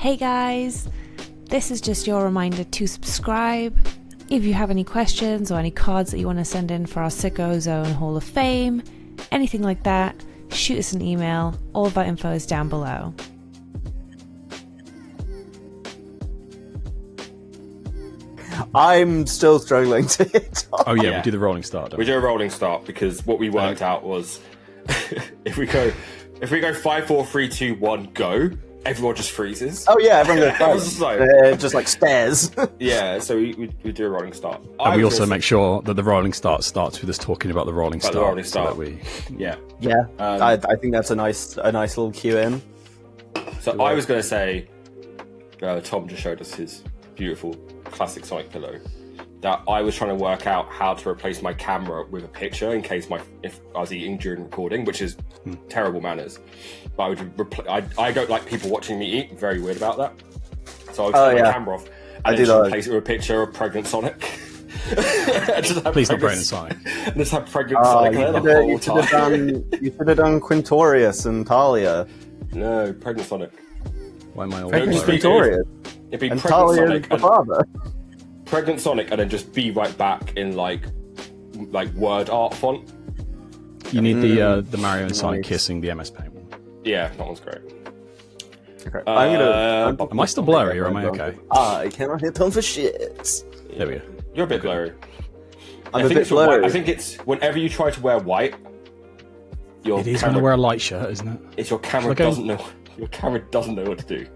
Hey guys, this is just your reminder to subscribe. If you have any questions or any cards that you want to send in for our Sicko Zone Hall of Fame, anything like that, shoot us an email. All of our info is down below. I'm still struggling to hit on. Oh yeah, we do the rolling start. We do a rolling start because what we worked out was if we go 5, 4, 3, 2, 1, go, everyone just freezes. Oh yeah, everyone goes just like stairs. Yeah, so we do a rolling start. And we also make sure that the rolling start starts with us talking about the rolling start. The rolling start. So that yeah. I think that's a nice little cue in. So I was going to say, Tom just showed us his beautiful classic Sonic pillow. That I was trying to work out how to replace my camera with a picture in case if I was eating during recording, which is terrible manners. But I would I don't like people watching me eat. I'm very weird about that. So I would take my camera off and then just replace it with a picture of pregnant Sonic. Please not pregnant Sonic. And just have pregnant Sonic there the whole time. You should have done Quintorius and Talia. No, pregnant Sonic. Why am I all Quintorius? It'd be And pregnant Talia Sonic is the father. Pregnant Sonic, and then just be right back in like word art font. You need the Mario and Sonic kissing the MS Paint one. Yeah, that one's great. Okay. Am I still blurry or am I okay? I cannot hit them for shit. There we go. You're a bit blurry. I'm a bit blurry. I think it's whenever you try to wear white, It is when I wear a light shirt, isn't it? It's your camera doesn't know. Your camera doesn't know what to do.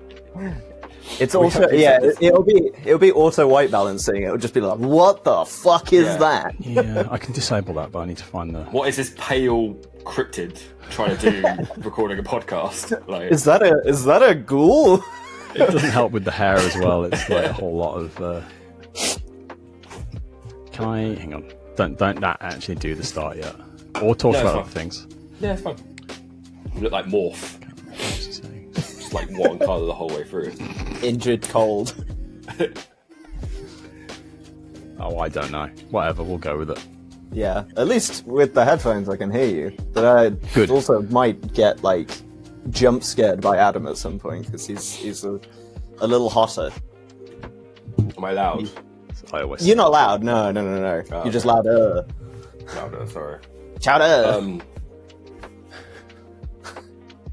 It's also it'll be auto white balancing. It'll just be like, what the fuck is that? Yeah, I can disable that, but I need to find the. What is this pale cryptid trying to do recording a podcast? Like, Is that a ghoul? It doesn't help with the hair as well. It's like a whole lot of. Can I hang on? Don't that actually do the start yet, or talk about other things? Yeah, it's fine. You look like Morph. Just like one colour the whole way through. Injured cold. Oh, I don't know. Whatever, we'll go with it. Yeah, at least with the headphones I can hear you. But I also might get like jump scared by Adam at some point because he's a little hotter. Am I loud? You're not loud. No. You're just louder. Louder, sorry. Chowder.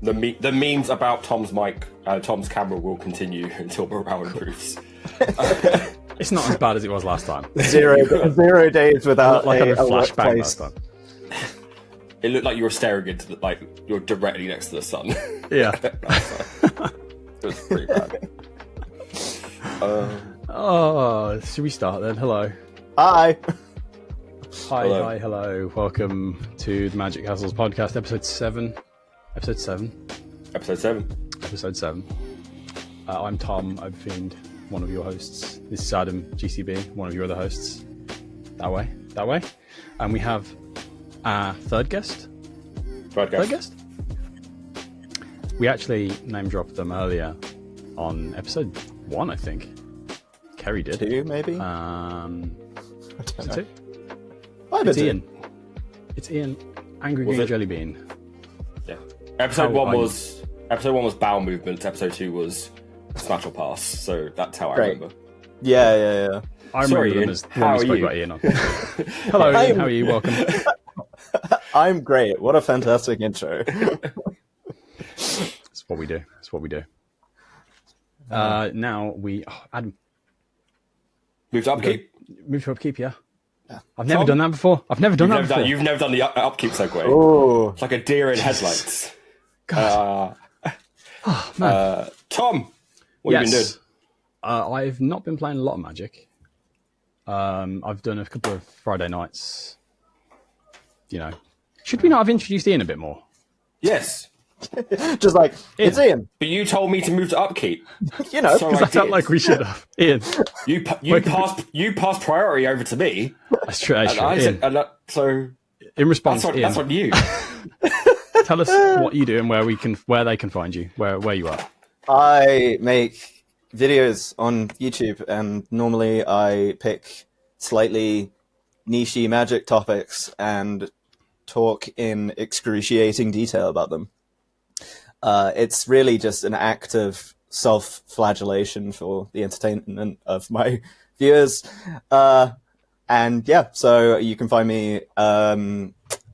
The memes about Tom's mic, Tom's camera will continue until morale improves. It's not as bad as it was last time. Zero days without like a flashback workplace. last time. It looked like you were staring into you're directly next to the sun. Yeah. It was pretty bad. Should we start then? Hello. Hi. Hello. Welcome to the Magic Castles podcast, episode 7. Episode 7. I'm Tom. I've been one of your hosts. This is Adam, GCB, one of your other hosts. That way. And we have our third guest. Third guest. We actually name dropped them earlier on episode 1, I think. Kerri did. 2, maybe? Is it 2? It's Ian. It's Ian. Angry Green Jellybean. Yeah. Episode 1 was bowel movements. Episode 2 was smash or pass. So that's how I remember. Yeah. I remember them as when we spoke about Ian on. Hello, Ian. How are you? Welcome. I'm great. What a fantastic intro. That's what we do. Now Adam. Move to Upkeep. Move to Upkeep, yeah. I've never done that before. You've never done the Upkeep segue. Oh. It's like a deer in headlights. God. Man. Tom, what have you been doing? I've not been playing a lot of Magic. I've done a couple of Friday nights. Should we not have introduced Ian a bit more? Yes. Just like, it's Ian. But you told me to move to Upkeep. So I felt like we should have. Ian. You passed priority over to me. That's true. So in response, that's on you. Tell us what you do and where they can find you, where you are. I make videos on YouTube, and normally I pick slightly niche-y Magic topics and talk in excruciating detail about them. It's really just an act of self-flagellation for the entertainment of my viewers. And yeah, so you can find me on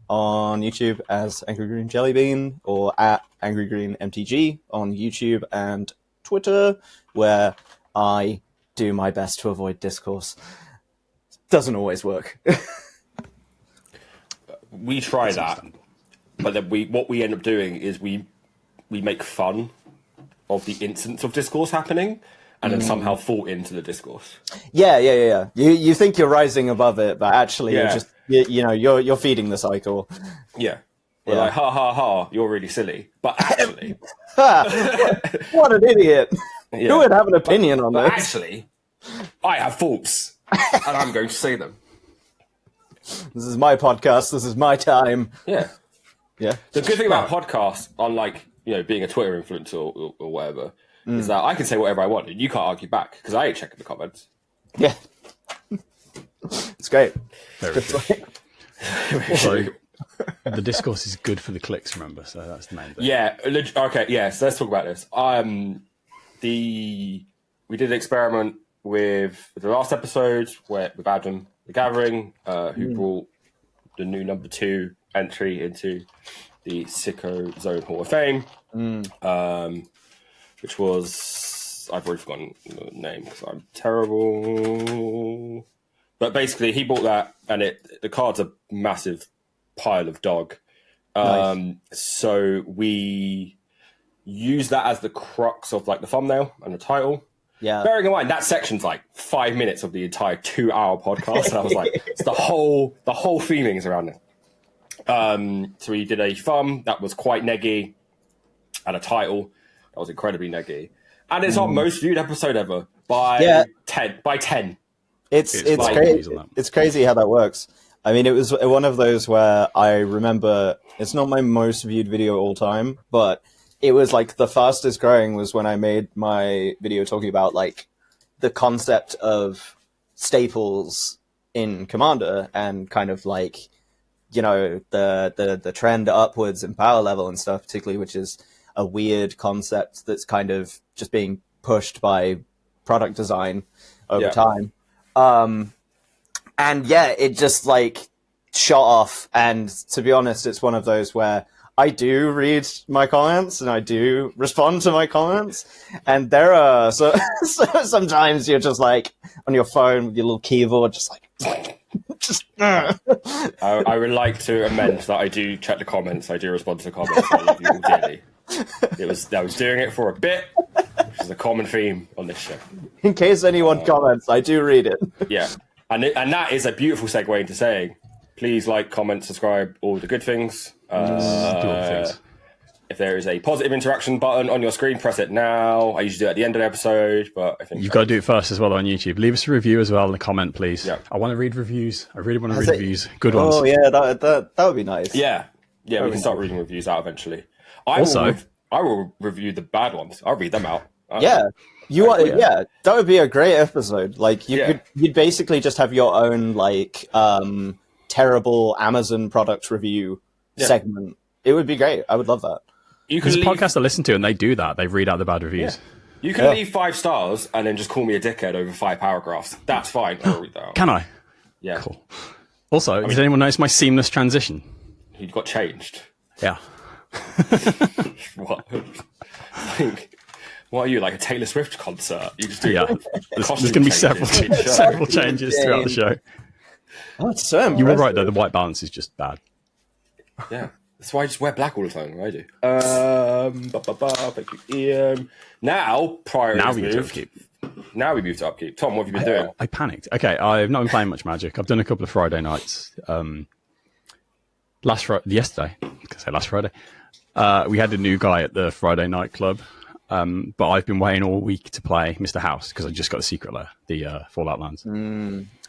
YouTube as Angry Green Jellybean or at Angry Green MTG on YouTube and Twitter, where I do my best to avoid discourse. Doesn't always work. We try that, but then what we end up doing is we make fun of the instance of discourse happening, and then somehow fall into the discourse. Yeah. You think you're rising above it, but actually you're just you're feeding the cycle. Yeah. We're like, ha ha ha, you're really silly. But actually what an idiot. Yeah. Who would have an opinion on this? Actually, I have thoughts, and I'm going to say them. This is my podcast, this is my time. Yeah. Yeah. The good thing about podcasts, unlike being a Twitter influencer or whatever, is that I can say whatever I want and you can't argue back because I ain't checking the comments. Yeah. It's great. Very good. Also, the discourse is good for the clicks, remember? So that's the main thing. Yeah. Okay. Yeah. So let's talk about this. We did an experiment with the last episode with Adam the Gathering, who brought the new number 2 entry into the Sicko Zone Hall of Fame, which was, I've already forgotten the name because I'm terrible. But basically, he bought that, and the card's a massive pile of dog. Nice. So we use that as the crux of like the thumbnail and the title. Yeah. Bearing in mind that section's like 5 minutes of the entire 2-hour podcast, and I was like, it's the whole feelings around it. So we did a thumb that was quite neggy, and a title that was incredibly neggy, and it's our most viewed episode ever by 10. It's crazy. It's crazy how that works. I mean, it was one of those where I remember it's not my most viewed video all time, but it was like the fastest growing was when I made my video talking about like the concept of staples in Commander and kind of like, the trend upwards in power level and stuff, particularly, which is a weird concept that's kind of just being pushed by product design over time. And yeah, it just like shot off. And to be honest, it's one of those where I do read my comments and I do respond to my comments. And there are so sometimes you're just like on your phone with your little keyboard, just like, I would like to amend that I do check the comments. I do respond to the comments. I love you all dearly. I was doing it for a bit, which is a common theme on this show. In case anyone comments, I do read it. Yeah. And that is a beautiful segue into saying, please like, comment, subscribe, all the good things. If there is a positive interaction button on your screen, press it now. I usually do it at the end of the episode, but I think you've got to do it first as well on YouTube. Leave us a review as well in the comment, please. Yeah. I want to read reviews. I really want to read reviews. Good ones. Oh yeah, that would be nice. Yeah, we can start reading reviews out eventually. I will review the bad ones. I'll read them out. Yeah. That would be a great episode. Like you'd basically just have your own like terrible Amazon product review segment. It would be great. I would love that. There's a podcast I listen to, and they do that. They read out the bad reviews. Yeah. You can leave 5 stars and then just call me a dickhead over 5 paragraphs. That's fine. I'll read that out. Can I? Yeah. Cool. Also, did anyone notice my seamless transition? He got changed. Yeah. What? What are you, like a Taylor Swift concert? You just do There's going to be several changes throughout the show. Oh, it's so impressive. You were right, though. The white balance is just bad. Yeah. That's why I just wear black all the time. I do. Thank you, Ian. Now we move to Upkeep. Tom, what have you been doing? I panicked. Okay, I've not been playing much Magic. I've done a couple of Friday nights. Yesterday, last Friday, we had a new guy at the Friday night club. But I've been waiting all week to play Mr. House because I just got the secret lair, the Fallout lands.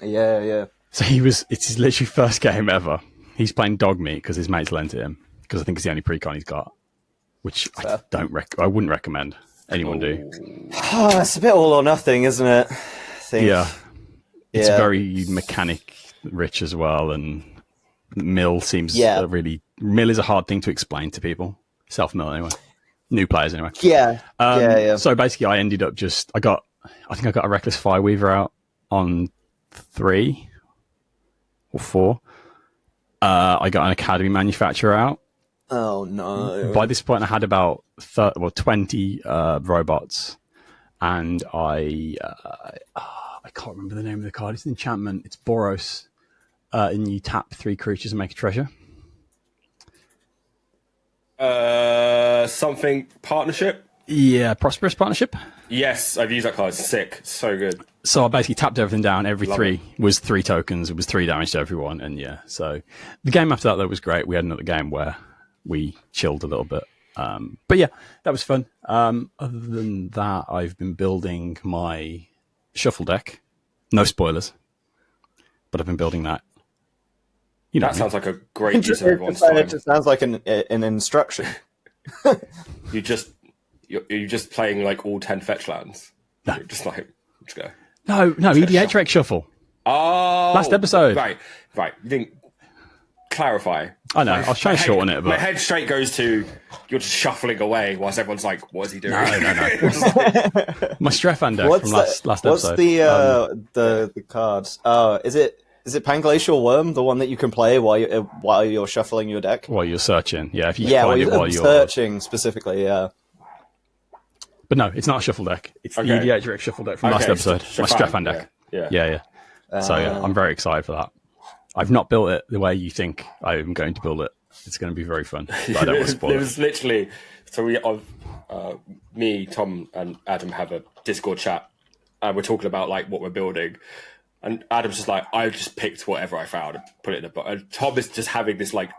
Yeah. So it's his literally first game ever. He's playing dog meat because his mates lent it him because I think it's the only precon he's got, which I wouldn't recommend anyone do. Oh, it's a bit all or nothing, isn't it? It's very mechanic rich as well, and mill seems Mill is a hard thing to explain to people. Self-mill anyway. new players anyway. Yeah. Yeah. So basically, I ended up I think I got a Reckless Fireweaver out on 3 or 4. I got an Academy Manufacturer out. Oh no! By this point, I had about 20 robots, and I can't remember the name of the card. It's an enchantment. It's Boros, and you tap 3 creatures and make a treasure. Something partnership. Yeah, Prosperous Partnership. Yes, I've used that card. It's sick. It's so good. So I basically tapped everything down. Every Love 3 it. was 3 tokens. It was 3 damage to everyone, and yeah. So the game after that though was great. We had another game where we chilled a little bit. But yeah, that was fun. Other than that, I've been building my shuffle deck. No spoilers, but I've been building that. You know, That sounds like a great use of everyone's time. It just sounds like an instruction. You're just playing like all 10 fetch lands. No. You're just like, let's go. no, EDH Rec Shuffle. Oh, Last episode. Right. You didn't clarify. I know. I was trying to shorten it, My but head straight goes to you're just shuffling away whilst everyone's like, "What is he doing?" no. My Strefan deck from last What's episode. the cards? Is it Panglacial Worm, the one that you can play while you're shuffling your deck? While you're searching, yeah. If you Yeah, find it while you're searching specifically, yeah. But no, it's not a shuffle deck. It's the Okay. EDH Rec Shuffle deck from last Okay, episode. My Strefan deck. Yeah. So yeah, I'm very excited for that. I've not built it the way you think I'm going to build it. It's going to be very fun. But I don't want to spoil It it. was literally so me, Tom, and Adam have a Discord chat, and we're talking about like what we're building. And Adam's just like, I just picked whatever I found and put it in the book. And Tom is just having this like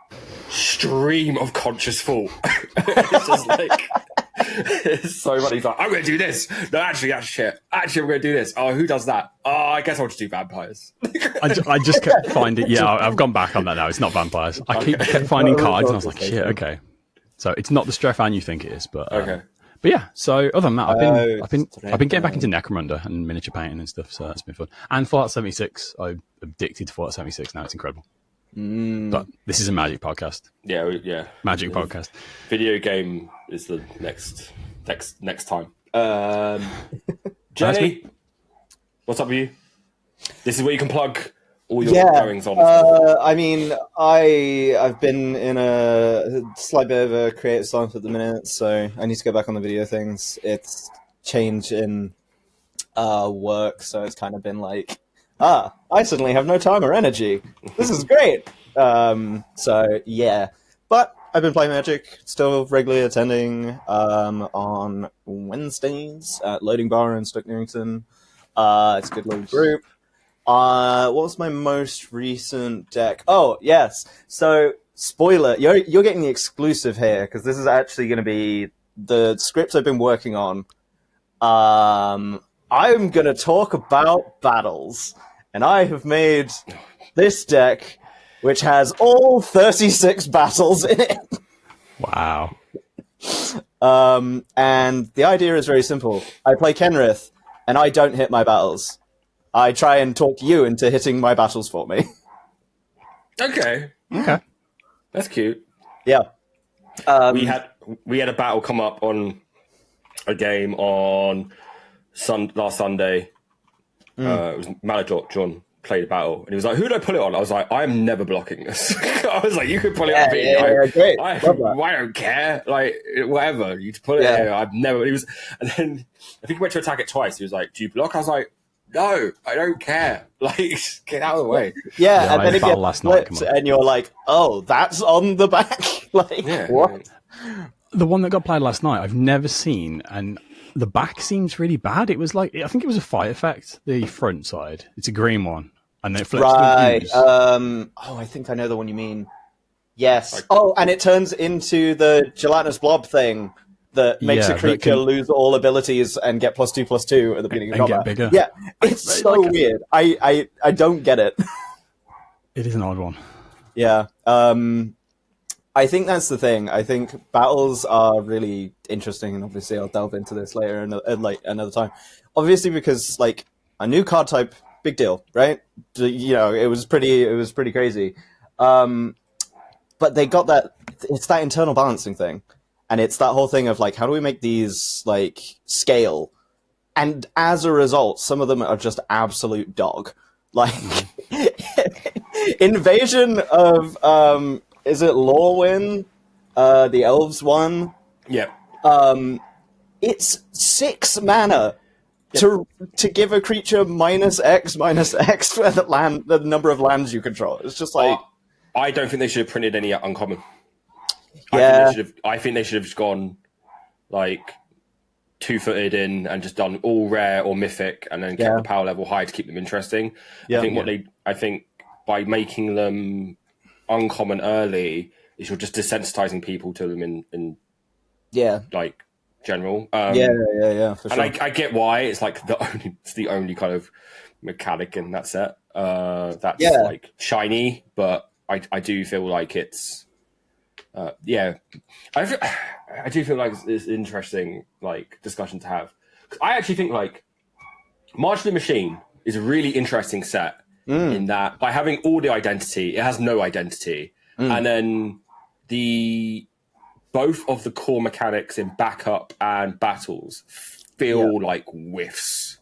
stream of conscious thought. It's just like, it's so funny. He's like, I'm going to do this. No, actually, that's shit. Actually, I'm going to do this. Oh, who does that? Oh, I guess I'll just do vampires. I just kept finding. Yeah, I've gone back on that now. It's not vampires. I kept finding cards, and I was like, shit, okay. So it's not the Strefan you think it is, but Okay. But yeah. So other than that, I've been getting back into Necromunda and miniature painting and stuff. So that's been fun. And Fallout 76. I'm addicted to Fallout 76 now. It's incredible. But this is a Magic podcast. Yeah. Magic podcast. Video game is the next time. Jenny, what's up with you? This is where you can plug all your goings on. I mean, I've been in a slight bit of a creative slump at the minute, so I need to go back on the video things. It's change in work, so it's kind of been like, I suddenly have no time or energy. This is great. So yeah, but I've been playing Magic, still regularly attending on Wednesdays at Loading Bar in Stoke Newington. It's a good little group. What was my most recent deck? Oh, yes. So, spoiler, you're getting the exclusive here, because this is actually going to be the script I've been working on. I'm going to talk about battles, and I have made this deck, which has all 36 battles in it. Wow. And the idea is very simple. I play Kenrith, and I don't hit my battles. I try and talk you into hitting my battles for me. Okay, that's cute. Yeah. We had a battle come up on a game on last Sunday. It was Maladot John played a battle, and he was like, "Who did I put it on?" I was like, "I'm never blocking this." I was like, "You can pull it on me. Great. I don't care. Like whatever, you put it here. I've never." He was, and then I think he went to attack it twice. He was like, "Do you block?" I was like, "No, I don't care. Like, get out of the way." Yeah, and I then had a if battle you last night, flipped and you're like, "Oh, that's on the back." Like, what? The one that got played last night, I've never seen, and the back seems really bad. It was like, I think it was a fight effect, the front side. It's a green one, and then it flips Right. to ooze. I think I know the one you mean. Yes. And it turns into the gelatinous blob thing that makes a creature lose all abilities and get +2/+2 at the beginning of combat. Get bigger. Yeah, it's so weird. I don't get it. It is an odd one. Yeah. I think that's the thing. I think battles are really interesting, and obviously I'll delve into this later another time. Obviously, because like a new card type, big deal, right? You know, it was pretty crazy. But they got that. It's that internal balancing thing, And it's that whole thing of like, how do we make these like scale? And as a result, some of them are just absolute dog. Like Invasion of is it Lorwyn? The elves one? Yeah. It's 6 mana to give a creature -X for the number of lands you control. It's just like I don't think they should have printed any uncommon. Yeah. I think they should have just gone like 2-footed in and just done all rare or mythic, and then kept the power level high to keep them interesting. Yeah. I think by making them uncommon early, is you're just desensitizing people to them in like general. For sure. And I get why it's like the only kind of mechanic in that set that's like shiny, but I do feel like it's I do feel like it's an interesting like discussion to have. 'Cause I actually think like March of the Machine is a really interesting set in that by having all the identity, it has no identity, and then both of the core mechanics in backup and battles feel like whiffs.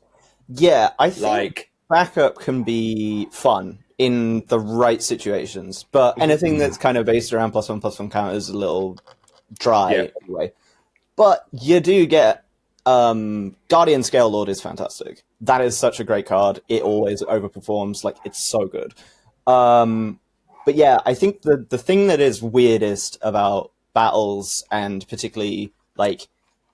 Yeah, I think backup can be fun in the right situations, but anything that's kind of based around +1/+1 counters is a little dry anyway. But you do get Guardian Scale Lord is fantastic. That is such a great card. It always overperforms. Like, it's so good. But yeah, I think the thing that is weirdest about battles, and particularly like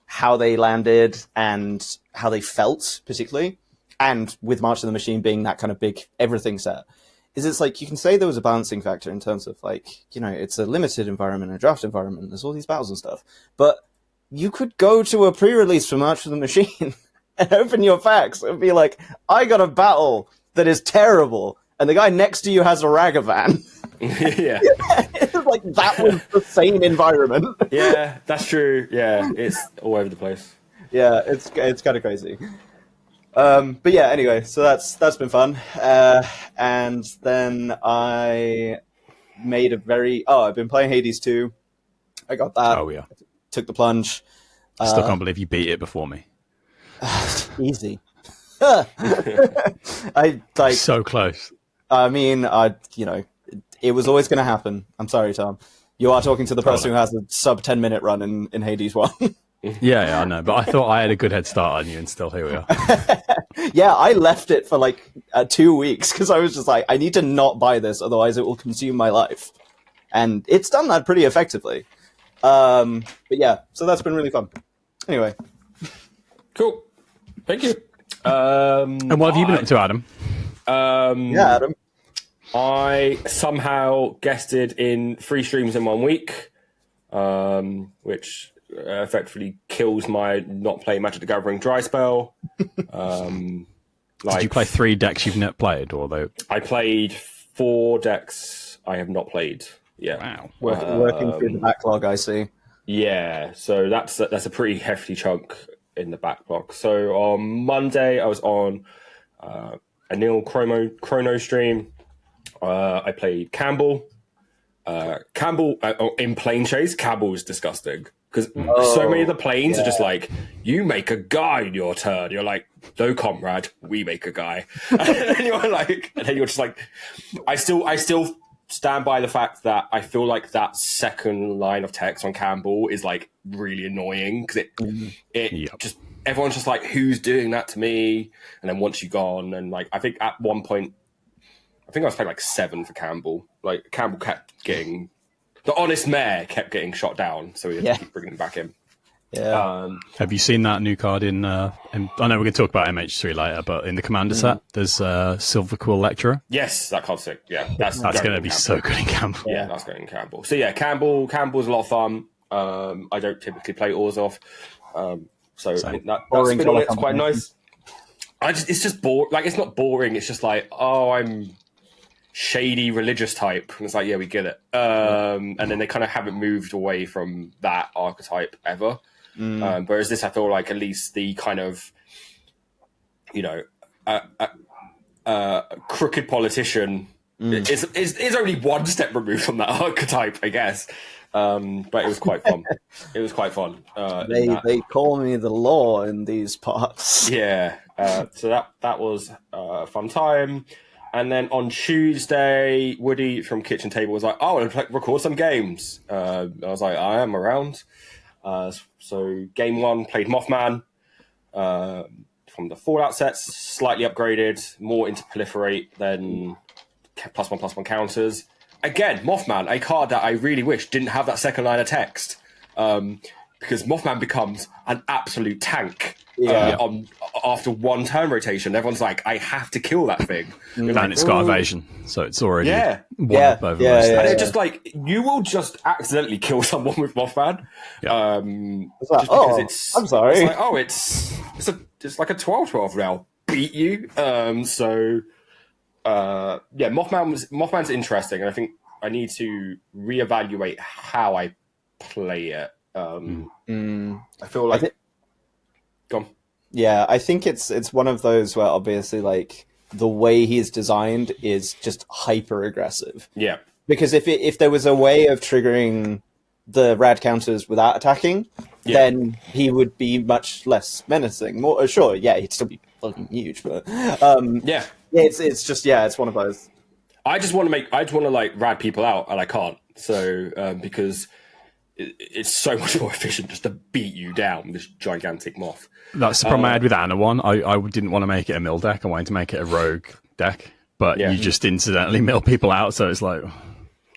how they landed and how they felt particularly, and with March of the Machine being that kind of big everything set, is it's like you can say there was a balancing factor in terms of like, you know, it's a limited environment, a draft environment, there's all these battles and stuff, but you could go to a pre-release for March of the Machine and open your packs and be like, I got a battle that is terrible, and the guy next to you has a Ragavan. Yeah. Like, that was the same environment. Yeah, that's true. Yeah, it's all over the place. Yeah, it's kind of crazy. But yeah, anyway, so that's been fun. And then I made I've been playing Hades 2. I got that. Oh yeah. Took the plunge. Still can't believe you beat it before me. Easy. I like So close. I mean, it was always going to happen. I'm sorry, Tom. You are talking to the person who has a sub 10-minute run in Hades 1. Yeah, I know. But I thought I had a good head start on you, and still here we are. Yeah, I left it for like 2 weeks because I was just like, I need to not buy this, otherwise it will consume my life. And it's done that pretty effectively. But yeah, so that's been really fun. Anyway. Cool. Thank you. And what have you been up to, Adam? Yeah, Adam. I somehow guested in 3 streams in 1 week, which effectively kills my not playing Magic the Gathering dry spell. Did you play 3 decks you've not played, or though? I played 4 decks I have not played. Yeah. Wow. Working through the backlog, I see. Yeah, so that's a pretty hefty chunk in the backlog. So on Monday, I was on a Neil Chrono stream. I played Campbell. In Plane Chase, Campbell was disgusting. Because so many of the planes are just like, you make a guy in your turn. You're like, no, comrade, we make a guy. And then you're just like, I still stand by the fact that I feel like that second line of text on Campbell is like really annoying because just everyone's just like, who's doing that to me? And then once you're gone, and like I think at one point, I was playing like 7 for Campbell. Like Campbell kept getting the honest mayor kept getting shot down, so we had to keep bringing him back in. Yeah. Have you seen that new card in I know we're going to talk about MH3 later, but in the Commander set, there's Silver Quill Lecturer. Yes, that card's sick. Yeah, that's going to be so good in Campbell. Yeah, that's going in Campbell. So yeah, Campbell's a lot of fun. I don't typically play Orzhov, so I think that spin on it's quite nice. It's just boring. Like, it's not boring. It's just like, oh, I'm shady religious type. And it's like, yeah, we get it. And then they kind of haven't moved away from that archetype ever. Whereas this, I feel like at least the kind of, crooked politician is only one step removed from that archetype, I guess. But it was quite fun. It was quite fun. They call me the law in these parts. Yeah. So that was a fun time. And then on Tuesday, Woody from Kitchen Table was like, "Oh, I want to record some games." I was like, "I am around." So game 1 played Mothman from the Fallout sets, slightly upgraded, more into proliferate than +1/+1 counters. Again, Mothman, a card that I really wish didn't have that second line of text, because Mothman becomes an absolute tank. After one turn rotation, everyone's like, "I have to kill that thing." And it's got evasion, so it's already Yeah. over most And things. it's just like, you will just accidentally kill someone with Mothman. Yeah. It's like, just because I'm sorry. It's like, it's like a 12/12 now. Beat you. Mothman's interesting, and I think I need to reevaluate how I play it. I feel like go on. Yeah, I think it's one of those where obviously like the way he's designed is just hyper aggressive. Yeah. Because if there was a way of triggering the rad counters without attacking, then he would be much less menacing. More sure, yeah, he'd still be fucking huge, but it's one of those. I just want to like rad people out, and I can't. So because it's so much more efficient just to beat you down, this gigantic moth. That's the problem I had with Anna one. I didn't want to make it a mill deck. I wanted to make it a rogue deck, but you just incidentally mill people out. So it's like,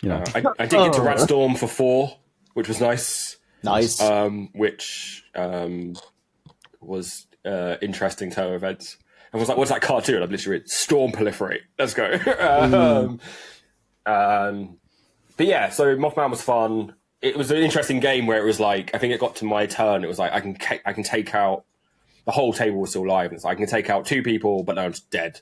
you know. I did get to Rat Storm for 4, which was nice. Nice. Which was interesting turn events. And was like, "What's that card do?" And I've literally read Storm Proliferate. Let's go. But yeah, so Mothman was fun. It was an interesting game where it was like, I think it got to my turn. It was like, I can take out, the whole table was still live. And it's like, I can take out 2 people, but no one's dead.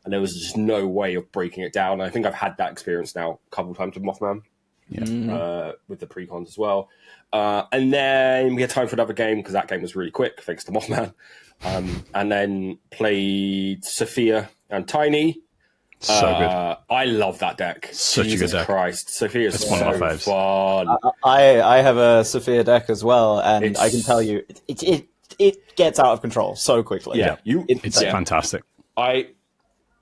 And there was just no way of breaking it down. And I think I've had that experience now a couple of times with Mothman, with the precons as well. And then we had time for another game because that game was really quick, thanks to Mothman. And then played Sophia and Tiny. So good. I love that deck. Such Jesus a good deck. Christ. Sophia's It's so one of my faves. fun. I have a Sophia deck as well, and I can tell you, it gets out of control so quickly. Yeah, It's fantastic. The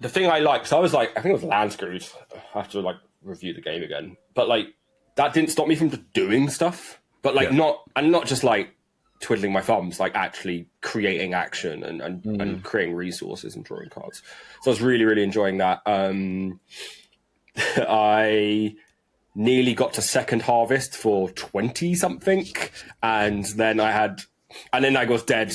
thing I like, so I was like, I think it was land screwed. I have to like review the game again, but like that didn't stop me from just doing stuff. But like not just like twiddling my thumbs, like actually creating action and creating resources and drawing cards. So I was really, really enjoying that. I nearly got to second harvest for 20 something, and then I was dead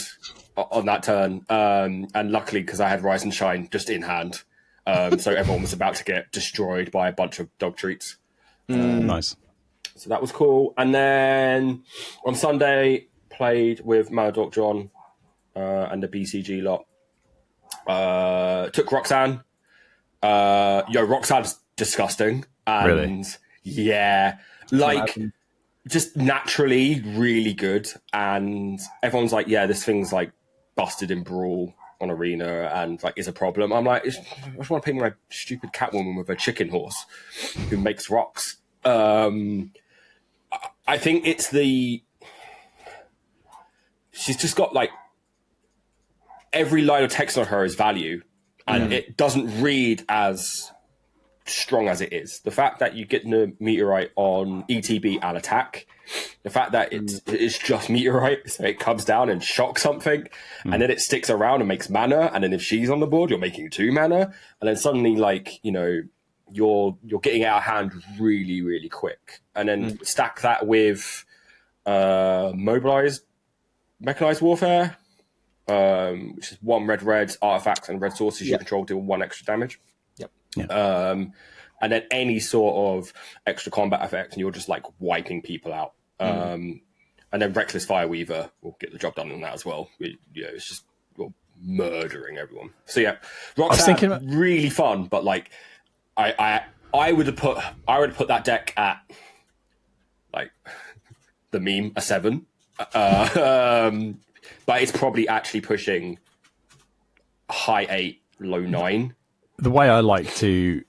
on that turn. And luckily, because I had Rise and Shine just in hand, so everyone was about to get destroyed by a bunch of dog treats. Nice. So that was cool. And then on Sunday, played with Maladok John and the BCG lot. Took Roxanne. Roxanne's disgusting. And Really? Yeah. Like, just naturally really good. And everyone's like, yeah, this thing's like busted in Brawl on Arena and like is a problem. I'm like, I just want to paint my stupid Catwoman with a chicken horse who makes rocks. I think it's she's just got like every line of text on her is value, and it doesn't read as strong as it is. The fact that you get the meteorite on ETB and attack, the fact that it's just meteorite, so it comes down and shocks something, and then it sticks around and makes mana, and then if she's on the board, you're making 2 mana, and then suddenly like, you know, you're getting out of hand really, really quick. And then stack that with mobilized mechanized warfare, which is 1 red artifacts and red sources you control deal 1 extra damage. And then any sort of extra combat effect, and you're just like wiping people out. And then Reckless Fireweaver will get the job done on that as well. It's just murdering everyone. So yeah, Roxanne, really fun, but like I would have put that deck at like the meme a 7. But it's probably actually pushing high 8, low 9. The way I like to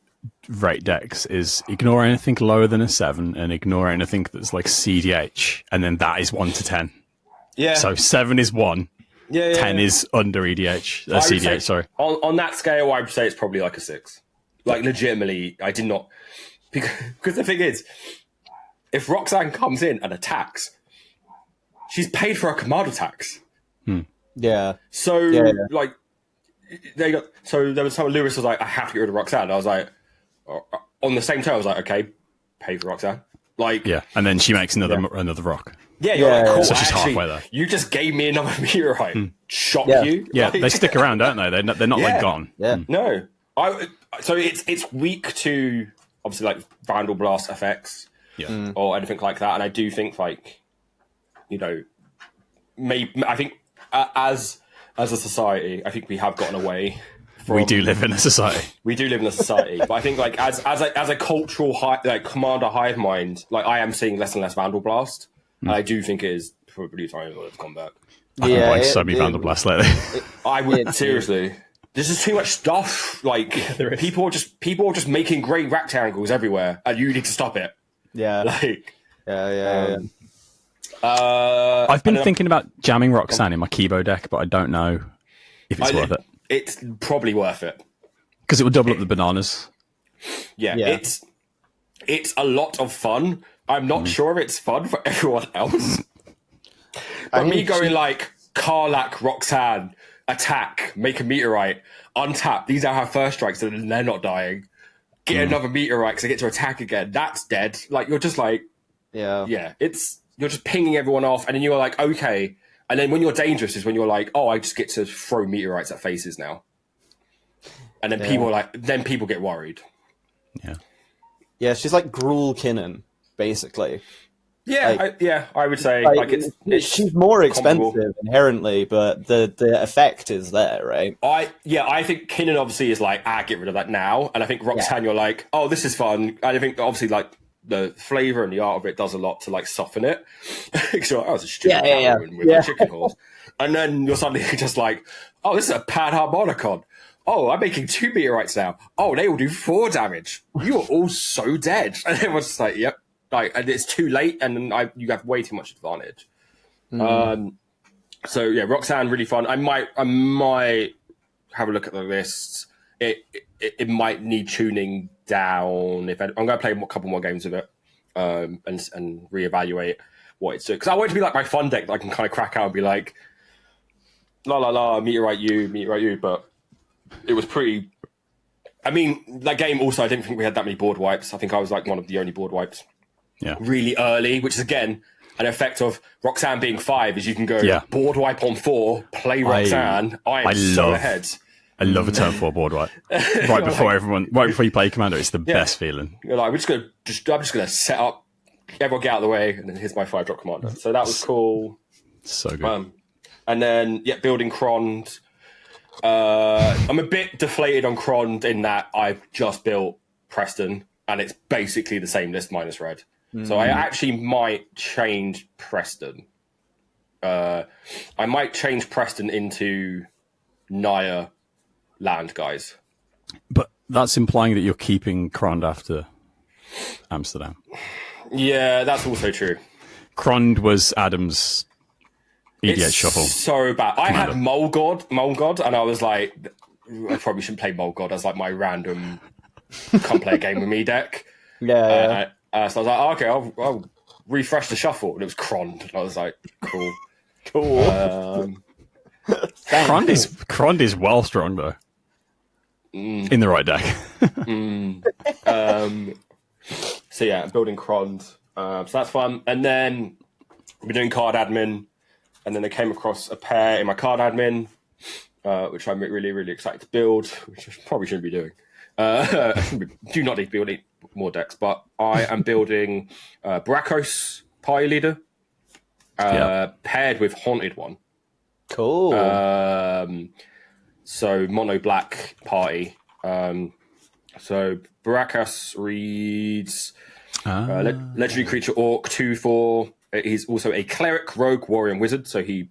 rate decks is ignore anything lower than a 7 and ignore anything that's like CDH, and then that is 1 to 10. Yeah. So 7 is 1. Yeah, 10 is under EDH. I would CDH, say, sorry. On that scale, I would say it's probably like a 6. Like, legitimately, I did not... Because the thing is, if Roxanne comes in and attacks, she's paid for her command attacks. Yeah. So, like, there you go. So there was someone, Lewis was like, I have to get rid of Roxanne. I was like, on the same time, I was like, okay, pay for Roxanne. Like, Yeah, and then she makes another rock. Yeah, you're like, cool. So she's actually, halfway there. You just gave me another meteorite. Shock you? Yeah, Like, they stick around, don't they? They're not like gone. Yeah. No. So it's weak to, obviously, like, Vandal Blast effects or anything like that. And I do think, like, you know, I think as a society, I think we have gotten away from... We do live in a society. We do live in a society. But I think, like, as a cultural, commander hive mind, like, I am seeing less and less Vandal Blast. And I do think it is probably time for it to come back. I've been buying so many Vandal Blasts lately. I would, seriously. There's just too much stuff. Like, people are just making great rectangles everywhere, and you need to stop it. Yeah. Like, I've been thinking about jamming Roxanne in my Kibo deck, but I don't know if it's worth it. It's probably worth it. Because it will double up the bananas. Yeah. It's a lot of fun. I'm not sure it's fun for everyone else. But me going like, Karlak, Roxanne, attack, make a meteorite, untap, these are her first strikes, and they're not dying. Get another meteorite because I get to attack again. That's dead. Like, you're just like... Yeah, you're just pinging everyone off, and then you're like, okay. And then when you're dangerous is when you're like, oh, I just get to throw meteorites at faces now. And then people get worried. Yeah. Yeah, she's like Gruul Kinnan, basically. Yeah, I would say it's she's more expensive comparable. inherently, but the effect is there, right? I think Kinnan obviously is like, get rid of that now. And I think Roxanne, you're like, oh, this is fun. And I think obviously like the flavour and the art of it does a lot to like soften it. So I was a stupid with a chicken horse. And then you're suddenly just like, oh, this is a pad harmonicon. Oh, I'm making 2 meteorites now. Oh, they will do 4 damage. You are all so dead. And it was just like, yep. Like, and it's too late, and you have way too much advantage. So yeah, Roxanne, really fun. I might have a look at the list. It might need tuning down. I'm going to play a couple more games with it, and reevaluate what it's doing. Because I want it to be like my fun deck that I can kind of crack out and be like, la la la, meteorite you. But it was pretty. I mean, that game also, I didn't think we had that many board wipes. I think I was like one of the only board wipes. Yeah. Really early, which is again an effect of Roxanne being 5, is you can go board wipe on 4, play Roxanne. I am so ahead. I love a turn 4 board wipe. Right before you play Commander, it's the best feeling. You're like, I'm just gonna set up, everyone get out of the way, and then here's my 5-drop commander. So that was cool. So good. And then building Krond. I'm a bit deflated on Krond in that I've just built Preston, and it's basically the same list minus red. So I actually might change Preston. I might change Preston into Naya land guys. But that's implying that you're keeping Krond after Amsterdam. Yeah, that's also true. Krond was Adam's EDH shuffle. So bad. I had Mole God, and I was like, I probably shouldn't play Mole God as like my random come play a game with me deck. Yeah. So I was like, oh, okay, I'll refresh the shuffle, and it was Krond. And I was like, cool. Krond is well strong though. In the right deck. So yeah, building Krond. So that's fun. And then we're doing card admin. And then I came across a pair in my card admin, which I'm really, really excited to build, which I probably shouldn't be doing. Do not need to build more decks, but I am building Brakos Party Leader, paired with Haunted One. Cool. So mono black party. So Brakos reads legendary creature orc 2/4. He's also a cleric, rogue, warrior, and wizard, so he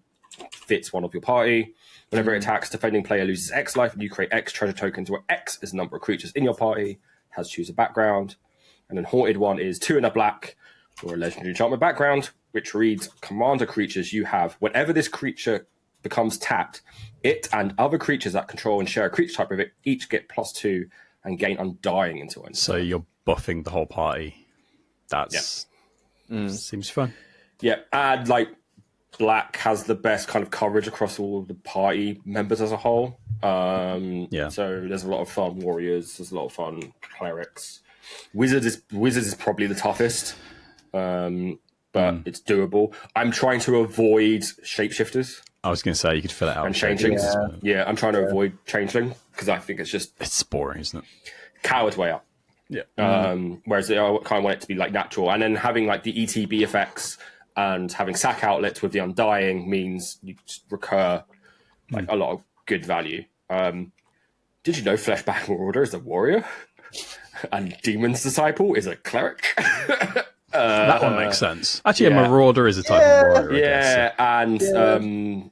fits one of your party. Whenever it attacks, defending player loses X life, and you create X treasure tokens, where X is the number of creatures in your party. has choose a background. And then Haunted one is 2 and a black for a legendary enchantment background, which reads, commander creatures you have. Whenever this creature becomes tapped, it and other creatures that control and share a creature type with it each get +2 and gain Undying until end. So you're buffing the whole party. That's seems fun. Yeah, and like black has the best kind of coverage across all of the party members as a whole. So there's a lot of fun warriors, there's a lot of fun clerics. Wizard is probably the toughest, but it's doable. I'm trying to avoid shapeshifters. I was going to say you could fill it out and changelings. Yeah, I'm trying to avoid changeling because I think it's boring, isn't it? Coward's way up. Yeah. Whereas I kind of want it to be like natural, and then having like the ETB effects and having sack outlets with the Undying means you just recur like a lot of good value. Did you know Fleshback Marauder is a warrior and Demon's Disciple is a cleric? That one makes sense. Actually, a Marauder is a type of warrior. Yeah, and the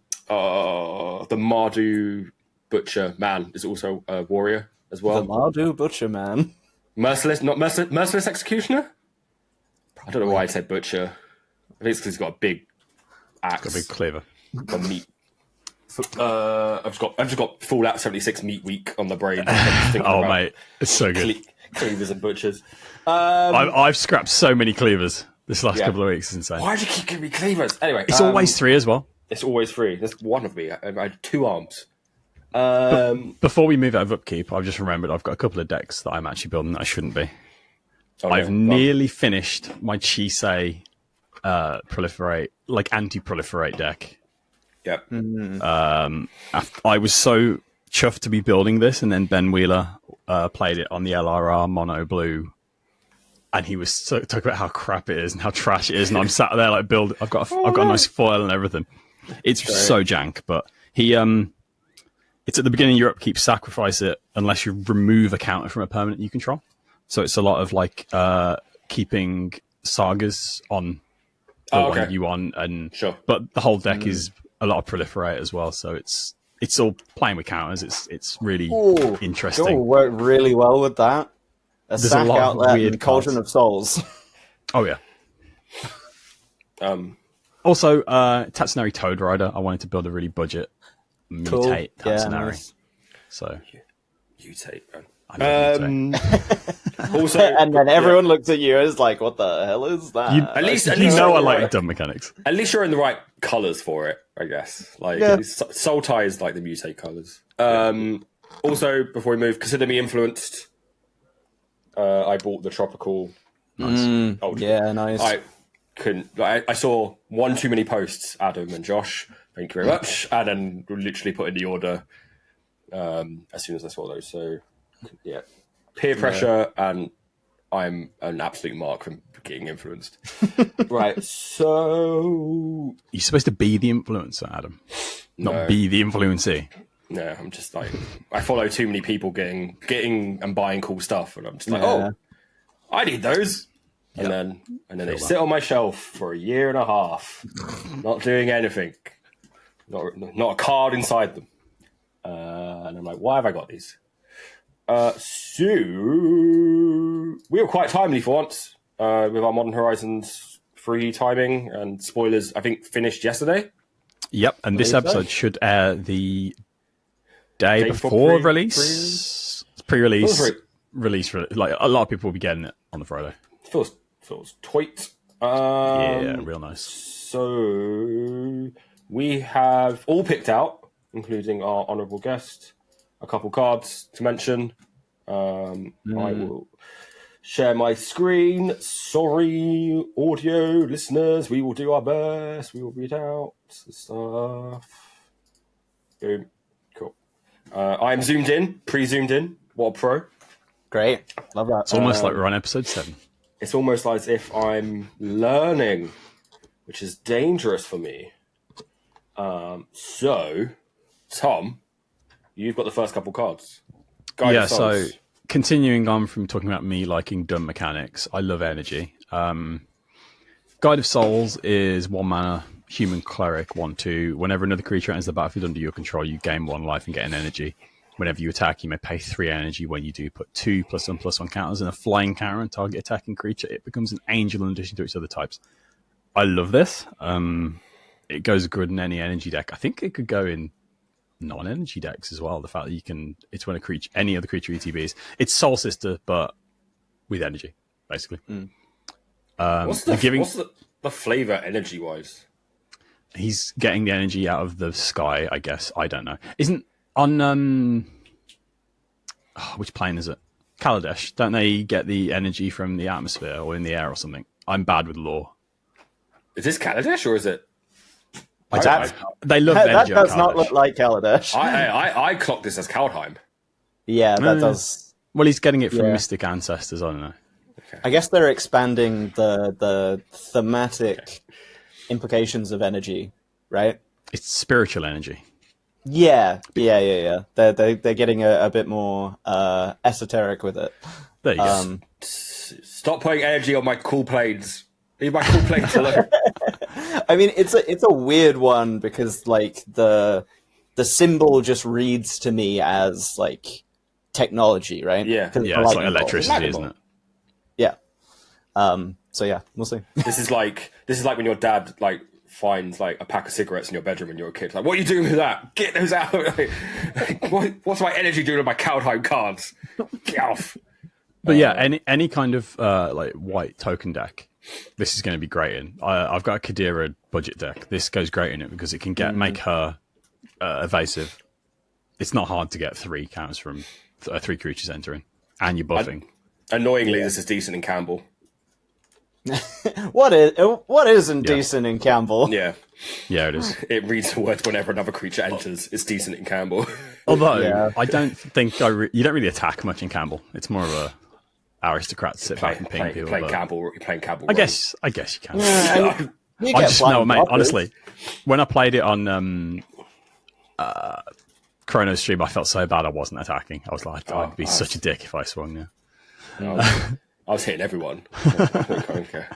Mardu Butcher Man is also a warrior as well. The Mardu Butcher Man. Merciless Executioner? I don't know why I said Butcher. I think it's because he's got a big axe. Got a big cleaver. Got meat. I've just got Fallout 76 Meat Week on the brain. Mate, it's so good. Cleavers and butchers. I've scrapped so many cleavers this last couple of weeks. It's insane. Why do you keep giving me cleavers? Anyway, it's always 3 as well. It's always 3. There's one of me. I had 2 arms. Before we move out of Upkeep, I've just remembered I've got a couple of decks that I'm actually building that I shouldn't be. I've nearly finished my Chisei proliferate, like anti-proliferate deck. Yep. I was so chuffed to be building this, and then Ben Wheeler played it on the LRR mono blue, and he was talking about how crap it is and how trash it is, and I'm sat there like I've got a nice foil and everything. It's so jank, but he it's at the beginning of your upkeep, sacrifice it unless you remove a counter from a permanent you control. So it's a lot of like keeping sagas on the one that you want, and but the whole deck is a lot of proliferate as well. So it's all playing with counters. It's really interesting. It'll work really well with that. There's sack a lot outlet of weird and Cauldron of Souls. Oh yeah. Also, Tatsunari Toad Rider. I wanted to build a really budget mutate Tatsunari. Yeah, nice. So mutate, man. Also, and then everyone looks at you as like, "What the hell is that?" At least I like dumb mechanics. At least you're in the right colors for it, I guess. Like Soul Tie is like the mutate colors. Also, before we move, consider me influenced. I bought the tropical. Nice. Yeah, nice. I couldn't. I saw one too many posts, Adam and Josh. Thank you very much. And then literally put in the order as soon as I saw those. So yeah, peer pressure, and I'm an absolute mark from getting influenced. Right. So you're supposed to be the influencer, Adam, not be the influencee. No, I'm just like, I follow too many people getting and buying cool stuff, and I'm just like, I need those. And then they sit on my shelf for 1.5 years, not doing anything, not a card inside them. And I'm like, why have I got these? So we were quite timely for once with our Modern Horizons 3 timing, and spoilers, I think, finished yesterday. Yep, and this episode should air the day before release. Pre-release, release. Like a lot of people will be getting it on the Friday. Feels toit. Yeah, real nice. So we have all picked out, including our honourable guest, a couple cards to mention. I will share my screen. Sorry, audio listeners. We will do our best. We will read out the stuff. Boom. Cool. I'm zoomed in, pre-zoomed in. What a pro. Great. Love that. It's almost like we're on episode 7. It's almost as if I'm learning, which is dangerous for me. So, Tom, you've got the first couple cards. So continuing on from talking about me liking dumb mechanics, I love energy. Guide of Souls is 1 mana, human cleric, 1/2. Whenever another creature enters the battlefield under your control, you gain 1 life and get an energy. whenever you attack, you may pay 3 energy. When you do, put 2 +1/+1 counters and a flying counter on target attacking creature. It becomes an angel in addition to its other types. I love this. It goes good in any energy deck. I think it could go in non-energy decks as well. The fact that you can, it's when a creature, any other creature ETBs. It's Soul Sister, but with energy, basically. What's the flavor energy wise? He's getting the energy out of the sky, I guess. I don't know. Isn't on which plane is it? Kaladesh. Don't they get the energy from the atmosphere or in the air or something? I'm bad with lore. Is this Kaladesh or is it? I don't know. They love energy. That does not look like Kaladesh. I clocked this as Kaldheim. Yeah, that does. Well, he's getting it from Mystic Ancestors. I don't know. Okay. I guess they're expanding the thematic implications of energy, right? It's spiritual energy. Yeah. They're getting a bit more esoteric with it. There you go. Stop putting energy on my cool planes. Leave my cool planes alone. I mean, it's a weird one because like the symbol just reads to me as like technology, right? Yeah, yeah, it's like electricity, isn't it? Yeah. So yeah, we'll see. This is like when your dad like finds like a pack of cigarettes in your bedroom when you're a kid. Like, what are you doing with that? Get those out! What's my energy doing with my Kaldheim cards? Get off! But yeah, any kind of like white token deck, this is going to be great in. I've got a Kadira budget deck. This goes great in it because it can make her evasive. It's not hard to get 3 counters from 3 creatures entering, and you're buffing. Annoyingly, this is decent in Campbell. What isn't decent in Campbell? Yeah, it is. It reads the words whenever another creature enters. It's decent in Campbell. Although I don't think you don't really attack much in Campbell. It's more of a aristocrat sit back and ping people. You're playing Campbell. I guess you can. Yeah, I just know, mate. Honestly, when I played it on Chrono's stream, I felt so bad I wasn't attacking. I was like, I'd be such a dick if I swung there. I was hitting everyone. I don't care.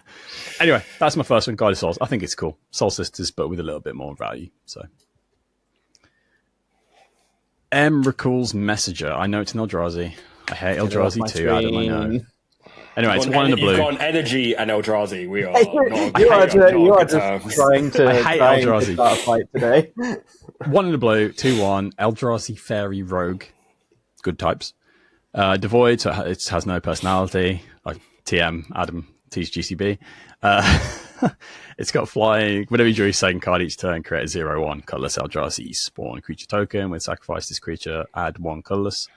Anyway, that's my first one, Guided Souls. I think it's cool. Soul Sisters, but with a little bit more value. So, M recalls Messenger. I know it's an Eldrazi. I hate Eldrazi too, Adam, I know. Anyway, it's 1 in the blue. You've got Energy and Eldrazi. We are you are just trying to start a fight today. 1 in the blue, 2/1. Eldrazi Fairy Rogue. Good types. Devoid, so it has no personality. Like TM, Adam, T's GCB. It's got flying. Whenever you draw your second card each turn, create a 0/1 colorless Eldrazi spawn creature token. When sacrifice this creature, add 1 colorless.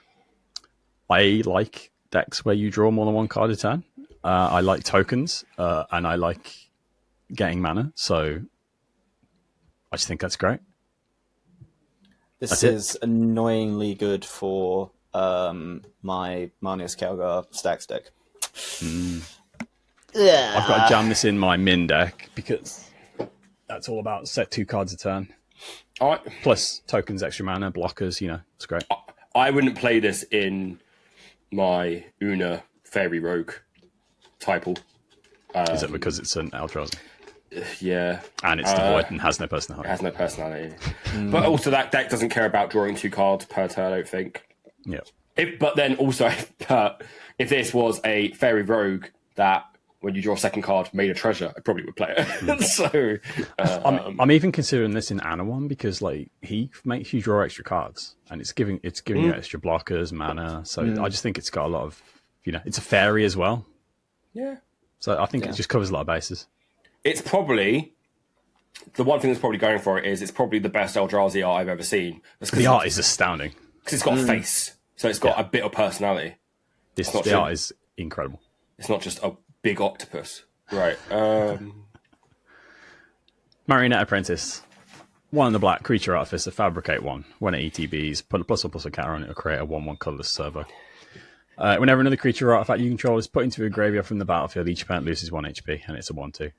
I like decks where you draw more than 1 card a turn. I like tokens, and I like getting mana. So I just think that's great. This is annoyingly good for my Marnius Calgar stacks deck. I've got to jam this in my min deck because that's all about set 2 cards a turn. Plus tokens, extra mana, blockers, it's great. I wouldn't play this in my Una Fairy Rogue type. Is it because it's an Eldrazi? Yeah. And it's devoid and has no personality. It has no personality. But also that deck doesn't care about drawing 2 cards per turn, I don't think. Yeah. But then also, if this was a Fairy Rogue that, when you draw a second card, made a treasure, I probably would play it. So I'm even considering this in Anawan because like he makes you draw extra cards, and it's giving you extra blockers, mana. So I just think it's got a lot of, it's a fairy as well. Yeah. So I think it just covers a lot of bases. It's probably the one thing that's probably going for it is it's probably the best Eldrazi art I've ever seen. The art is astounding because it's got a face, so it's got a bit of personality. The art is incredible. It's not just a big octopus, right? Marionette Apprentice. 1 in the black, creature artificer, fabricate 1. When it ETBs, put a +1/+1 counter on it, or create a 1/1 colorless servo. Whenever another creature or artifact you control is put into a graveyard from the battlefield, each opponent loses 1 HP, and it's a 1/2.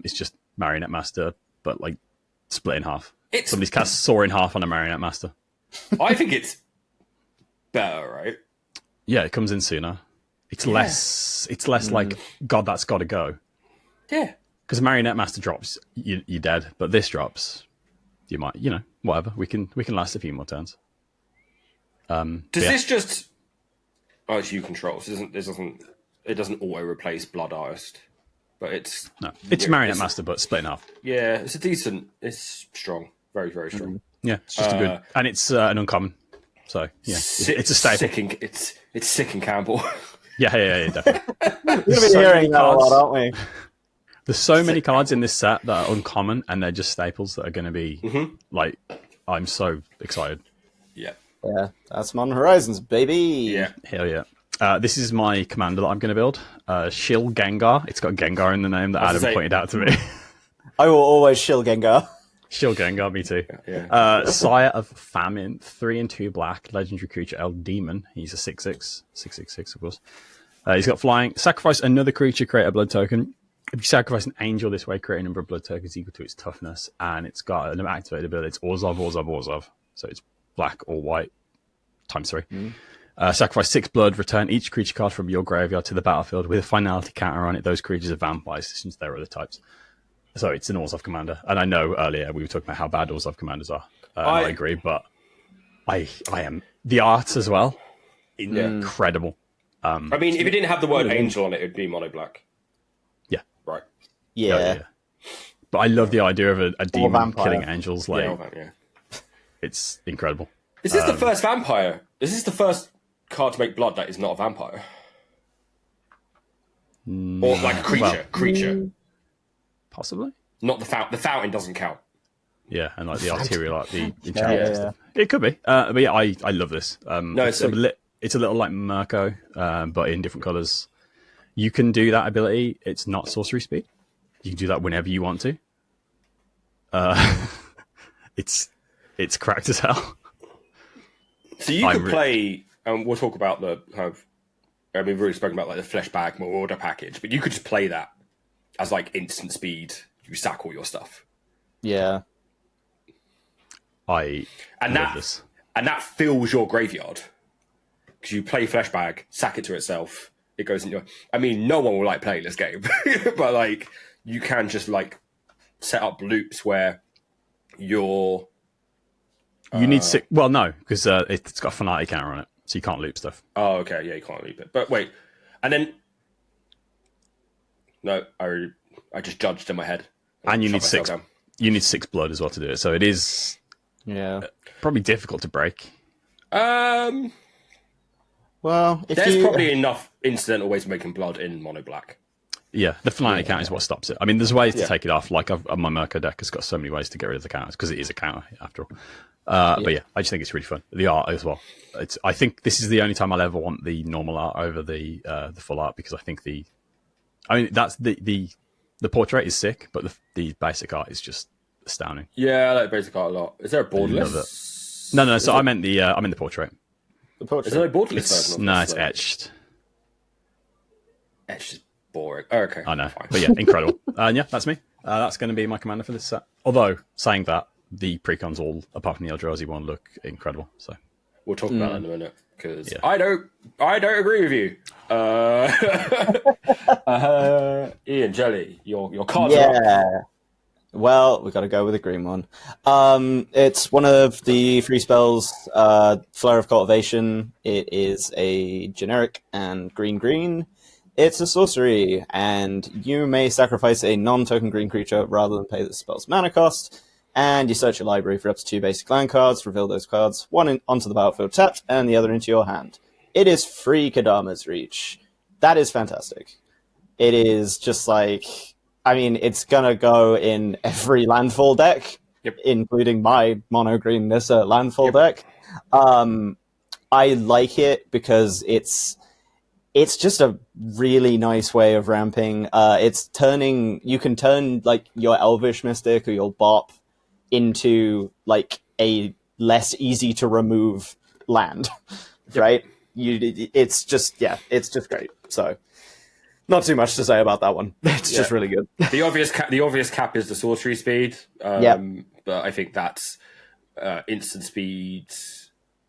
It's just Marionette Master, but like split in half. Somebody's cast Saw in half on a Marionette Master. I think it's better, right? Yeah, it comes in sooner. It's less. It's less like God. That's got to go. Yeah. Because a Marionette Master drops, you're dead. But this drops, you might. Whatever. We can last a few more turns. Does this just? Oh, it's you controls. It doesn't auto replace Blood Artist, but it's Marionette Master, but split in half. Yeah, it's strong, very very strong. Yeah, it's just a good, and it's an uncommon. So yeah, it's a staple. It's sick and Campbell. Yeah, definitely. We're gonna be hearing that a lot, aren't we? There's so many cards in this set that are uncommon, and they're just staples that are going to be like. I'm so excited. Yeah, that's Modern Horizons, baby. Yeah, hell yeah. This is my commander that I'm going to build. Shill Gengar. It's got Gengar in the name that Adam pointed out to me. I will always shill Gengar. Shill Gengar, me too. Yeah. Sire of Famine, 3 and 2 black, legendary creature, Elf Demon. He's a 6/6, 6/6, of course. He's got flying. Sacrifice another creature, create a blood token. If you sacrifice an angel this way, create a number of blood tokens equal to its toughness, and it's got an activated ability. It's Orzhov. So it's black or white times 3. Sacrifice 6 blood, return each creature card from your graveyard to the battlefield with a finality counter on it. Those creatures are vampires since they're other types. So it's an Orzhov commander. And I know earlier we were talking about how bad Orzhov commanders are. I agree, but I am. The art as well, incredible. I mean, if it didn't have the word angel on it, it would be mono black. Yeah. Right. Yeah. But I love the idea of a demon vampire. killing angels. It's incredible. Is this the first vampire? Is this the first card to make blood that is not a vampire? Or like a creature? Possibly. Not the fountain. The fountain doesn't count. Yeah, and like the arterial, like the enchantment stuff. It could be. But yeah, I love this. It's a little like Mirko, but in different colours. You can do that ability. It's not sorcery speed. You can do that whenever you want to. It's cracked as hell. So you could play, and we'll talk about the kind of. I mean, we've already spoken about like the flesh bag order package, but you could just play that as like instant speed. You sack all your stuff. Yeah. I love this. And that fills your graveyard. Because you play flesh bag, sack it to itself, it goes in your. I mean, no one will like playing this game, but like you can just like set up loops where you're. You need 6. Well, no, because it's got a finality counter on it, so you can't loop stuff. Oh, okay, yeah, you can't loop it. But wait, and then no, I just judged in my head. And you need 6. Down. You need 6 blood as well to do it. So it is. Yeah. Probably difficult to break. Well, there's probably enough incidental ways of making blood in mono black. Yeah, the finality count is what stops it. I mean, there's ways to take it off. Like my Mirko deck has got so many ways to get rid of the counters because it is a counter after all. But yeah, I just think it's really fun. The art as well. I think this is the only time I'll ever want the normal art over the full art because I think that's the portrait is sick, but the basic art is just astounding. Yeah, I like basic art a lot. Is there a borderless? No. So I meant the portrait. The portrait. Is there a borderless version? No, it's etched. Etched is boring. Oh, okay. I know, fine. but yeah, incredible. Yeah, that's me. That's going to be my commander for this set. Although saying that, the precons all apart from the Eldrazi one look incredible. So we'll talk about that in a minute because I don't agree with you. Ian Jelly, your cards are up. Well, we've got to go with the green one. It's one of the free spells, Flare of Cultivation. It is a generic and green. It's a sorcery, and you may sacrifice a non-token green creature rather than pay the spell's mana cost. And you search your library for up to 2 basic land cards, reveal those cards, one onto the battlefield tapped, and the other into your hand. It is free Kadama's Reach. That is fantastic. It is just like... I mean, it's gonna go in every landfall deck, including my mono-green Nissa landfall deck. I like it because it's just a really nice way of ramping. You can turn like your Elvish Mystic or your Bop into like a less easy to remove land, right? It's just great. So. Not too much to say about that one. It's just really good. The obvious cap is the sorcery speed. But I think that's instant speed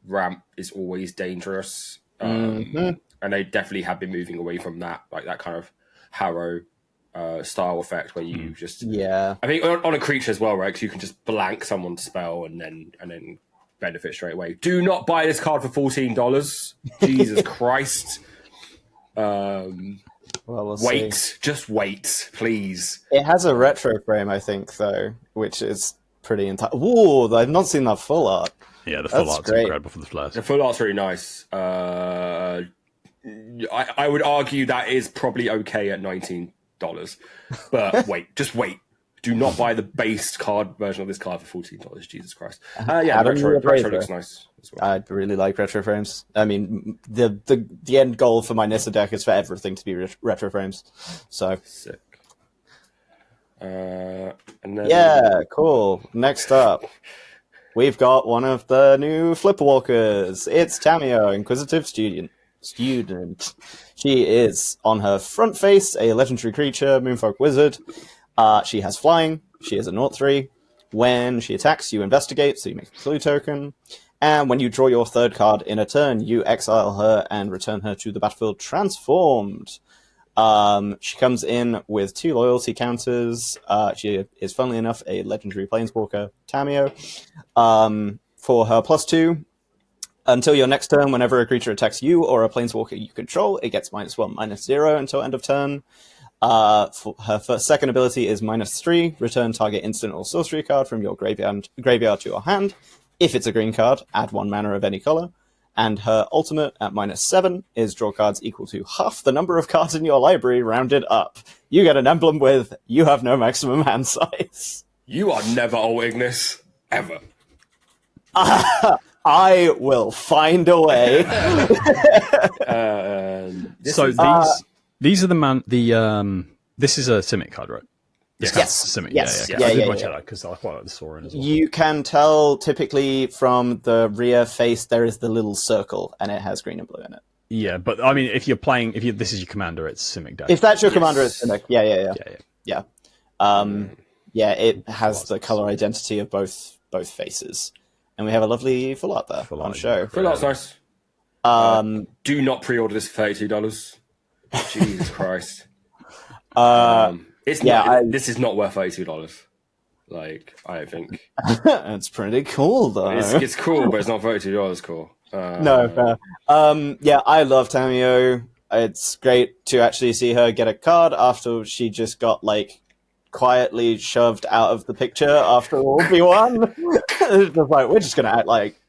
ramp is always dangerous. And they definitely have been moving away from that, like that kind of Harrow style effect where you just I think on a creature as well, right? Because you can just blank someone's spell and then benefit straight away. Do not buy this card for $14. Jesus Christ. Well, wait, just wait, please. It has a retro frame, I think, though, which is pretty Whoa, I've not seen that full art. Yeah, the full art's incredible for the flares. The full art's really nice. I would argue that is probably okay at $19. But wait, just wait. Do not buy the base card version of this card for $14. Jesus Christ. Yeah, the retro looks nice as well. I really like retro frames. I mean, the end goal for my Nissa deck is for everything to be retro frames. So sick. And then... Yeah, cool. Next up, we've got one of the new Flipperwalkers. It's Tamiyo, Inquisitive Student. She is, on her front face, a legendary creature, Moonfolk Wizard. She has flying. She is a 0/3. When she attacks, you investigate, so you make a clue token. And when you draw your third card in a turn, you exile her and return her to the battlefield transformed. She comes in with 2 loyalty counters. She is, funnily enough, a legendary planeswalker, Tamiyo. For her +2, until your next turn, whenever a creature attacks you or a planeswalker you control, it gets -1/-0 until end of turn. For her second ability is -3. Return target instant or sorcery card from your graveyard to your hand. If it's a green card, add 1 mana of any color. And her ultimate at -7 is draw cards equal to half the number of cards in your library, rounded up. You get an emblem with you have no maximum hand size. You are never old Ignis. Ever. I will find a way. These are this is a Simic card, right? Yes. Simic. Yes. Yeah. I did watch that because I quite like the Sorin as well. You can tell typically from the rear face there is the little circle and it has green and blue in it. Yeah, but I mean, if this is your commander, it's Simic deck. If that's your commander, it's Simic. Yeah. It has the color identity of both faces, and we have a lovely full art there on show. Full art's nice. Do not pre-order this for $32. Jesus Christ. This is not worth $32. Like, I think. It's pretty cool, though. It's cool, but it's not $32 cool. No, fair. I love Tamiyo. It's great to actually see her get a card after she just got, like, quietly shoved out of the picture after all V1. It's just like, we're just going to act like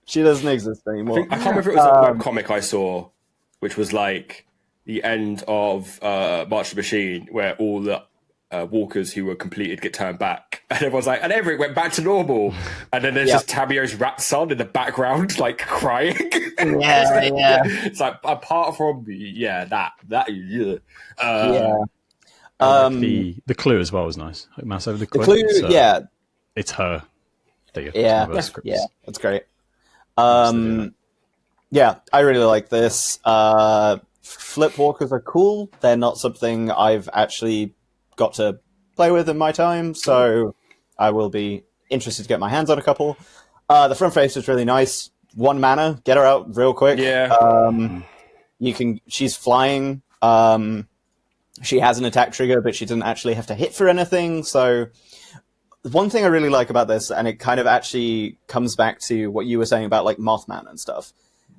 she doesn't exist anymore. I can't remember if it was a webcomic I saw, which was like the end of March of the Machine, where all the walkers who were completed get turned back, and everyone's like, and everything went back to normal, and then there's just Tamiyo's rat son in the background, like crying. It's like, apart from the clue as well was nice. Like, mouse over the clue. It's her. That's great. I really like this. Flipwalkers are cool. They're not something I've actually got to play with in my time, so I will be interested to get my hands on a couple. The front face is really nice. 1 mana, get her out real quick. She's flying. She has an attack trigger, but she doesn't actually have to hit for anything. So one thing I really like about this, and it kind of actually comes back to what you were saying about like Mothman and stuff.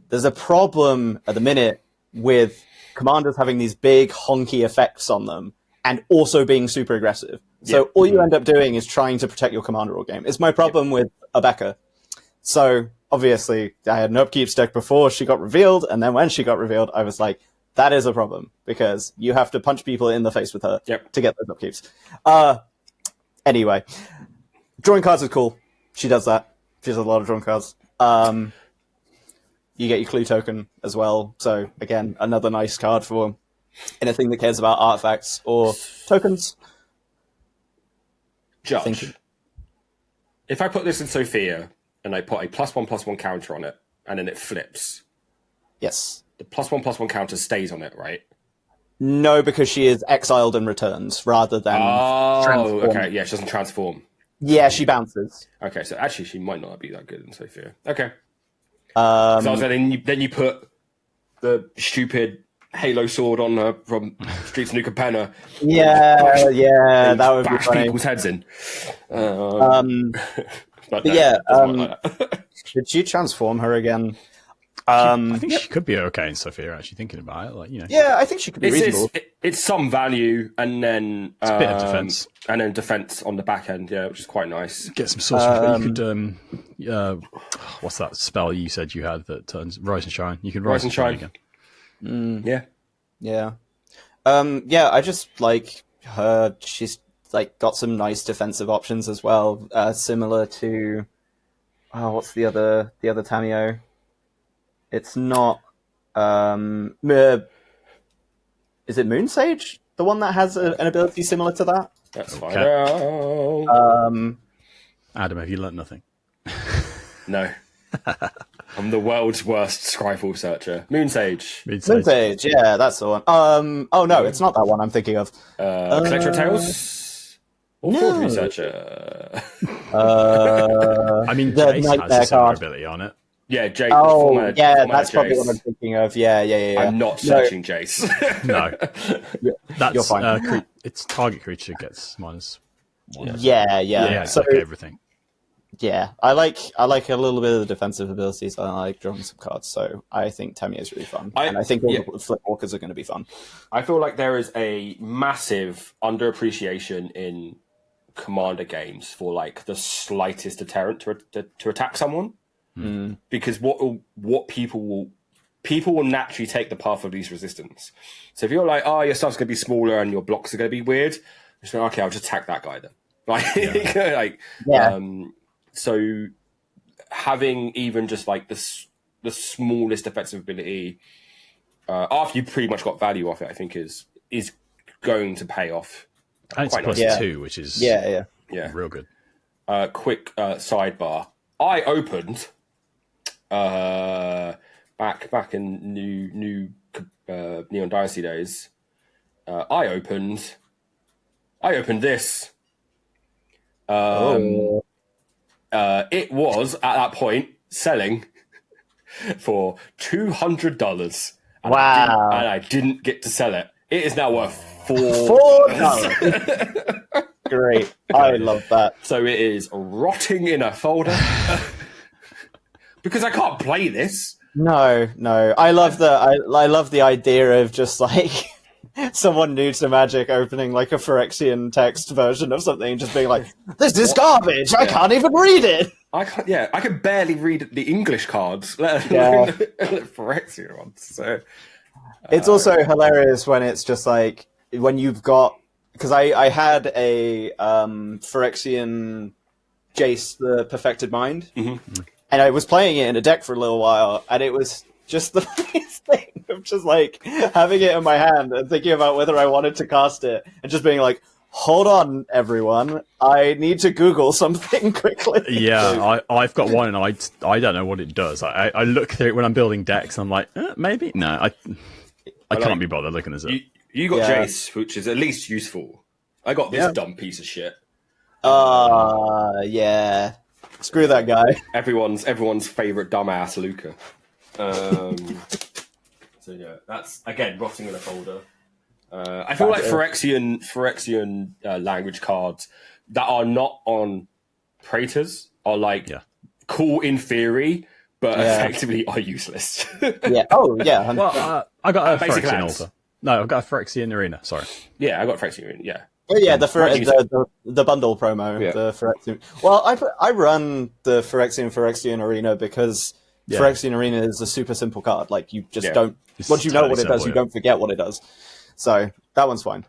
There's a problem at the minute with commanders having these big honky effects on them and also being super aggressive. So all you end up doing is trying to protect your commander all game. It's my problem with Abeka. So obviously I had an Upkeep deck before she got revealed, and then when she got revealed, I was like, that is a problem, because you have to punch people in the face with her to get those Upkeeps. Anyway, drawing cards is cool. She does that. She has a lot of drawing cards. You get your clue token as well. So again, another nice card for anything that cares about artifacts or tokens. Judge. If I put this in Sophia and I put a +1/+1 counter on it, and then it flips. Yes. The +1/+1 counter stays on it, right? No, because she is exiled and returns rather than transform. Okay. Yeah, she doesn't transform. Yeah, she bounces. Okay, so actually she might not be that good in Sophia. Okay. Then you put the stupid Halo sword on her from Streets of New Capenna. That would be bash funny. people's heads in. Did you transform her again? I think she could be okay in Sophia. Actually, thinking about it, like Yeah, I think she could be reasonable. It's some value, and then it's a bit of defense, and then defense on the back end, which is quite nice. Get some sorcery. You could, what's that spell you said you had that turns Rise and Shine? You can Rise and Shine again. Yeah. I just like her. She's like got some nice defensive options as well, similar to what's the other Tameo? It's not. Is it Moon Sage? The one that has an ability similar to that? Let's find out. Adam, have you learnt nothing? No. I'm the world's worst Scryfall searcher. Moon Sage. Moon Sage, yeah, that's the one. Oh no, it's not that one I'm thinking of. Collector of Tales? Or Field Researcher? I mean, Jace has a similar ability on it. Yeah, Jace. That's probably what I'm thinking of. Yeah. I'm not searching Jace. No. That's, you're fine. It's target creature gets -1. Yeah. So everything. Yeah, I like a little bit of the defensive abilities. I like drawing some cards, so I think Tameo is really fun, and I think all the Flipwalkers are going to be fun. I feel like there is a massive underappreciation in Commander games for like the slightest deterrent to attack someone, because what people will naturally take the path of least resistance. So if you're like, your stuff's going to be smaller and your blocks are going to be weird, just like, okay, I'll just attack that guy then. So having even just like the smallest defensive ability after you pretty much got value off it, I think is going to pay off. And it's +2, which is real good. Quick sidebar. I opened back in new Neon Dynasty days. I opened this. It was at that point selling for $200. Wow! And I didn't get to sell it. It is now worth $4. Great, I love that. So it is rotting in a folder because I can't play this. No. I love the idea of just like someone new to Magic opening like a Phyrexian text version of something and just being like, "This is garbage. I can't even read it." I can barely read the English cards, let alone the Phyrexian ones. So it's also hilarious when it's just like when you've got, because I had a Phyrexian Jace, the Perfected Mind, and I was playing it in a deck for a little while, and it was just the funniest thing of just like having it in my hand and thinking about whether I wanted to cast it and just being like, hold on, everyone, I need to Google something quickly. Yeah, I've got one and I don't know what it does. I look through it when I'm building decks and I'm like, maybe? No, I can't be bothered looking at it. You got Jace, which is at least useful. I got this dumb piece of shit. Yeah. Screw that guy. Everyone's favourite dumbass, Luca. So yeah, that's again rotting in a folder. I feel like Phyrexian language cards that are not on Praetors are like cool in theory, but effectively are useless. Yeah. Oh yeah. Well, I got a Phyrexian altar. No, I've got a Phyrexian arena. Sorry. Yeah, I got a Phyrexian arena. Yeah. Oh yeah, the bundle promo, the Phyrexian. Well, I run the Phyrexian arena because Phyrexian arena is a super simple card. Like you just don't. Once you know what it does, you don't forget what it does. So that one's fine.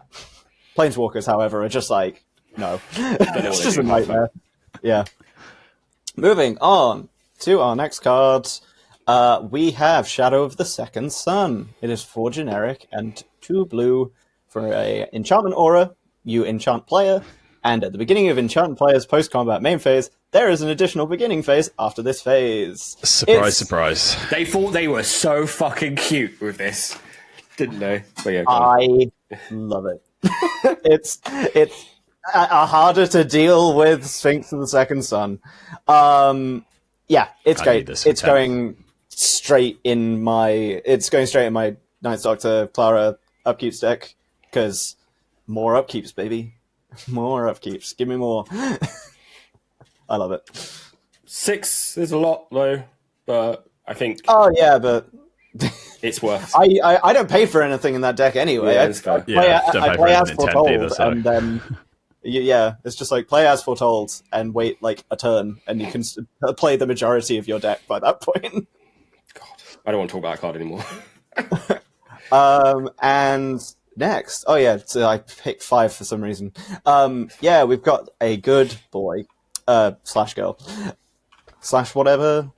Planeswalkers, however, are just like no. It's just a nightmare. Yeah. Moving on to our next cards. We have Shadow of the Second Sun. It is 4 generic and 2 blue for a enchantment aura. You enchant player, and at the beginning of enchant player's post-combat main phase, there is an additional beginning phase after this phase. Surprise. They thought they were so fucking cute with this, didn't they? But yeah, I love it. It's harder to deal with Sphinx of the Second Sun. Yeah, it's great. It's going straight in my Ninth Doctor Clara upkeep deck because more upkeeps, baby. More upkeeps. Give me more. I love it. 6 is a lot though, but I think Oh yeah, but it's worth. I don't pay for anything in that deck anyway. Yeah, I it's fair. play as anything in 10th foretold, either, so. and then yeah, it's just like play as foretold and wait like a turn, and you can play the majority of your deck by that point. God, I don't want to talk about that card anymore. And next, oh yeah, so I picked 5 for some reason. Yeah, we've got a good boy, slash girl, slash whatever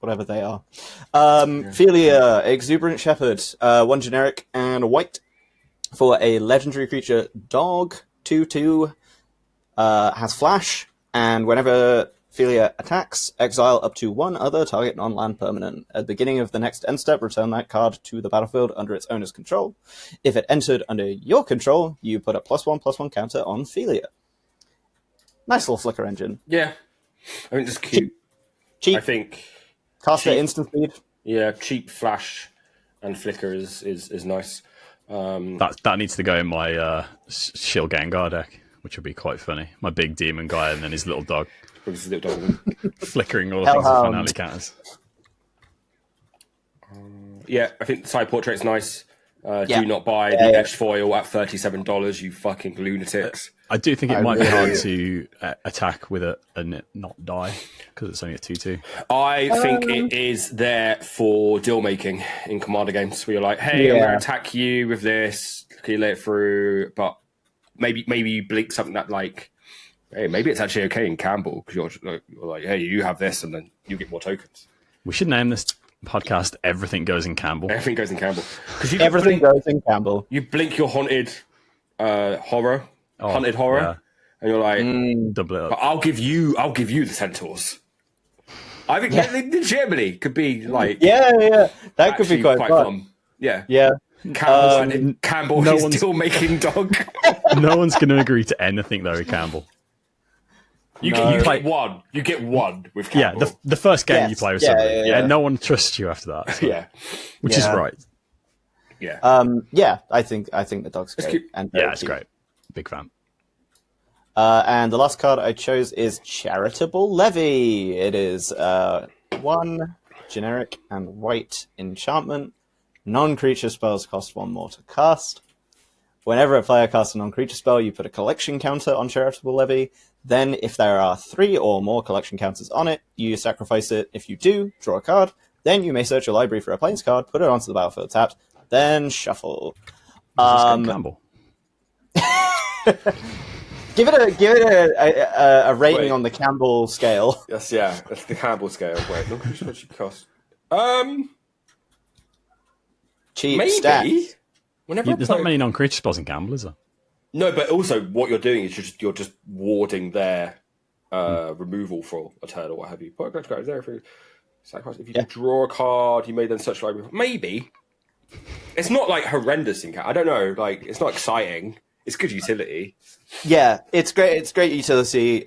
they are. Philia, Exuberant Shepherd, 1 generic and a white for a legendary creature dog, 2/2, has flash, and whenever Philia attacks, exile up to 1 other target non-land permanent. At the beginning of the next end step, return that card to the battlefield under its owner's control. If it entered under your control, you put a +1/+1 counter on Philia. Nice little flicker engine. Yeah, I think it's cute. Cheap. I think Caster cheap. instant speed. Yeah, cheap flash and flicker is nice. That needs to go in my Shield Gengar deck, which would be quite funny. My big demon guy and then his little dog flickering all the things with finale counters. Yeah, I think the side portrait's nice. Yeah. Do not buy the edge foil at $37, you fucking lunatics. I do think it might be hard to attack with it and it not die because it's only a 2/2. I think it is there for deal making in Commander games where you're like, hey, I'm going to attack you with this, can you lay it through? But maybe you blink something that like, hey, maybe it's actually okay in Campbell because you're like, hey, you have this and then you get more tokens. We should name this podcast Everything Goes in Campbell. Everything goes in Campbell. Everything goes in Campbell. You blink your haunted horror, and you're like, double it up. But I'll give you the centaurs. I think they legitimately could be like, that could be quite fun. Yeah. Campbell is still making dog. No one's going to agree to anything though with Campbell. You get one. You get one with Campbell. Yeah, the first game you play with somebody. Yeah, no one trusts you after that. So. Which is right. Yeah. I think the dog's great. And it's great. Big fan. And the last card I chose is Charitable Levy. It is 1 generic and white enchantment. Non-creature spells cost 1 more to cast. Whenever a player casts a non-creature spell, you put a collection counter on Charitable Levy. Then, if there are 3 or more collection counters on it, you sacrifice it. If you do, draw a card. Then you may search your library for a Plains card, put it onto the battlefield tapped, then shuffle. Campbell. Give it a rating on the Campbell scale. Yes, that's the Campbell scale. Wait, look how much it costs. Cheap maybe. stats. There's not many non-creature spells in Campbell, is there? No, but also what you're doing is you're just warding their removal for a turn or what have you. Put a collection card there for sacrifice. If you draw a card, you may then search library. Maybe. It's not like horrendous in Campbell. I don't know. Like it's not exciting. It's good utility. Yeah, it's great. It's great utility.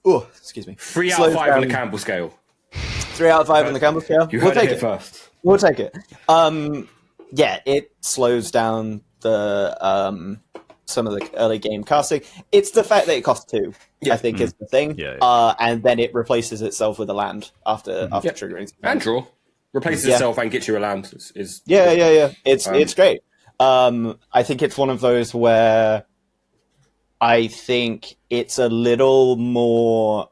Excuse me. 3 out of 5 on the Campbell scale. 3 out of 5 on the Campbell scale. You heard it first. We'll take it. It slows down the some of the early game casting. It's the fact that it costs 2. I think is the thing. And then it replaces itself with a land after triggering. And draw. Replaces itself and gets you a land. It's great. I think it's one of those where I think it's a little more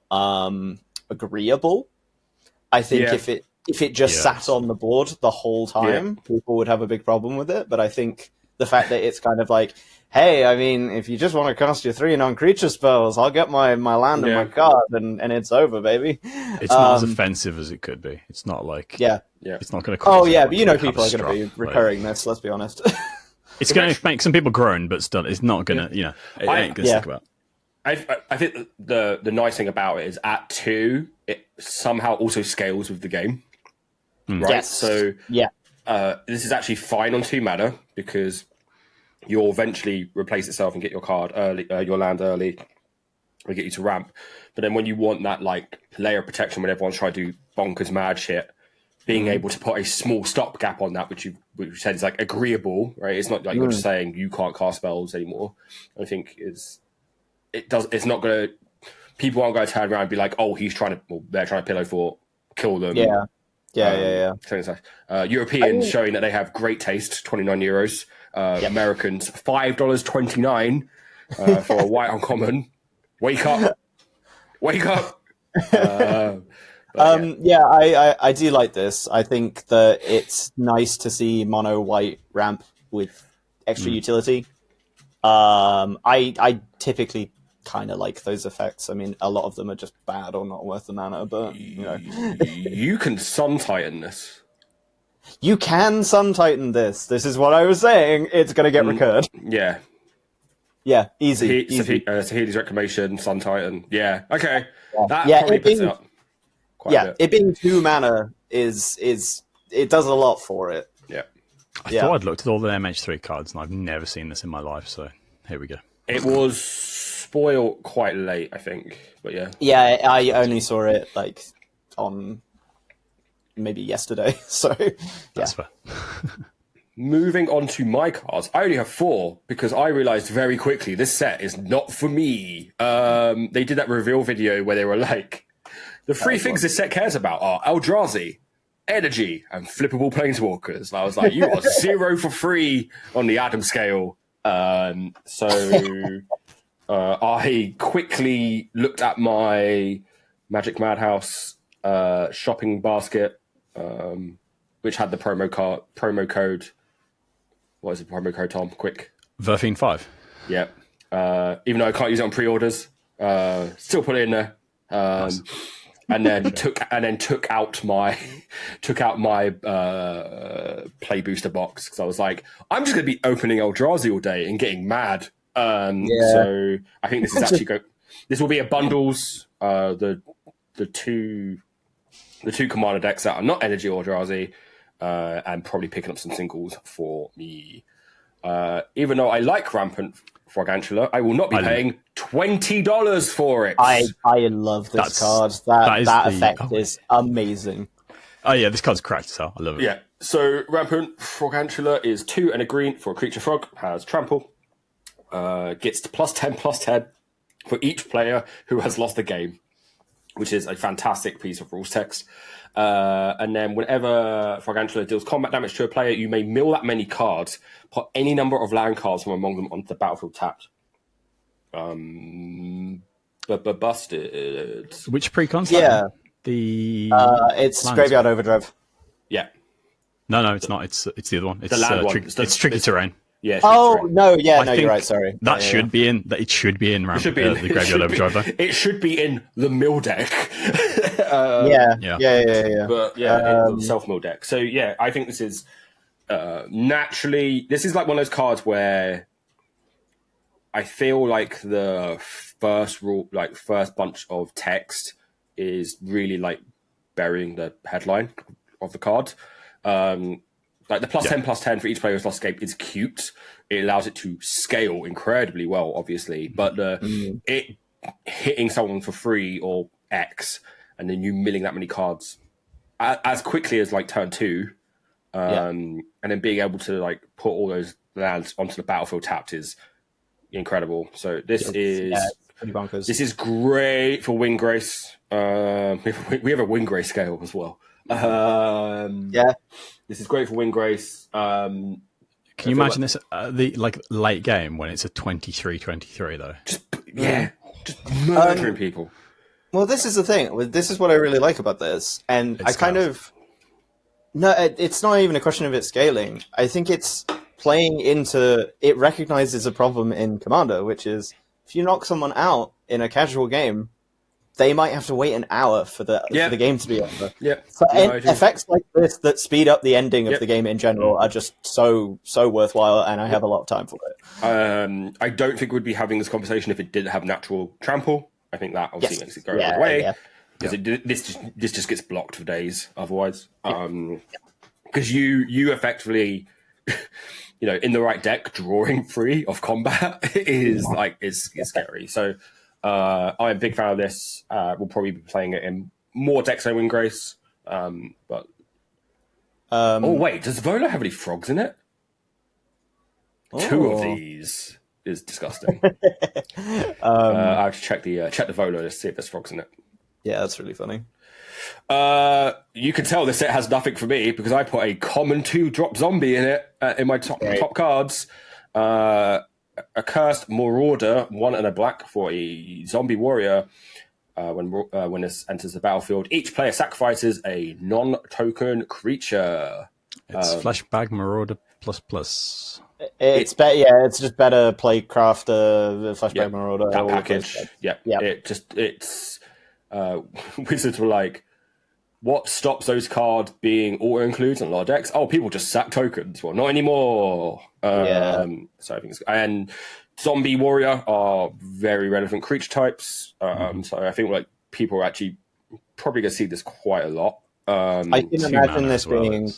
agreeable. I think if it just sat on the board the whole time, people would have a big problem with it. But I think the fact that it's kind of like, hey, I mean, if you just want to cast your 3 non-creature spells, I'll get my land and my card, and it's over, baby. It's not as offensive as it could be. It's not like it's not going to. Oh yeah, but people are going to be recurring this. Let's be honest. It's going to make some people groan, but still, it's not going to. It ain't going to stick about. I think the nice thing about it is at 2, it somehow also scales with the game. Right. Yes. So this is actually fine on 2 mana because you'll eventually replace itself and get your card early, your land early, and get you to ramp. But then when you want that like layer of protection when everyone's trying to do bonkers mad shit, being able to put a small stopgap on that, which said is like agreeable, right? It's not like you're just saying you can't cast spells anymore. I think it's not going to people aren't going to turn around and be like, oh, they're trying to pillow fort, kill them. Yeah. Europeans showing that they have great taste, €29. Americans, $5.29 for a white uncommon. Wake up. I do like this. I think that it's nice to see mono white ramp with extra utility. I typically kind of like those effects. I mean, a lot of them are just bad or not worth the mana, but you know, you can Sun Titan this. You can Sun Titan this. This is what I was saying. It's going to get recurred. Yeah, easy. Saheeli's Reclamation, Sun Titan. Yeah, okay. That Yeah, probably puts it up quite a bit. It being 2 mana is it does a lot for it. Yeah. I thought I'd looked at all the MH3 cards, and I've never seen this in my life, so here we go. It was spoiled quite late, I think, but yeah. Yeah, I only saw it like on maybe yesterday, so That's fair. Moving on to my cards, I only have 4 because I realized very quickly this set is not for me. They did that reveal video where they were like, the 3 things this set cares about are Eldrazi, energy, and flippable planeswalkers. And I was like, you are 0 for 3 on the Adam scale. So I quickly looked at my Magic Madhouse shopping basket, which had the promo code. What is the promo code, Tom? Quick. Verfine 5. Yeah. Even though I can't use it on pre-orders, still put it in there. Nice. And then took out my play booster box because I was like, I'm just going to be opening Eldrazi all day and getting mad. So I think this is actually this will be a bundles. The two commander decks that are not energy or Eldrazi. And probably picking up some singles for me. Even though I like Rampant Frogantula, I will not be paying $20 for it. I love this card. That effect is amazing. Oh yeah, this card's cracked, so I love it. Yeah, so Rampant Frogantula is 2 and a green for a creature frog, has trample, gets to +10/+10 for each player who has lost the game, which is a fantastic piece of rules text. And then whenever Frogantula deals combat damage to a player, you may mill that many cards, put any number of land cards from among them onto the battlefield tapped. Busted. Which pre-con's The it's Graveyard Overdrive. Yeah. No, it's not. It's the other one. It's the land one. It's tricky terrain. Yeah. You're right. Sorry. That should be in. It should be in. The Graveyard Overdrive. It should be in the mill deck. Yeah. But in the self mill deck. So yeah, I think this is naturally. This is like one of those cards where I feel like the first bunch of text is really like burying the headline of the card. Like the +10/+10 for each player who's lost escape is cute. It allows it to scale incredibly well, obviously. But it hitting someone for free or X, and then you milling that many cards as quickly as like turn 2, and then being able to like put all those lands onto the battlefield tapped is incredible. So this is pretty bonkers. This is great for Wing Grace. We have a Wing Grace scale as well. This is great for Wing Grace. Can you imagine this the late game when it's a 23-23 though? Just murdering people. Well, this is the thing. This is what I really like about this, and it's it's not even a question of it scaling. I think it's playing into it. Recognizes a problem in Commander, which is if you knock someone out in a casual game, they might have to wait an hour for the game to be over. So effects like this that speed up the ending of the game in general are just so worthwhile, and I have a lot of time for it. I don't think we'd be having this conversation if it didn't have natural trample. I think that obviously makes it go the way. Because this just gets blocked for days otherwise. Because you effectively, in the right deck, drawing free of combat is scary. So I'm a big fan of this. We'll probably be playing it in more decks than Wing Grace. But wait, does Vola have any frogs in it? 2 of these. is disgusting. I have to check the Volo to see if there's frogs in it. Yeah, that's really funny. You can tell this set has nothing for me because I put a common 2-drop zombie in it in my top cards. A cursed Marauder, 1 and a black for a zombie warrior. When this enters the battlefield, each player sacrifices a non-token creature. It's Flashback Marauder + It's better. Yeah, it's just better play crafter, flashback marauder. That package. Yeah. It's Wizards were like, what stops those cards being auto includes on a lot of decks? Oh, people just sack tokens. Well, not anymore. So I think and zombie warrior are very relevant creature types. So I think like people are actually probably going to see this quite a lot. I can imagine this being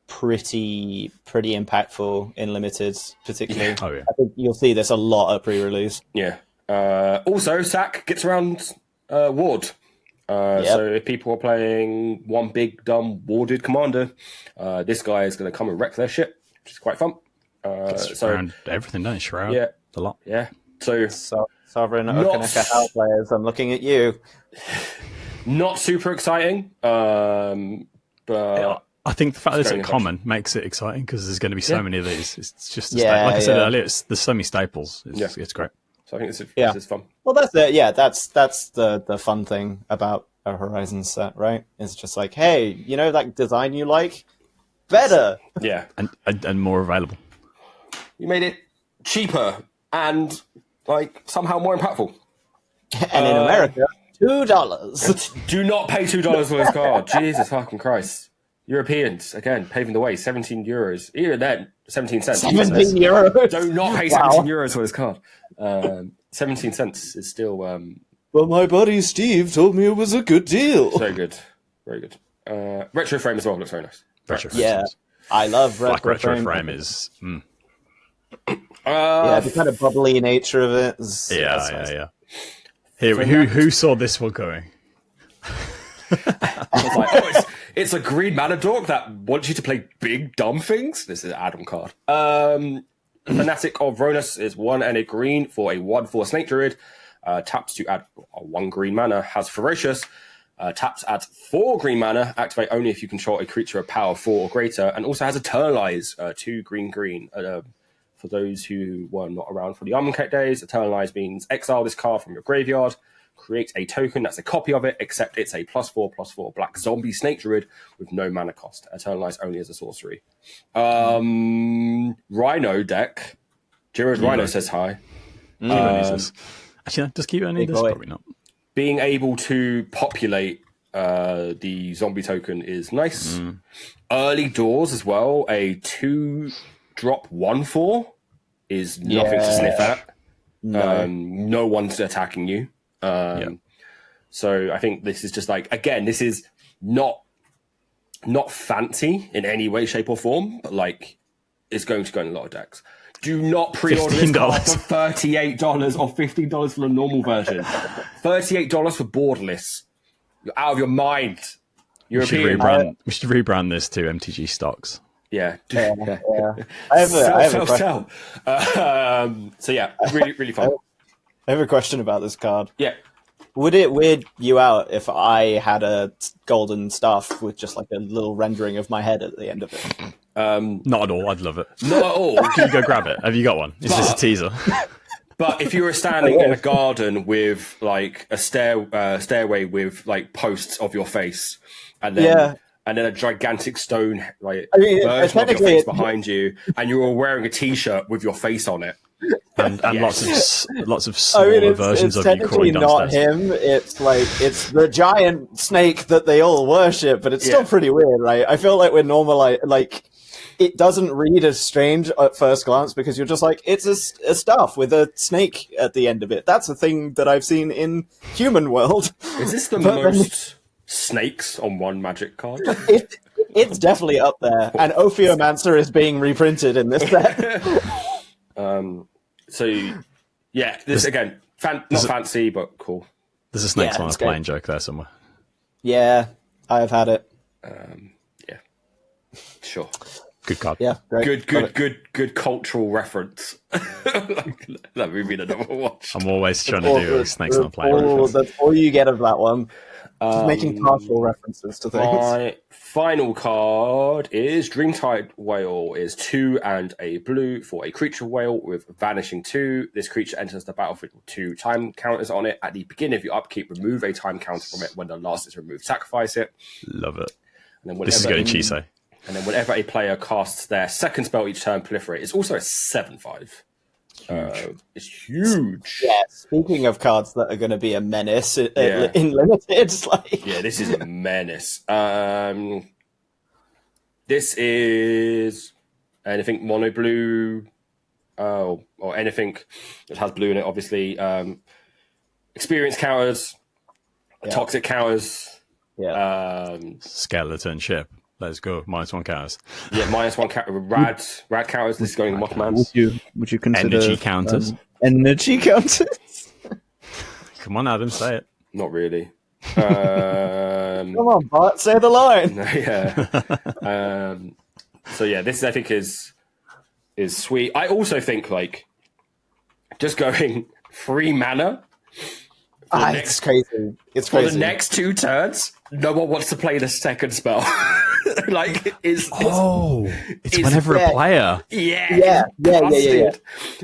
pretty impactful in limited, particularly. Oh, yeah. I think you'll see this a lot at pre-release. Yeah. Also, sack gets around ward. So if people are playing one big dumb warded commander, this guy is going to come and wreck their shit, which is quite fun. Around everything, don't you? Shroud. Yeah. A lot. Yeah. So Sovereign Okaneka Hell players, I'm looking at you. Not super exciting, but I think the fact that it's a common makes it exciting because there's going to be so many of these. It's just like I said earlier, there's so many staples. It's great. So I think this is fun. Well, that's it. Yeah, that's the fun thing about a Horizon set, right? It's just like, hey, you know that design you like? Better. Yeah. And more available. You made it cheaper and like somehow more impactful. And in America, $2. Do not pay $2 for this card. Jesus fucking Christ. Europeans, again, paving the way, €17. Even then, 17 cents. €17? Do not pay €17 for this card. 17 cents is still... Well, my buddy Steve told me it was a good deal. So good. Very good. Retro frame as well, looks very nice. Retro yeah, I love retro frame is... the kind of bubbly nature of it. Yeah. Here, who saw this one going? I was like, it's a green mana dork that wants you to play big dumb things. This is an Adam card. Fanatic of Ronus is 1 and a green for a 1/4 Snake Druid. Taps to add 1 green mana. Has Ferocious. Taps adds 4 green mana. Activate only if you control a creature of power 4 or greater. And also has Eternalize, 2 green. For those who were not around for the Armancate days, Eternalize means exile this card from your graveyard. Create a token that's a copy of it, except it's a +4/+4 black zombie snake druid with no mana cost. Eternalize only as a sorcery. Rhino deck. Jiro's Rhino says hi. Actually, does Kibo need this? Probably not. Being able to populate the zombie token is nice. Early doors as well. A 2-drop 1/4 is nothing to sniff at. No one's attacking you. So I think this is just like, again, this is not fancy in any way, shape, or form, but like it's going to go in a lot of decks. Do not pre-order this card for $38 or $15 for the normal version. $38 for borderless. You're out of your mind. European. We should rebrand this to MTG Stocks. Yeah. I have a question. So yeah, really, really fun. I have a question about this card. Yeah. Would it weird you out if I had a golden staff with just like a little rendering of my head at the end of it? Not at all. I'd love it. Not at all. Can you go grab it? Have you got one? Is this a teaser? But if you were standing in a garden with like a stairway with like posts of your face, and then a gigantic stone version of your face behind you, and you were wearing a T-shirt with your face on it. And lots of smaller versions of you crawling downstairs. Not him. It's the giant snake that they all worship, but it's still pretty weird, right? I feel like we're like it doesn't read as strange at first glance because you're just like, it's a staff with a snake at the end of it. That's a thing that I've seen in human world. Is this the most snakes on one Magic card? It's definitely up there, and Ophiomancer is being reprinted in this set. So yeah, this again, not fancy but cool. There's a Snakes on a Plane joke there somewhere. Yeah, I've had it. Yeah, sure. Good card. Yeah, great. Good cultural reference. That movie I never watched. I'm always trying to do Snakes on a Plane. That's all you get of that one. Just making partial references to things. My final card is Dreamtide Whale. Is 2 and a blue for a creature whale with Vanishing 2. This creature enters the battlefield with 2 time counters on it. At the beginning of your upkeep, remove a time counter from it. When the last is removed, sacrifice it. Love it. And then This is getting cheesy. And then whenever a player casts their second spell each turn, proliferate. It's also a 7/5. It's huge. Yeah, speaking of cards that are going to be a menace in limited, like... Yeah, this is a menace. This is anything mono blue, or anything that has blue in it, obviously. Experience counters, toxic counters. Yeah. Skeleton ship. Let's go. -1 counters. Yeah, -1 counter. Rad counters. This is going Mothman. Would you consider Energy counters? Energy counters? Come on, Adam, say it. Not really. Come on, Bart, say the line. Yeah. So yeah, this I think is sweet. I also think like just going 3 mana. It's crazy. It's crazy. For the next 2 turns, no one wants to play the second spell. Like it's whenever a player. Yeah.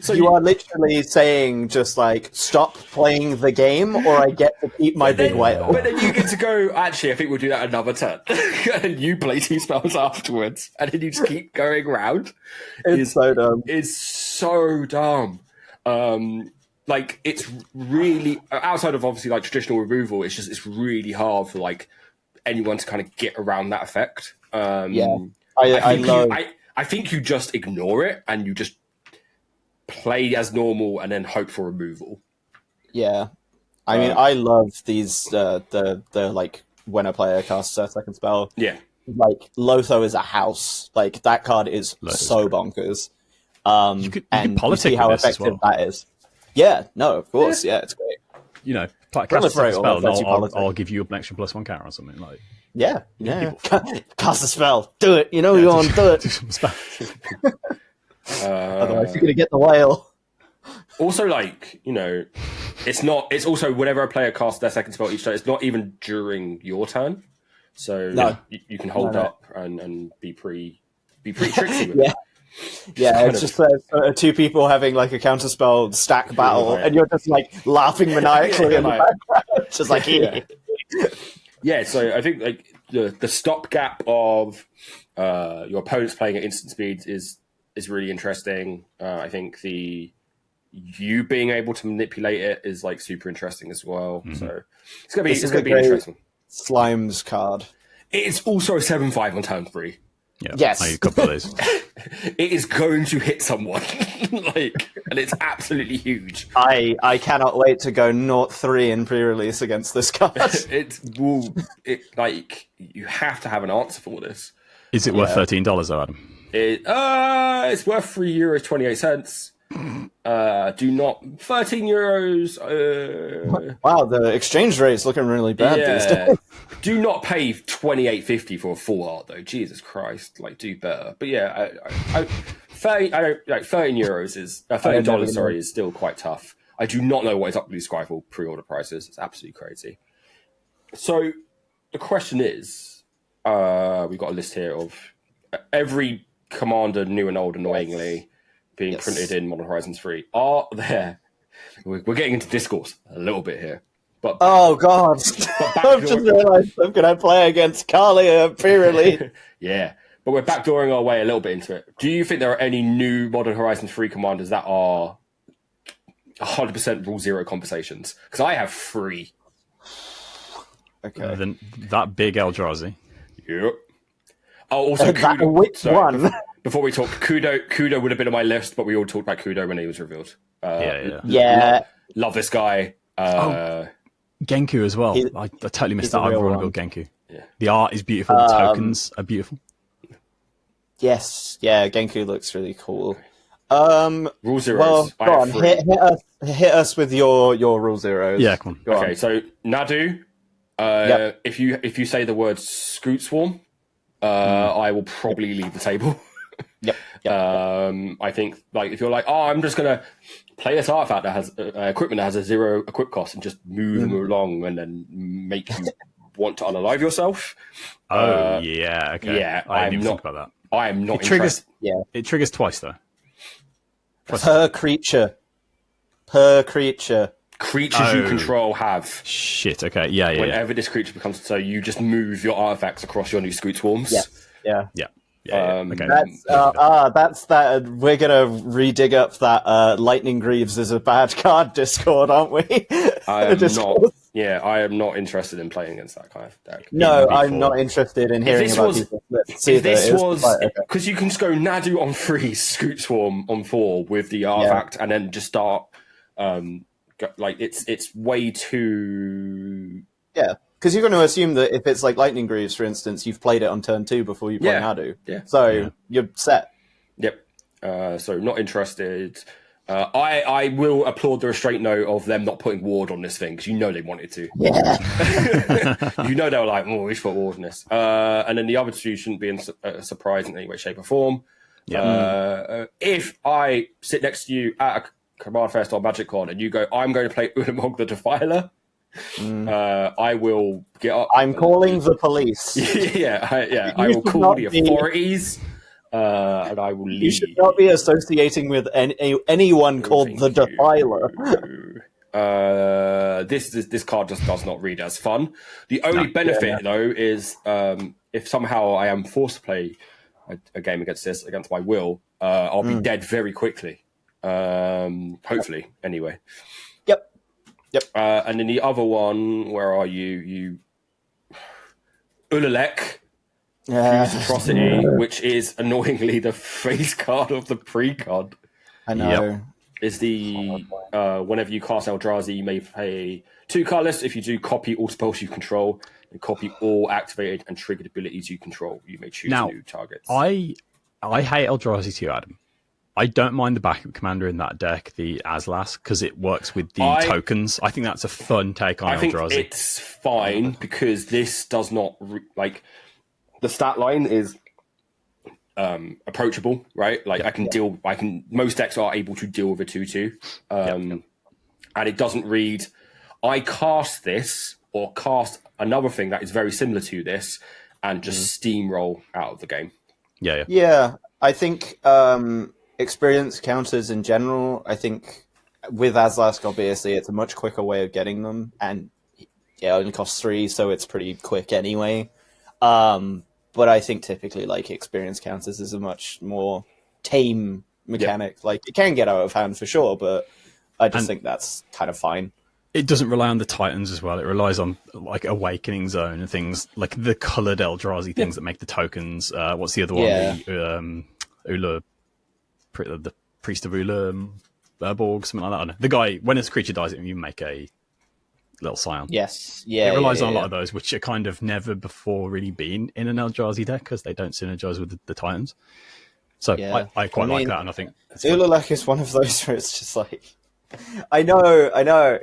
So you are literally saying just like stop playing the game, or I get to keep my big whale. But then you get to go. Actually, I think we'll do that another turn, and you play 2 spells afterwards, and then you just keep going round. It's so dumb. It's so dumb. Like it's really outside of obviously like traditional removal. It's really hard for like anyone to kind of get around that effect. I think you just ignore it and you just play as normal and then hope for removal. Yeah, I mean, I love these the like when a player casts their second spell. Yeah, like Lotho is a house. Like that card is so bonkers. You can politic see how with this effective as well. that is. Yeah, no, of course, yeah, it's great. You know, cast a second spell, and I'll give you an extra +1 counter or something like. Yeah. Cast a spell. Do it. You know you want to do it. Do some spell. Otherwise, you're gonna get the whale. Also, like it's not. It's also whenever a player casts their second spell each turn. It's not even during your turn, so you can hold up and be pretty tricksy with it. Yeah, it's just 2 people having like a counterspell stack battle, and you're just like laughing maniacally in the background, just like Yeah, so I think like the stopgap of your opponents playing at instant speeds is really interesting. I think you being able to manipulate it is like super interesting as well. Mm-hmm. So it's gonna be interesting. Slimes card. It's also a 7/5 on turn 3. Yeah, yes, a couple of those. It is going to hit someone, and it's absolutely huge. I cannot wait to go 0-3 in pre-release against this card. You have to have an answer for this. Is it worth $13 though, Adam? It's worth €3.28. Do not €13. Wow, the exchange rate is looking really bad these days. Do not pay $28.50 for a full art though. Jesus Christ, like do better. But yeah, €13 is $13. Sorry, is still quite tough. I do not know what is up with these Skyfall pre-order prices. It's absolutely crazy. So the question is, we've got a list here of every commander, new and old, annoyingly. Being printed in Modern Horizons 3. Are there... We're getting into discourse a little bit here. But oh, God. I've just realised I'm going to play against Kalia pre-release. Yeah. But we're backdooring our way a little bit into it. Do you think there are any new Modern Horizons 3 commanders that are 100% Rule 0 conversations? Because I have 3. Okay. Then that big Eldrazi. Yep. Oh, also Kudo. Which one? Before we talk, Kudo would have been on my list, but we all talked about Kudo when he was revealed. Love this guy. Genku as well. I totally missed that. I want to build Genku. Yeah. The art is beautiful. The tokens are beautiful. Yes, yeah, Genku looks really cool. Rule zeros. Well, go on, hit us with your rule zeros. Yeah, come on. Okay, so Nadu, if you say the word Scoot Swarm, I will probably leave the table. Yep. I think like if you're like, oh, I'm just gonna play this artifact that has equipment that has a 0 equip cost and just move them along and then make you want to unalive yourself. Yeah, okay. Yeah, I didn't even not think about that. I am not It triggers. interested. Yeah. It triggers twice though. Per creature. Creatures you control have. Shit. Okay. Yeah. Whenever this creature becomes so, you just move your artifacts across your new Screech Swarms. Yes. Yeah. Okay. That's that. We're gonna redig up that. Lightning Greaves is a bad card Discord, aren't we? I am not. Yeah, I am not interested in playing against that kind of deck. No, I'm not interested in hearing about people's lists either. If this was because you can just go Nadu on 3, Screech Swarm on 4 with the artifact, and then just start. Like it's way too. Yeah. Because you're going to assume that if it's like Lightning Greaves, for instance, you've played it on turn 2 before you play Nadu. Yeah. So you're set. Yep. So not interested. I will applaud the restraint note of them not putting ward on this thing because you know they wanted to. Yeah. You know they were like, oh, we should put ward on this. And then the other two shouldn't be a surprise in any way, shape, or form. Yeah. If I sit next to you at a Command Fest or MagicCon and you go, I'm going to play Ulamog the Defiler. I will get up. I'm calling the police. I will call the authorities, and I will leave. You should not be associating with anyone called the Defiler. This card just does not read as fun. The only benefit, though, is if somehow I am forced to play a game against my will, I'll be dead very quickly. Hopefully, anyway. Yep. And then the other one, where are you? You Ulalek, Fuse Atrocity, which is annoyingly the face card of the pre-card. I know. Is the whenever you cast Eldrazi, you may pay 2 colorless. If you do, copy all spells you control and copy all activated and triggered abilities you control. You may choose new targets. I hate Eldrazi too, Adam. I don't mind the backup commander in that deck, the Aslas, because it works with the tokens. I think that's a fun take on Eldrazi. I think it's fine because this does not like the stat line is approachable, right? Like I can most decks are able to deal with a 2/2, and it doesn't read. I cast this or cast another thing that is very similar to this, and just steamroll out of the game. Yeah. I think. Experience counters in general, I think with Aslask, obviously, it's a much quicker way of getting them, and it only costs 3, so it's pretty quick anyway. But I think typically, like, experience counters is a much more tame mechanic. Like, it can get out of hand for sure, but I just think that's kind of fine. It doesn't rely on the Titans as well. It relies on, like, Awakening Zone and things, like the coloured Eldrazi things that make the tokens. What's the other one? Ula... the Priest of Ula, Borg, something like that. I don't know. The guy, when a creature dies, you make a little scion. Yes, it relies on a lot of those, which are kind of never before really been in an Eldrazi deck because they don't synergize with the Titans. So I quite like that, and I think Ulalek is one of those where it's just like, I know,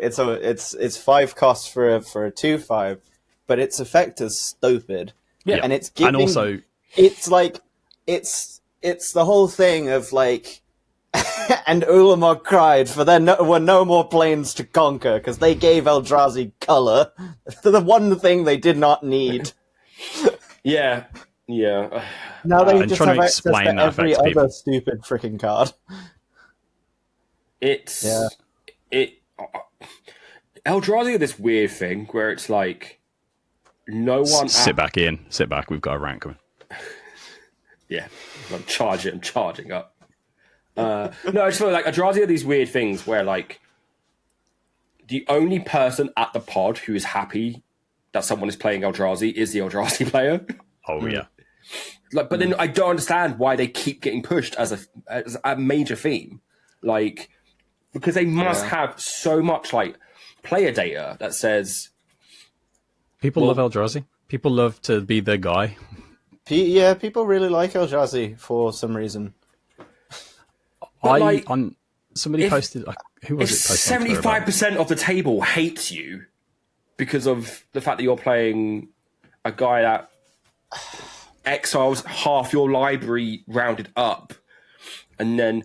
it's 5 costs for a 2/5, but its effect is stupid. Yeah, and it's giving, and also it's like it's the whole thing of like, and Ulamog cried, for there were no more planes to conquer because they gave Eldrazi color, the one thing they did not need. Yeah. Now they just have access to every other stupid freaking card. Eldrazi are this weird thing where it's like no one. Sit back. We've got a rank coming. Yeah, I'm charging up. No, I just feel like Eldrazi are these weird things where, like, the only person at the pod who is happy that someone is playing Eldrazi is the Eldrazi player. Oh, yeah. Like, but then I don't understand why they keep getting pushed as a major theme. Like, because they must have so much, like, player data that says... People love Eldrazi. People love to be the guy. Yeah, people really like Eldrazi for some reason. Somebody posted... Who was it? 75% of the table hates you because of the fact that you're playing a guy that exiles half your library rounded up, and then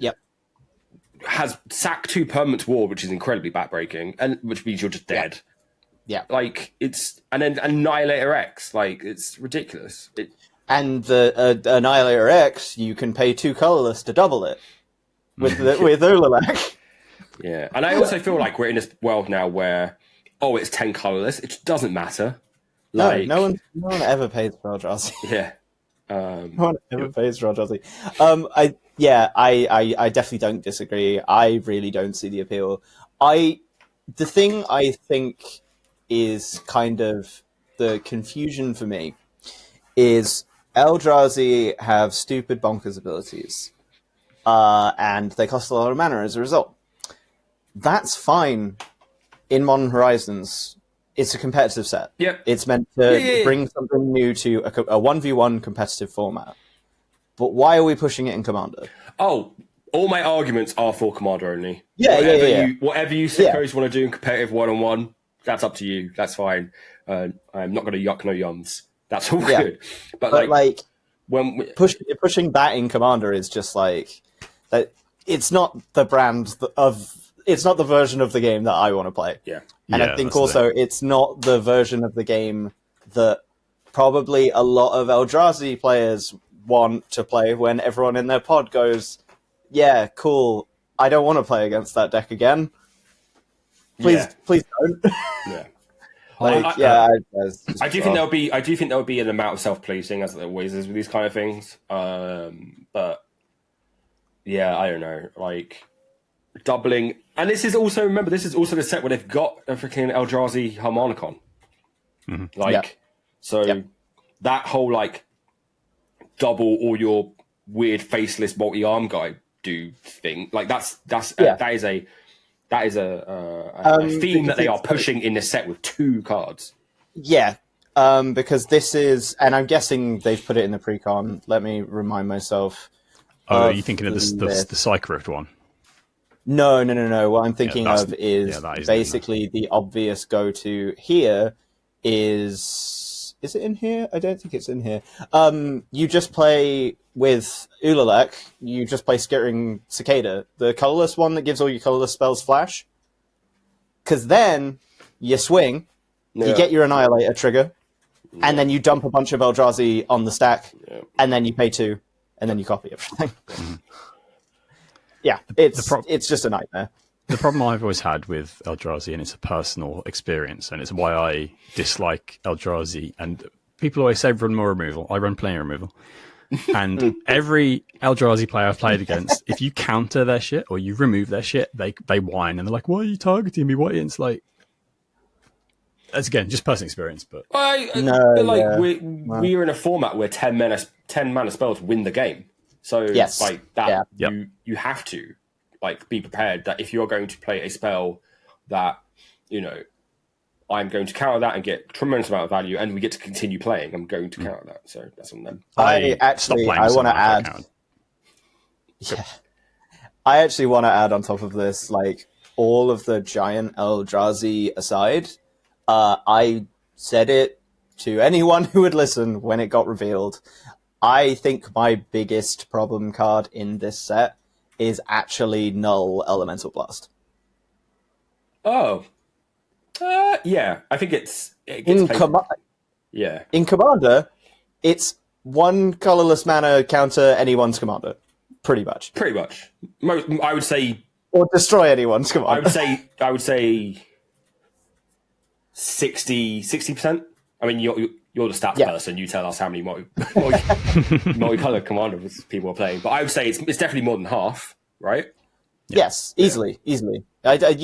has sack 2 permanent war, which is incredibly backbreaking, and which means you're just dead. Yeah. Like, it's... And then Annihilator X. Like, it's ridiculous. And the Annihilator X, you can pay 2 colorless to double it with Ulalak. Yeah. And I also feel like we're in this world now where, it's 10 colorless. It doesn't matter. Like, no one ever pays for Eldrazi. Yeah. No one ever pays for Eldrazi. I definitely don't disagree. I really don't see the appeal. The thing I think is kind of the confusion for me is Eldrazi have stupid bonkers abilities, and they cost a lot of mana as a result. That's fine in Modern Horizons. It's a competitive set. Yep. It's meant to bring something new to a 1v1 competitive format. But why are we pushing it in Commander? Oh, all my arguments are for Commander only. Whatever you sickos want to do in competitive 1-on-1, that's up to you. That's fine. I'm not going to yuck no yums. That's all good. But like when pushing that in Commander is just like that. It's not the brand of. It's not the version of the game that I want to play. Yeah. And I think also it's not the version of the game that probably a lot of Eldrazi players want to play when everyone in their pod goes, yeah, cool, I don't want to play against that deck again. Please don't. Yeah. I do think there'll be an amount of self-policing, as there always is with these kind of things. But yeah, I don't know. Like, doubling, and this is also the set where they've got a freaking Eldrazi Harmonicon. Mm-hmm. That whole like double all your weird faceless multi-arm guy do thing, like that is a theme that they are pushing in the set with 2 cards. Yeah, because this is, and I'm guessing they've put it in the pre-con. Let me remind myself. Oh, are you thinking of the Cyclerift one? No. What I'm thinking of is basically the obvious go-to here is it in here? I don't think it's in here. You just play with Ulalek, you just play Skittering Cicada, the colorless one that gives all your colorless spells flash. Because then you swing, you get your Annihilator trigger, and then you dump a bunch of Eldrazi on the stack, and then you pay 2, and then you copy everything. Yeah, it's just a nightmare. The problem I've always had with Eldrazi, and it's a personal experience, and it's why I dislike Eldrazi, and people always say run more removal. I run planar removal. And every Eldrazi player I've played against, if you counter their shit or you remove their shit, they whine and they're like, "Why are you targeting me? What?" It's like, that's again just personal experience, but we're in a format where 10 mana spells win the game. So like that, you have to like be prepared that if you're going to play a spell that, you know, I'm going to counter that and get a tremendous amount of value, and we get to continue playing, I'm going to counter that. So that's on them. I want to add. Yeah, I actually want to add on top of this, like all of the giant Eldrazi aside. I said it to anyone who would listen when it got revealed. I think my biggest problem card in this set is actually Null Elemental Blast. Oh. Yeah, I think it's in Commander, it's 1 colorless mana counter anyone's commander, pretty much. I would say, or destroy anyone's commander. I would say 60%. I mean, you're the stats person. You tell us how many multicolored commanders people are playing. But I would say it's definitely more than half, right? Yes, easily. You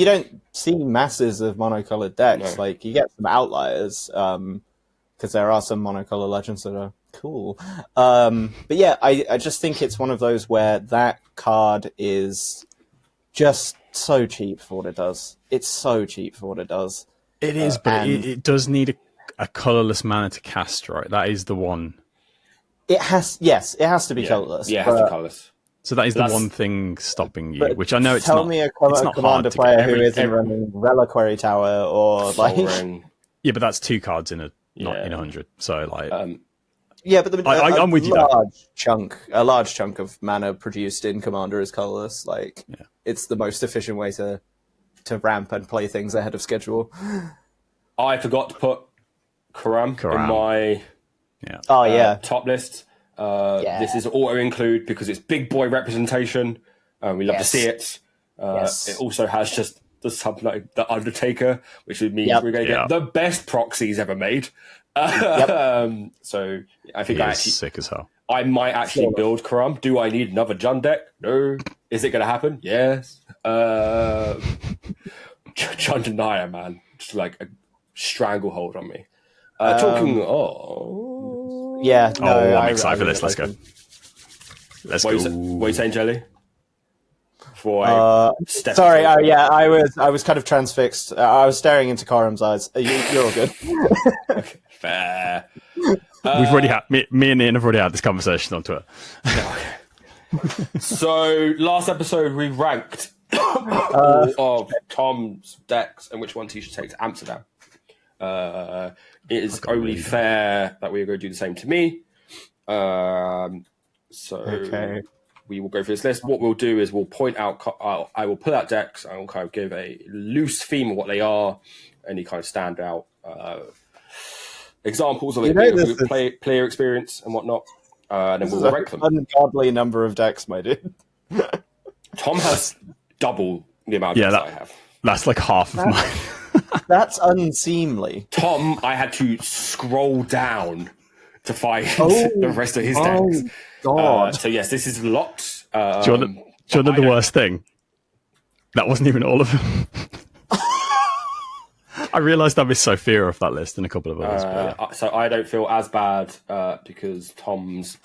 don't see masses of monocolored decks. No. Like, you get some outliers, because there are some monocolor legends that are cool. But yeah, I just think it's one of those where that card is just so cheap for what it does. It's so cheap for what it does. It is, but it does need a colorless mana to cast, right? That is the one. It has to be colorless. Yeah, it has to be colorless. So that is the one thing stopping you, which I know it's not. Tell me a commander player who isn't running Reliquary Tower or like. Yeah, but that's 2 cards in 100. So like, Yeah, but I'm with you. A large chunk of mana produced in Commander is colorless. Like, it's the most efficient way to ramp and play things ahead of schedule. I forgot to put Coram in my top list. This is auto include because it's big boy representation. We love to see it. It also has just the subline, the Undertaker, which means we're going to get the best proxies ever made. So I think I actually sick as hell. I might actually build Coram. Do I need another Jund deck? No. Is it going to happen? Yes. Jund Denier, man, just like a stranglehold on me. I'm excited for this. Let's go. What are you saying, Jelly? Sorry, I was kind of transfixed. I was staring into Coram's eyes. You're all good. Okay, fair. We've already had me and Ian have already had this conversation on Twitter. So last episode we ranked all of Tom's decks and which ones he should take to Amsterdam. It is only fair that we are going to do the same to me. We will go through this list. What we'll do is we'll point out. I will pull out decks. I will kind of give a loose theme of what they are, any kind of standout examples of it being player experience and whatnot. And then we'll rank them. An ungodly number of decks, my dude. Tom has double the amount of decks I have. That's like half of mine. That's unseemly. Tom, I had to scroll down to find the rest of his decks. God. So yes, this is locked. Do you know the worst thing? That wasn't even all of them. I realised I missed Sophia off that list and a couple of others. So I don't feel as bad because Tom's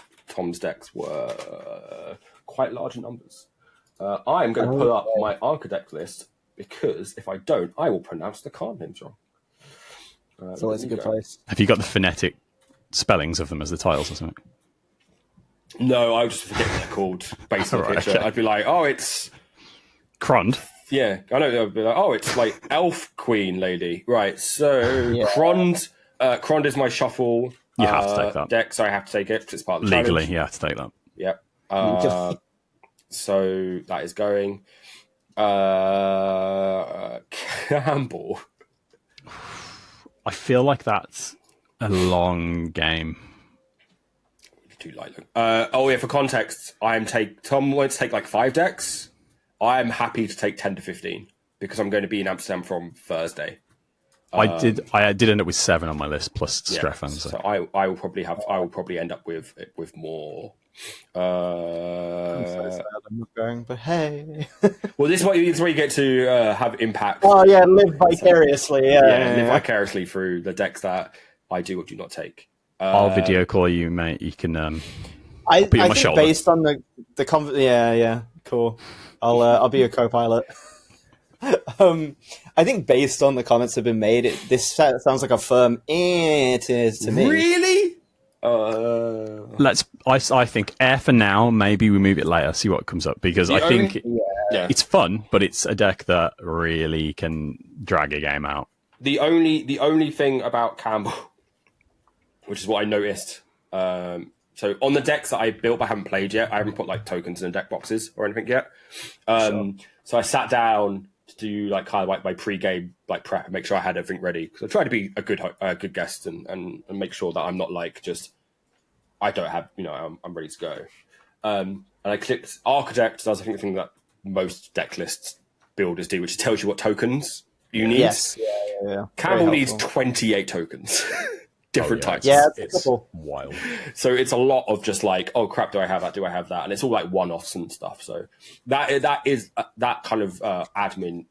decks were quite large in numbers. I'm going to pull up my Architect list because if I don't, I will pronounce the card names wrong. It's always a good place. Have you got the phonetic spellings of them as the titles or something? No, I would just forget what they're called based on the picture. Okay. I'd be like, it's... Crond? Yeah, I know. I'd be like, it's like Elf Queen Lady. Right, so Crond is my shuffle you have to take that. deck, so I have to take it because it's part of the legally, challenge. you have to take that. Yep. So that is going. Campbell. I feel like that's a long game. Too light. For context, Tom wants to take like 5 decks. I'm happy to take 10 to 15 because I'm going to be in Amsterdam from Thursday. I did end up with 7 on my list plus Strefan. So I will probably end up with more. I'm so sad I'm not going, but hey. Well, this is where you get to have impact. Oh yeah, live vicariously. Live vicariously through the decks that I do or do not take. I'll video call you, mate. You can. I put you on my think shoulder. Based on the cool. I'll be your co-pilot. I think based on the comments that have been made, this sounds like a firm it is to me. Really? I think air for now. Maybe we move it later. See what comes up because I think it's fun, but it's a deck that really can drag a game out. The only thing about Campbell, which is what I noticed. So on the decks that I built but haven't played yet, I haven't put like tokens in the deck boxes or anything yet. So I sat down to do like kind of like my pre-game like prep and make sure I had everything ready because I try to be a good guest and make sure that I'm not like just I don't have I'm ready to go. And I clicked Architect. That's I think the thing that most deck lists builders do, which tells you what tokens you need. Yes. Yeah. Campbell needs 28 tokens. Different types. Yeah, it's wild. So it's a lot of just like, oh crap, do I have that? Do I have that? And it's all like one-offs and stuff. So that is that kind of admin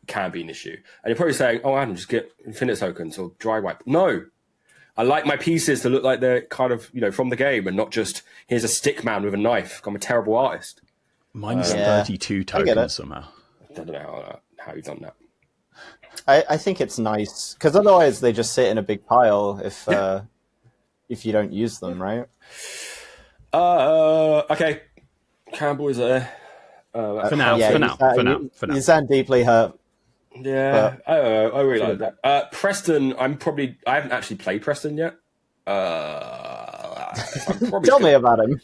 can be an issue. And you're probably saying, oh, Adam, just get infinite tokens or dry wipe. No, I like my pieces to look like they're kind of from the game and not just here's a stick man with a knife. I'm a terrible artist. Mine is 32 tokens somehow. I don't know how you've done that. I think it's nice because otherwise they just sit in a big pile if you don't use them, right? Okay. Campbell is there. For now. You sound deeply hurt. Yeah, I really like that. Preston, I haven't actually played Preston yet. Tell me about him.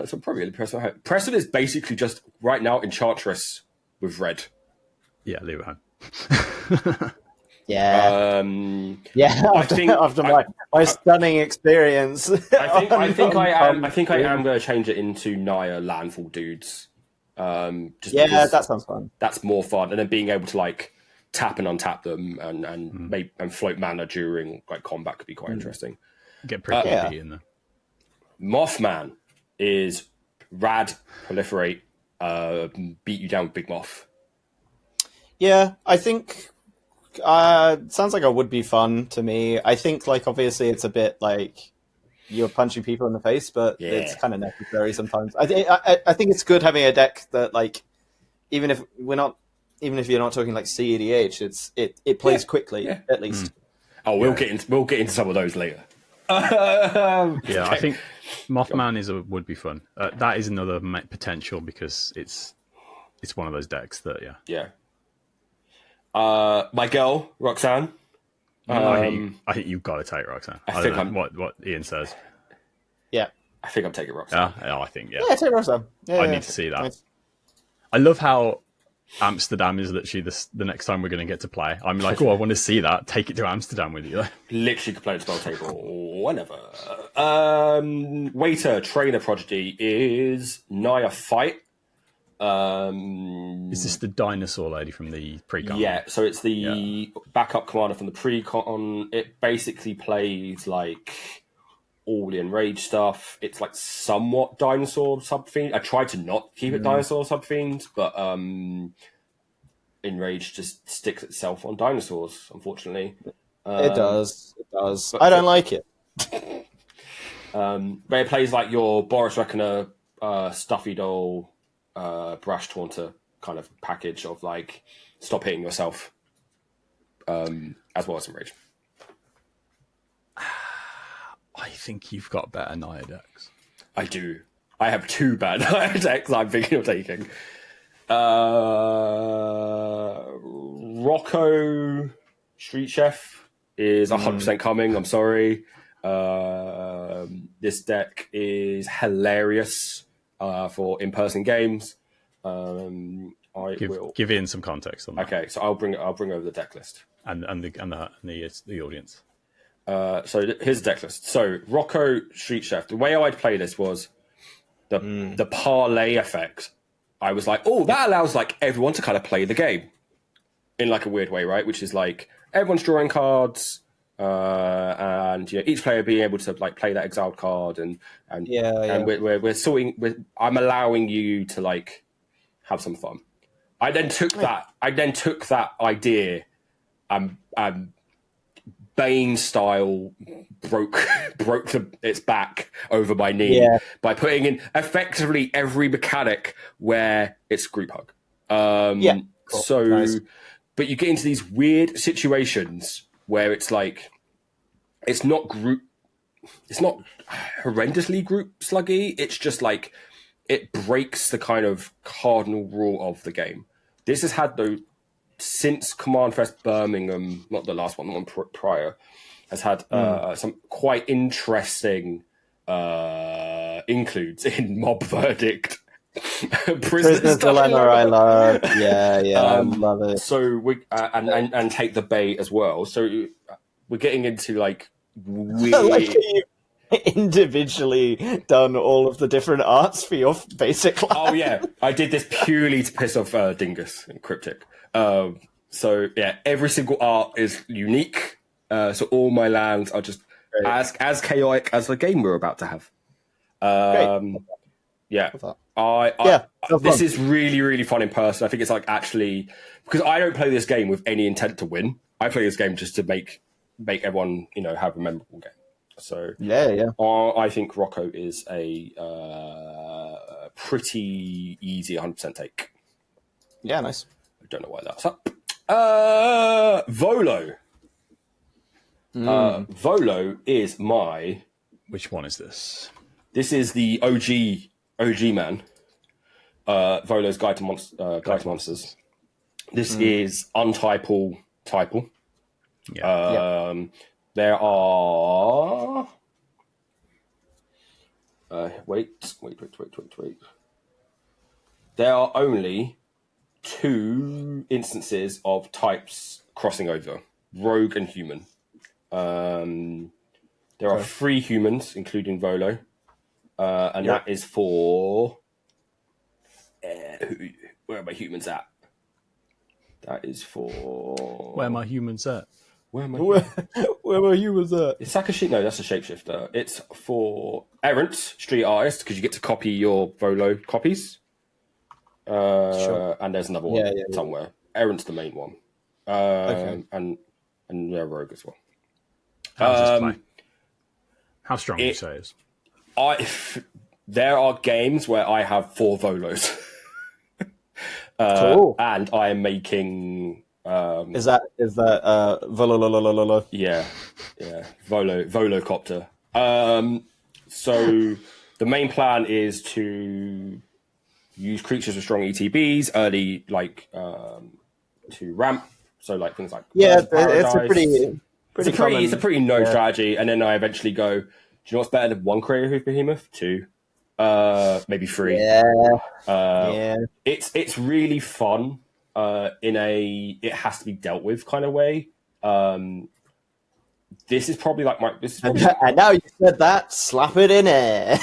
So probably Preston. Preston is basically just right now Enchantress with red. Yeah, leave it home. Yeah. Yeah. After my stunning experience. I think I am going to change it into Naya Landfall dudes. That sounds fun. That's more fun, and then being able to like tap and untap them and float mana during like combat could be quite interesting. Get pretty OP in there. Mothman is rad, proliferate, beat you down with Big Moth. Yeah, I think sounds like it would be fun to me. I think like obviously it's a bit like you're punching people in the face, but it's kind of necessary sometimes. I think it's good having a deck that like even if you're not talking like CEDH, it plays quickly at least. Oh, we'll get into some of those later. I think Mothman would be fun. That is another potential because it's one of those decks that my girl Roxanne. I think you've got to take Roxanne. I don't know what Ian says. Yeah, I think I'm taking Roxanne. I think take Roxanne. I need to see that. Nice. I love how Amsterdam is literally the next time we're going to get to play. I'm like, I want to see that. Take it to Amsterdam with you. Literally could play the spell table whenever. Waiter Trainer Prodigy is Naya Fight. Is this the dinosaur lady from the pre-con? Yeah, so it's the backup commander from the pre-con. It basically plays like all the enraged stuff. It's like somewhat dinosaur sub-fiend. I tried to not keep it dinosaur sub-fiend, but enraged just sticks itself on dinosaurs, unfortunately. It does. I don't like it. But it plays like your Boris Reckoner, Stuffy Doll, Brash Taunter kind of package of like stop hitting yourself, as well as enraged. I think you've got better Naya decks. I do. I have 2 bad Naya decks I'm thinking of taking. Rocco Street Chef is 100% coming. I'm sorry. This deck is hilarious for in-person games. Give Ian some context on that. Okay, so I'll bring over the deck list and the audience. So here's the deck list. So Rocco Street Chef. The way I'd play this was the parlay effect. I was like, that allows like everyone to kind of play the game in like a weird way, right? Which is like everyone's drawing cards, and each player being able to like play that exiled card, and we're sorting. I'm allowing you to like have some fun. I then took that idea and Bane style broke its back over my knee by putting in effectively every mechanic where it's group hug. Cool. So, nice. But you get into these weird situations where it's like it's not horrendously group sluggy. It's just like it breaks the kind of cardinal rule of the game. This has had since Command Fest Birmingham, not the last one, the one prior, has had some quite interesting includes in Mob Verdict. Prisoner's Dilemma, I love. I love it. So we and Take the Bait as well. So we're getting into like weird. Like you've individually done all of the different arts for your basic life. Oh yeah, I did this purely to piss off Dingus and Cryptic. So yeah, every single art is unique. So all my lands are just as chaotic as the game we're about to have. This is really, really fun in person. I think it's like actually because I don't play this game with any intent to win. I play this game just to make everyone have a memorable game. So I think Rocco is a pretty easy 100% take. Yeah, nice. I don't know why that's up. Volo. Volo is my. Which one is this? This is the OG man. Volo's Guide to Monsters. This is untypal. Yeah. There are Wait. There are only 2 instances of types crossing over: rogue and human. There are 3 humans, including Volo, and that is for. Where are my humans at? That is for. Where are my humans at? Where were you with that? Is Sakashi? No, that's a shapeshifter. It's for Errant, Street Artist, because you get to copy your Volo copies. Sure. And there's another one somewhere. Errant's the main one. And Rogue as well. How does this play? How strong would you say it is? There are games where I have 4 Volos. Cool. And I am making... Is that Volololololo? Yeah. Volocopter. So the main plan is to use creatures with strong ETBs early, like to ramp. So like things like it's a pretty known strategy. And then I eventually go, do you know what's better than 1 creator who's behemoth? 2, maybe 3. It's really fun. In a it has to be dealt with kind of way. This is probably like and now you said that, slap it in air.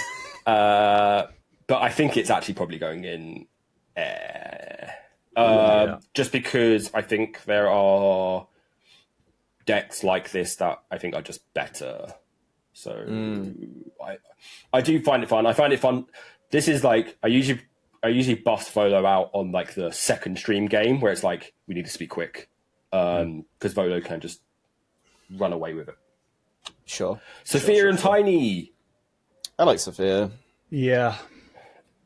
But I think it's actually probably going in air. Just because I think there are decks like this that I think are just better. So I do find it fun. I find it fun. This is like I usually bust Volo out on like the second stream game where it's like we need to speak quick because Volo can just run away with it. Sure. Sophia and Tiny. I like Sophia. Yeah.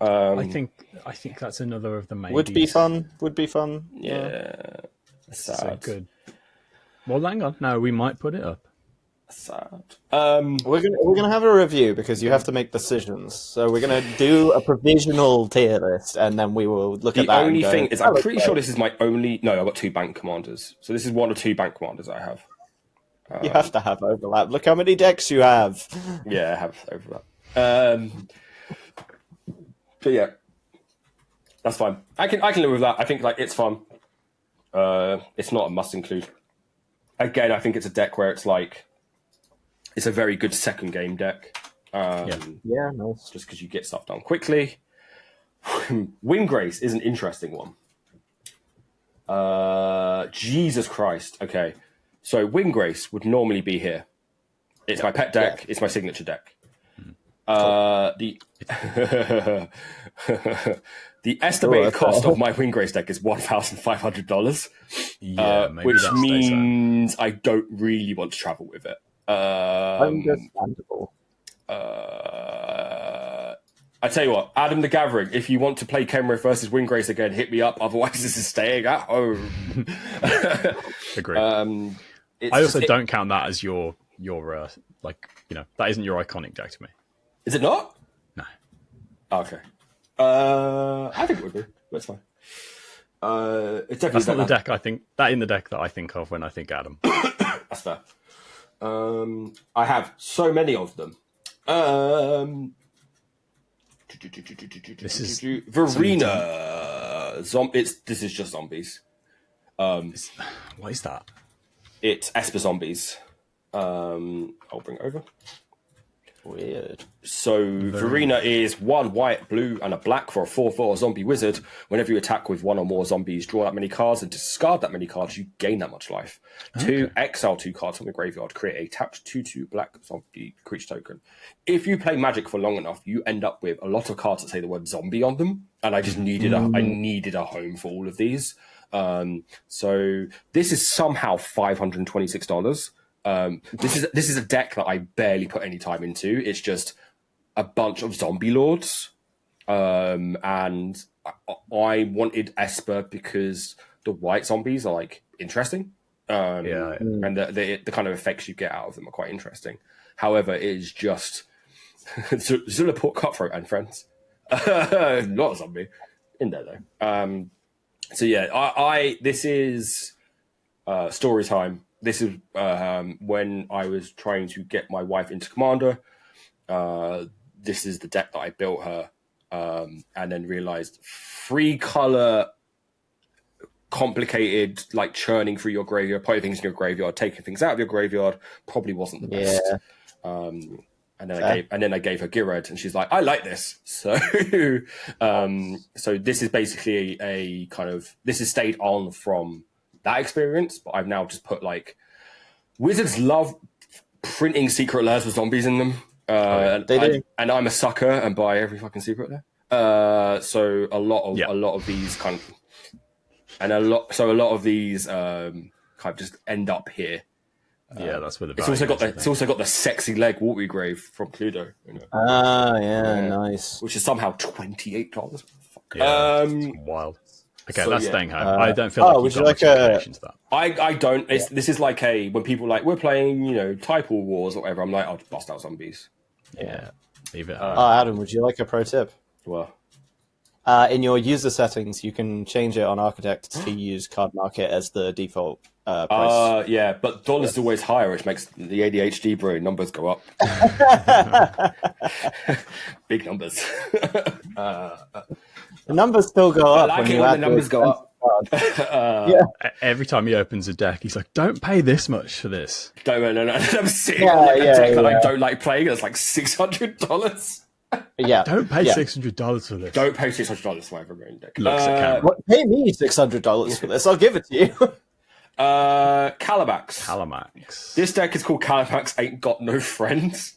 I think that's another of the main. Would be fun. Yeah. Sad. So good. Well, hang on. No, we might put it up. Sad. We're gonna have a review because you have to make decisions. So we're gonna do a provisional tier list, and then we will look at that. The only thing is, I'm pretty sure this is my only. No, I've got 2 bank commanders. So this is 1 or 2 bank commanders I have. You have to have overlap. Look how many decks you have. Yeah, I have overlap. But yeah, that's fine. I can live with that. I think like it's fun. It's not a must include. Again, I think it's a deck where it's like. It's a very good second game deck. Nice. Just because you get stuff done quickly. Windgrace is an interesting one. Jesus Christ. Okay. So Windgrace would normally be here. It's my pet deck. Yeah. It's my signature deck. The estimated cost of my Windgrace deck is $1,500. Which means I don't really want to travel with it. Understandable. I tell you what, Adam the Gathering, if you want to play Kenrith versus Windgrace again, hit me up. Otherwise, this is staying at home. Agree. I also don't count that as your like, you know, that isn't your iconic deck to me. Is it not? No. Oh, okay. I think it would be. That's fine. It's definitely that's not the deck I think. That in the deck that I think of when I think Adam. That's fair. I have so many of them. This is Verena. This is just zombies. What is that? It's Esper zombies. I'll bring it over. Weird. So Verena is 1 white, blue, and a black for a 4/4 zombie wizard. Whenever you attack with 1 or more zombies, draw that many cards and discard that many cards, you gain that much life. Okay. 2, exile 2 cards from the graveyard, create a tapped 2/2 black zombie creature token. If you play Magic for long enough, you end up with a lot of cards that say the word zombie on them, and I just needed I needed a home for all of these. So this is somehow $526. This is a deck that I barely put any time into. It's just a bunch of zombie lords, and I wanted Esper because the white zombies are like interesting, and the kind of effects you get out of them are quite interesting. However, it is just Zulaport Cutthroat and friends, not a zombie in there though. So yeah, this is story time. This is when I was trying to get my wife into Commander. this is the deck that I built her, and then realized 3-color complicated, like churning through your graveyard, putting things in your graveyard, taking things out of your graveyard probably wasn't the best. And then I gave her Gired, and she's like, I like this. So so this is basically a kind of, this has stayed on from that experience, but I've now just put like, wizards love printing secret lairs with zombies in them. They do. And I'm a sucker and buy every fucking secret lair. So a lot of these kind of, and a lot of these kind of just end up here. Yeah, that's where the it's also got the sexy leg Watery Grave from Cluedo. You know? Nice. Which is somehow $28. Yeah, it's wild. Okay, so, that's staying home. I don't feel like would you've you got like much connection to that. I don't. This is like when people like, we're playing, Type War Wars or whatever. I'm like, I'll just bust out zombies. Yeah, leave it. Adam, would you like a pro tip? Well, in your user settings, you can change it on Architect to use Card Market as the default price. yeah, but dollar's always higher, which makes the ADHD brain numbers go up. Big numbers. The numbers still go up. I like it when the numbers go up. Every time he opens a deck, he's like, "Don't pay this much for this." No. I'm sitting on a deck that I don't like playing. It's like $600. Yeah. Don't pay $600 for this. Don't pay $600 for every main deck. Looks at camera. Pay me $600 for this. I'll give it to you. Calamax. This deck is called Calamax Ain't Got No Friends.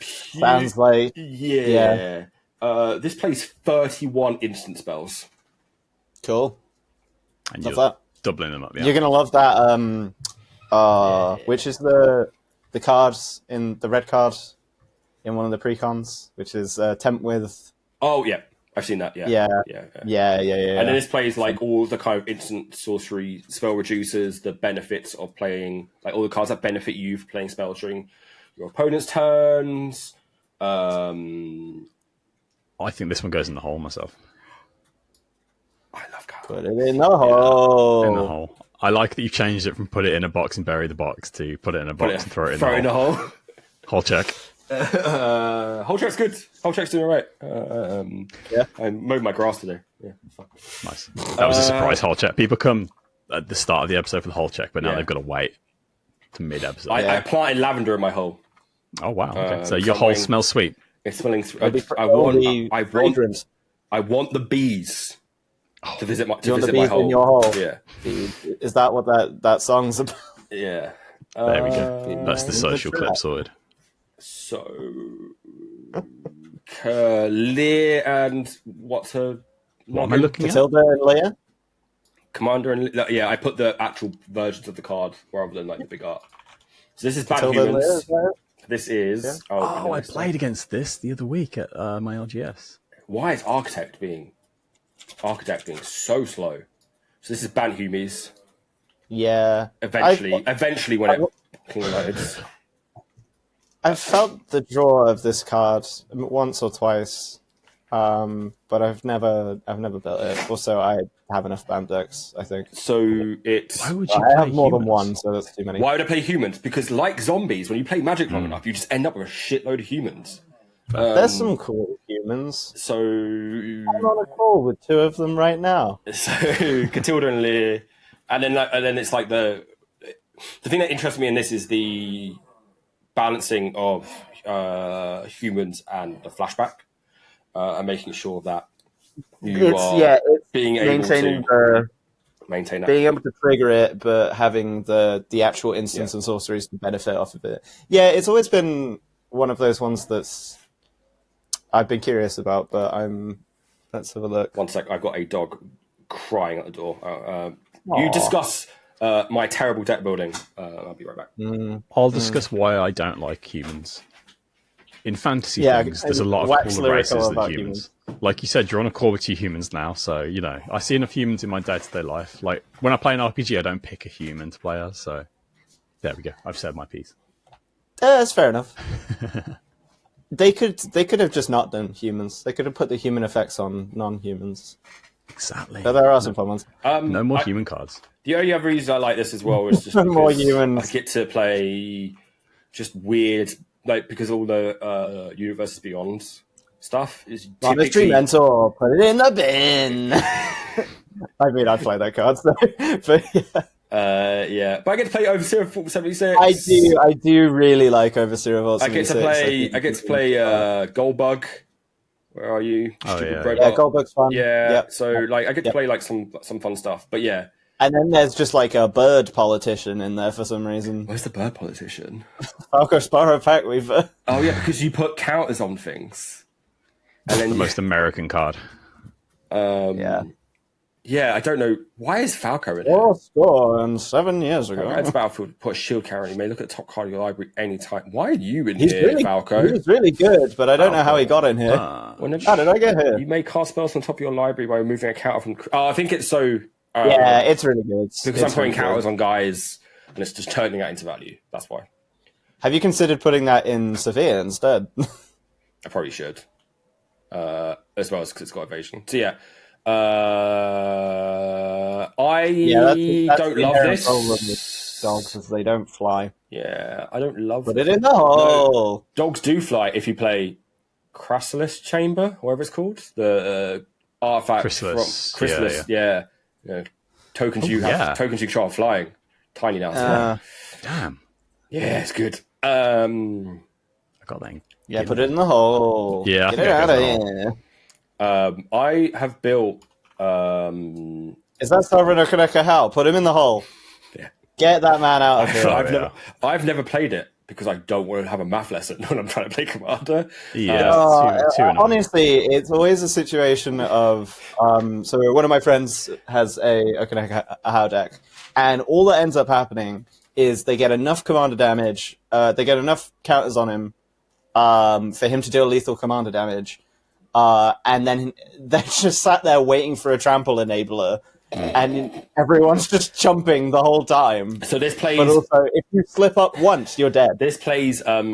Sounds like... Yeah. This plays 31 instant spells. Cool. And love you're that. doubling them up. Yeah. You're going to love that. Which is the cards in the red card in one of the precons, which is Tempt with... Oh, yeah. I've seen that, Yeah. And then this plays like all the kind of instant sorcery spell reducers, the benefits of playing, like all the cards that benefit you for playing spells during your opponent's turns. I think this one goes in the hole myself. I love cards. Put it in the hole. In the hole. I like that you've changed it from put it in a box and bury the box to put it in a box and throw it in the hole. Hole check. Whole check's good. Whole check's doing all right. I mowed my grass today. Yeah, nice. That was a surprise whole check. People come at the start of the episode for the whole check, but now they've got to wait to mid-episode. I planted lavender in my hole. Oh wow! Okay. So your hole smells sweet. It's smelling. I want the bees to visit my hole. In your hole. Yeah. Is that what that song's about? Yeah. There we go. That's the social clip sorted. So, Lear and what's her? What am I looking Matilda and Leia? Commander and yeah, I put the actual versions of the card rather than like the big art. So this is Bad Humans. This is. Oh, I played against this the other week at my LGS. Why is Architect being so slow? So this is Ban Humies. Yeah. Eventually, when it loads. I've felt the draw of this card once or twice, but I've never built it. Also, I have enough band decks, I think. So it's... Why would you I have more than one, so that's too many. Why would I play humans? Because like zombies, when you play Magic long enough, you just end up with a shitload of humans. There's some cool humans. So... I'm on a call with two of them right now. So, Catilda and Lear. And then it's like the thing that interests me in this is the balancing of humans and the flashback, and making sure that you are being able to maintain that. Being able to trigger it, but having the actual instants and sorceries to benefit off of it. Yeah, it's always been one of those ones that's I've been curious about, but let's have a look. One sec, I've got a dog crying at the door. You discuss my terrible deck building. I'll be right back. I'll discuss why I don't like humans. In fantasy things, there's a lot of cooler races than humans. Like you said, you're on a call with 2 humans now, so, I see enough humans in my day-to-day life. Like, when I play an RPG, I don't pick a human to play as, so there we go. I've said my piece. That's fair enough. They could have just not done humans. They could have put the human effects on non-humans. Exactly. But there are some fun ones. No more human cards. The only other reason I like this as well is just more humans. I get to play just weird like because all the Universes Beyond stuff is Mystery typically Mentor, put it in the bin. I mean, I play that card, so, but yeah. But I get to play Overseer of 76. I do really like Overseer of Vault I get 76. to play Goldbug. Where are you? Stupid robot. Yeah, Goldbug's fun. Yeah, Yep. so like I get to play like some fun stuff. But yeah. And then there's just like a bird politician in there for some reason. Where's the bird politician? Falco Sparrow Pack Weaver. Oh yeah, because you put counters on things. And then The most American card. Yeah, I don't know. Why is Falco in here? Four score and 7 years ago. It's Battlefield, put a shield carrier. You may look at the top card of your library anytime. Why are you in He's here, really, Falco? He's really good, but I don't know how he got in here. How did I get here? You may cast spells on top of your library by removing a counter from... Oh, I think it's so... Yeah, it's really good. Because I'm putting counters on guys, and it's just turning that into value. That's why. Have you considered putting that in Sophia instead? I probably should. As well as because it's got evasion. So yeah. I that's don't the love inherent this. problem with dogs is they don't fly. Yeah, I don't love Put it in the hole. No, dogs do fly if you play Chrysalis Chamber, whatever it's called. The artifact Chrysalis. from Chrysalis. Yeah. Tokens you have. Tokens you control flying. Tiny now. Damn. Yeah, it's good. I got that. Yeah, put it in the hole. Yeah, Get it out of here. I have built. Is that Sovereign Okaneka Hell? Put him in the hole. Yeah. Get that man out of here. I've never played it because I don't want to have a math lesson when I'm trying to play Commander. Yeah, honestly, it's always a situation of so one of my friends has a Okaneka Hell deck, and all that ends up happening is they get enough commander damage, they get enough counters on him for him to deal lethal commander damage. And then they're just sat there waiting for a trample enabler, and everyone's just jumping the whole time. So this plays... But also, if you slip up once, you're dead. This plays all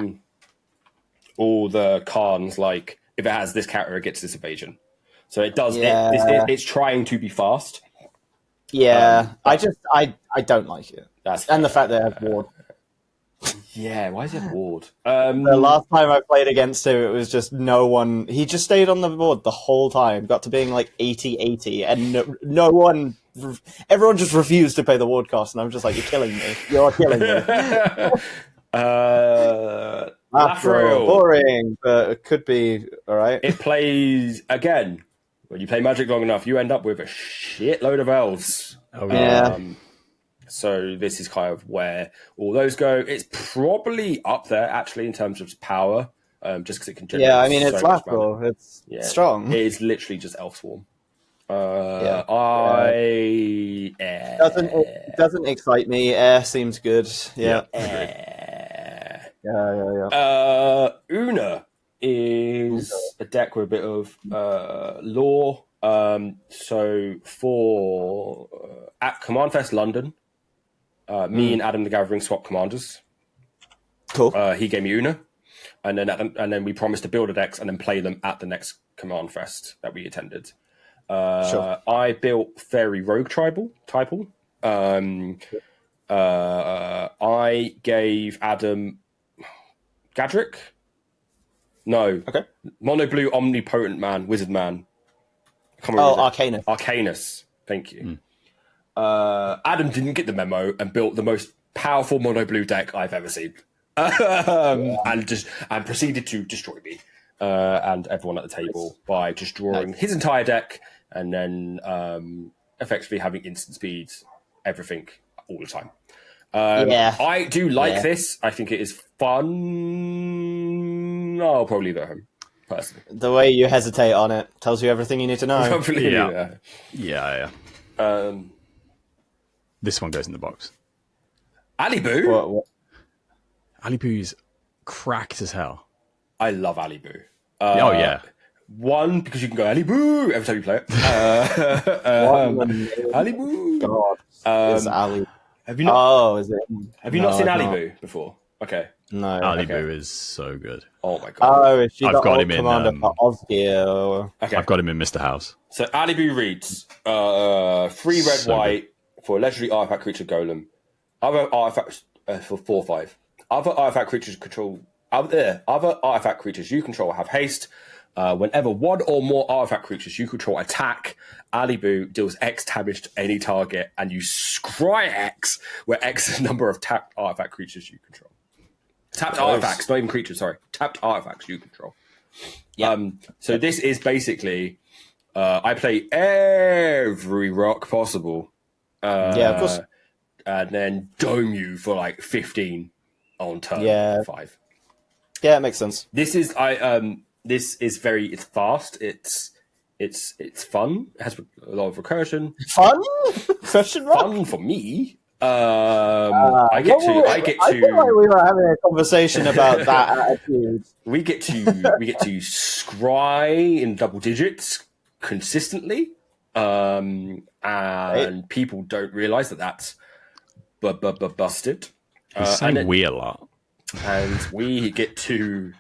the Khans, like, if it has this counter, it gets this evasion. So it does... Yeah. It's trying to be fast. Yeah, I don't like it. And the fact that it has ward. Yeah, why is it ward? The last time I played against him, it was just no one... He just stayed on the board the whole time, got to being like 80-80, and no one... Everyone just refused to pay the ward cost, and I'm just like, you're killing me. You're killing me. Lathril. Boring, but it could be alright. It plays, again, when you play Magic long enough, you end up with a shitload of elves. Oh, yeah. So this is kind of where all those go. It's probably up there, actually, in terms of power, just because it can generate I mean, it's so much Lathril. mana. It's strong. It is literally just Elf Swarm. It doesn't excite me. Air seems good. Yeah. Una is a deck with a bit of lore. So for at Command Fest London, me and Adam the Gathering swapped commanders. Cool. He gave me Una, and then we promised to build a decks and then play them at the next Command Fest that we attended. Sure. I built Fairy Rogue Typal. I gave Adam Gadrick. No. Okay. Mono Blue Omnipotent Man, Wizard Man. Arcanus. Arcanus. Thank you. Adam didn't get the memo and built the most powerful mono blue deck I've ever seen, and proceeded to destroy me and everyone at the table by just drawing his entire deck and then effectively having instant speed, everything all the time. I do like this. I think it is fun. I'll probably leave it at home. Personally. The way you hesitate on it tells you everything you need to know. Yeah. This one goes in the box. Aliboo? What? Aliboo's cracked as hell. I love Aliboo. One, because you can go Aliboo every time you play it. Aliboo. God, is Ali. Have you not? Is it? Have you not seen Aliboo before? Okay. No. Aliboo is so good. Oh my god. Is she I've got him in. commander for Osgear? Okay. I've got him in Mr. House. So Aliboo reads 3 red white for a legendary artifact creature golem. Other artifacts for 4/5. Other artifact creatures control other artifact creatures you control have haste. Whenever one or more artifact creatures you control attack, Alibu deals X damage to any target, and you scry X, where X is the number of tapped artifact creatures you control. Tapped artifacts, not even creatures, sorry. Tapped artifacts you control. So this is basically, I play every rock possible. Of course. And then dome you for like 15 on turn 5. Yeah, it makes sense. This is it's fast. It's fun. It has a lot of recursion. Fun? Question mark? Fun for me. I get to. I feel like we were having a conversation about that attitude. We get to scry in double digits consistently, and people don't realize that that's busted. He's saying we a lot. And we get to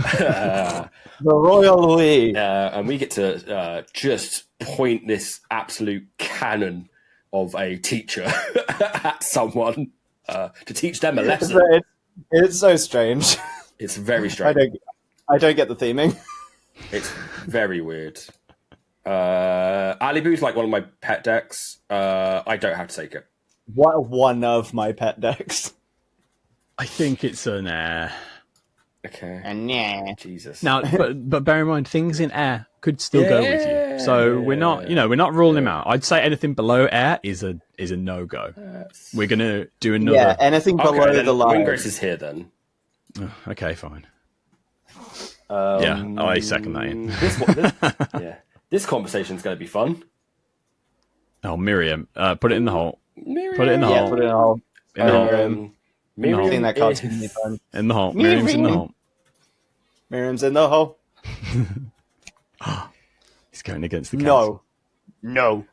the royal we, and we get to just point this absolute cannon of a teacher at someone to teach them a lesson. It's so strange. It's very strange. I don't get the theming. It's very weird. Alibu's like one of my pet decks. I don't have to take it. One of my pet decks. I think it's an air. Okay. Jesus. Now, but bear in mind, things in air could still go with you. So we're not ruling him out. I'd say anything below air is a no go. We're gonna do another. Yeah, anything below the line. Windgrace is here then. Oh, okay, fine. I second that. In. This conversation's going to be fun. Oh, Miriam, put it in the hole. Miriam. Put it in the hole. Put it in the hole. In the hole. Miriam I've seen that card too many times. In the hole. Miriam's in the hole. Miriam's in the hole. He's going against the council. No.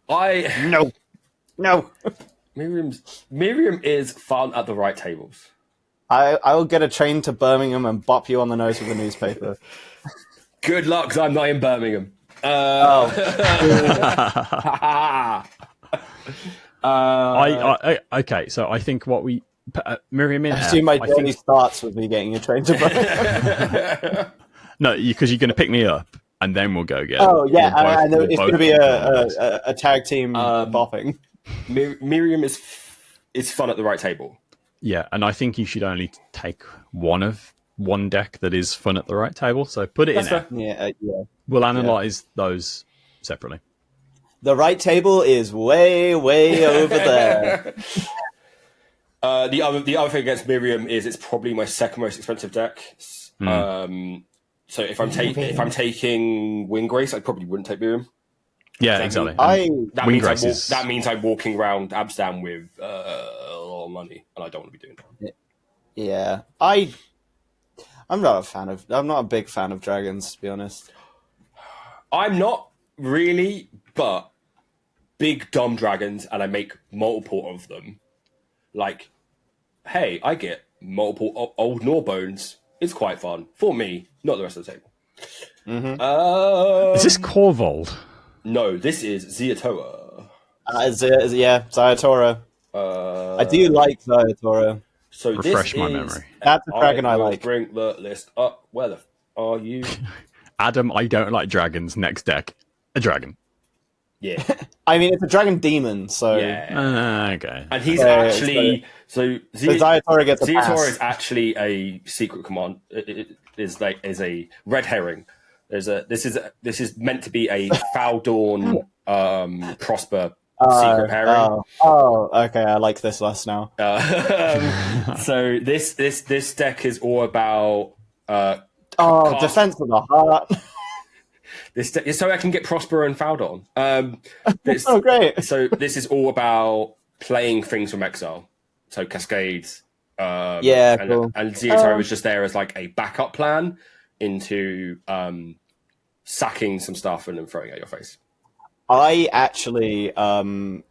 Miriam is fun at the right tables. I will get a train to Birmingham and bop you on the nose with a newspaper. Good luck, 'cause I'm not in Birmingham. Okay, so I think what we Miriam in. I assume my journey starts with me getting a train to Birmingham. No, because you're going to pick me up, and then we'll go get. Oh yeah, I know it's going to be a tag team bopping. Miriam is fun at the right table. Yeah, and I think you should only take one deck that is fun at the right table. So put it in there. Yeah. We'll analyze those separately. The right table is way over there. The other thing against Miriam is it's probably my second most expensive deck. So if I'm taking Windgrace, I probably wouldn't take Miriam. Yeah, exactly. That means I'm walking around Amsterdam with a lot of money, and I don't want to be doing that. Yeah, I'm not a big fan of dragons, to be honest. I'm not really, but big dumb dragons, and I make multiple of them. Like, hey, I get multiple old Norbones. It's quite fun for me, not the rest of the table. Mm-hmm. Is this Corvold? No, this is Ziatoa. Ziatora. I do like Ziatora. So refresh my memory. That's a dragon I like. Bring the list up. Where the are you? Adam, I don't like dragons. Next deck, a dragon. Yeah. I mean, it's a dragon demon, so... Yeah. Okay. And he's actually... So Ziatora gets a pass. Ziatora is actually a secret command. It is a red herring. This is meant to be a Foul Dawn Prosper secret pairing. Okay, I like this less now. So this deck is all about... Defense of the Heart. So I can get Prosper and Foul Dawn. Oh, great. So this is all about playing things from exile. So Cascades. Cool. And Ziatora was just there as like a backup plan into sacking some stuff and then throwing it at your face. I actually, the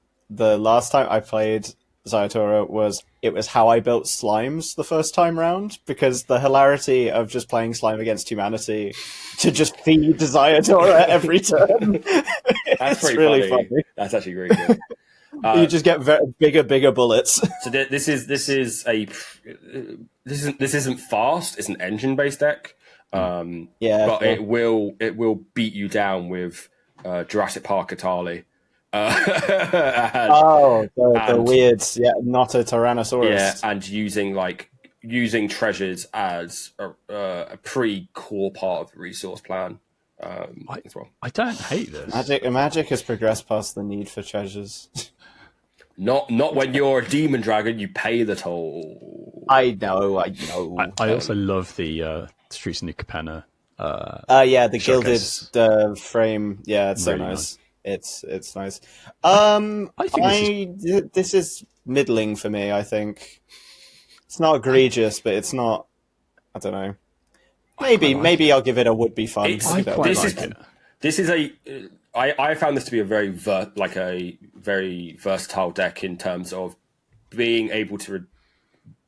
last time I played Ziatora was how I built slimes the first time round, because the hilarity of just playing slime against humanity to just feed Ziatora every turn. That's pretty really funny. That's actually really good. You just get bigger bullets. So this isn't fast. It's an engine based deck. But it will beat you down with Jurassic Park Atali. The weird, not a Tyrannosaurus. Yeah, and using treasures as a pretty core part of the resource plan as well. I don't hate this. Magic has progressed past the need for treasures. Not when you're a demon dragon, you pay the toll. I know. I also love the Streets of New Capenna. The showcase. gilded frame. Yeah, it's Really so nice. It's nice. I think this is middling for me. I think it's not egregious, but it's not. I don't know. Maybe I'll give it a would be fun. I found this to be a very very versatile deck in terms of being able to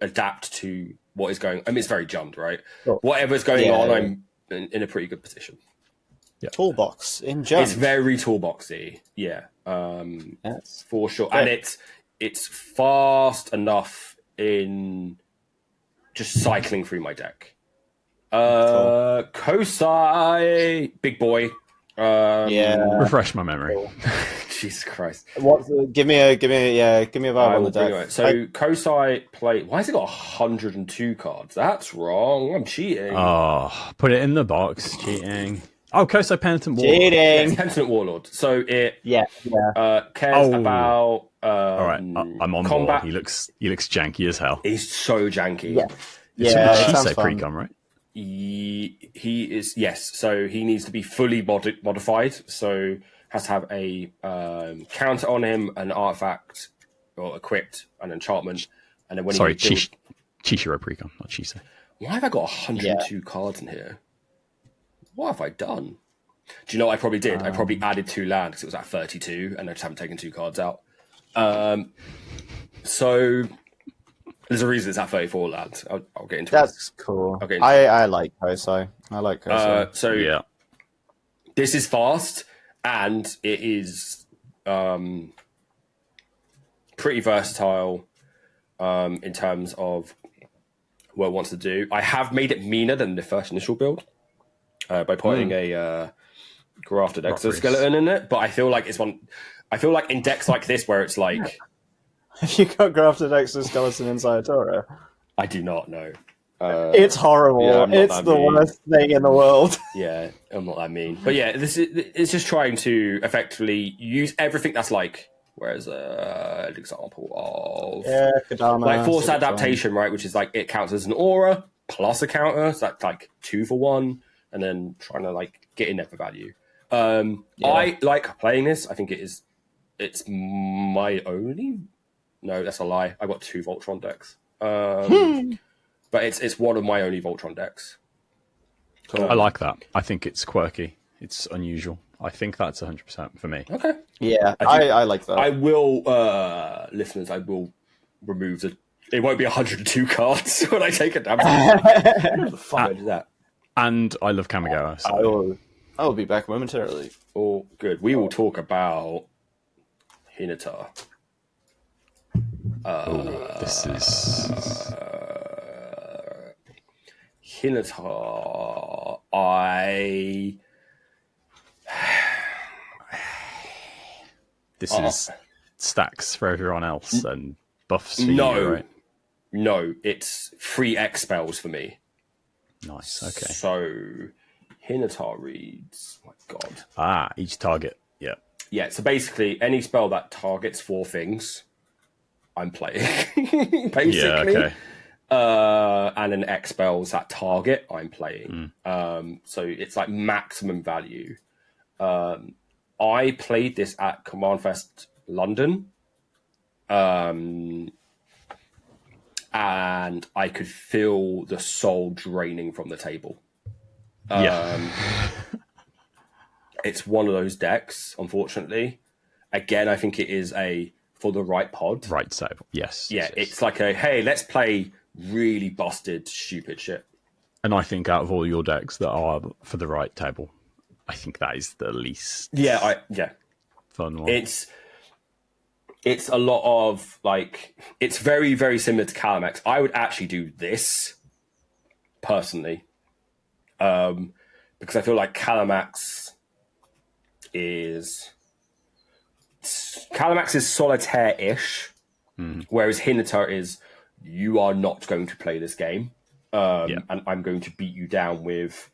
adapt to what is going. I mean, it's very jumped, right? Sure. Whatever's going on, I'm in a pretty good position. Yeah. Toolbox in jump. It's very toolboxy, yeah, for sure, and it's fast enough in just cycling through my deck. Kosai, big boy. Refresh my memory. Cool. Jesus Christ! Give me a vibe on the deck. So Kosai play. Why has it got 102 cards? That's wrong. I'm cheating. Oh, put it in the box. Cheating. Oh, Kosai Penitent Warlord. Cheating. It's Penitent Warlord. So it cares about. All right, I'm on combat. board. He looks janky as hell. He's so janky. It's a precon, right? He is, yes. So he needs to be fully modified. So has to have a counter on him, an artifact, or equipped, an enchantment, and then when Chishiro precon, not Chise. Why have I got 102 cards in here? What have I done? Do you know what I probably did? I probably added 2 land because it was at 32, and I just haven't taken 2 cards out. So there's a reason it's at 34 land. I'll get into it. That's cool. I like Kosai. So this is fast, and it is pretty versatile in terms of what it wants to do. I have made it meaner than the first initial build by putting a grafted exoskeleton in it, but I feel like in decks like this where it's like, have you got grafted exoskeleton inside Tora? I do not know. It's horrible. Yeah, it's the worst thing in the world. Yeah, I'm not that mean. But yeah, it's just trying to effectively use everything that's like. Whereas an example of Kadama, like forced adaptation, right? Which is like it counts as an aura plus a counter, so that's like 2 for 1, and then trying to like get in there for value. I like playing this. I think it's my only. No, that's a lie. I got 2 Voltron decks, but it's one of my only Voltron decks. I like that. I think it's quirky. It's unusual. I think that's 100% for me. Okay. Yeah, I like that. I will, listeners, I will remove the. It won't be 102 cards when I take it down. What the fuck I did that? And I love Kamigawa. So. I will be back momentarily. Oh, good. We will talk about Hinata. This is Hinata. This is stacks for everyone else and buffs for you, right? No, it's 3 X spells for me. Nice, okay. So, Hinata reads... Oh my god. Each target, yeah. Yeah, so basically, any spell that targets 4 things, I'm playing, basically. Yeah, okay. And an X spells that target, I'm playing. So it's like maximum value. I played this at Command Fest London, and I could feel the soul draining from the table. It's one of those decks, unfortunately. Again, I think it is for the right pod. Right table, yes. Yeah, yes. It's like hey, let's play really busted, stupid shit. And I think out of all your decks that are for the right table, I think that is the least Yeah. fun one. It's it's a lot of like, it's very, very similar to Calamax. I would actually do this personally, because I feel like Calamax is solitaire-ish, whereas Hinata is, you are not going to play this game, and I'm going to beat you down with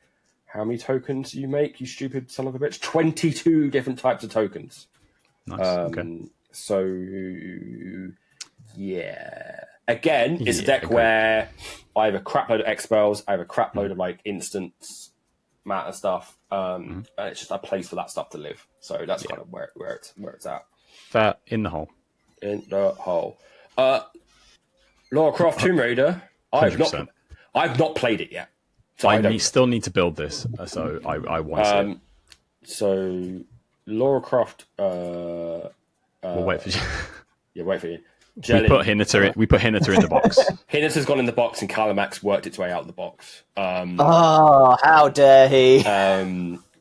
how many tokens you make, you stupid son of a bitch? 22 different types of tokens. Nice. Okay. So, yeah. Again, it's a deck where I have a crap load of X-Spells, I have a crap load of like instants, matter stuff, and it's just a place for that stuff to live. So that's kind of where it's at. Fair. In the hole. In the hole. Lara Croft Tomb Raider. I've not played it yet. So I still need to build this, so I want to see it. So Lara Croft. We'll wait for you. Yeah, wait for you. Jelly. We put Hinata in the box. Hinata's gone in the box, and Calamax worked its way out of the box. Oh, how dare he!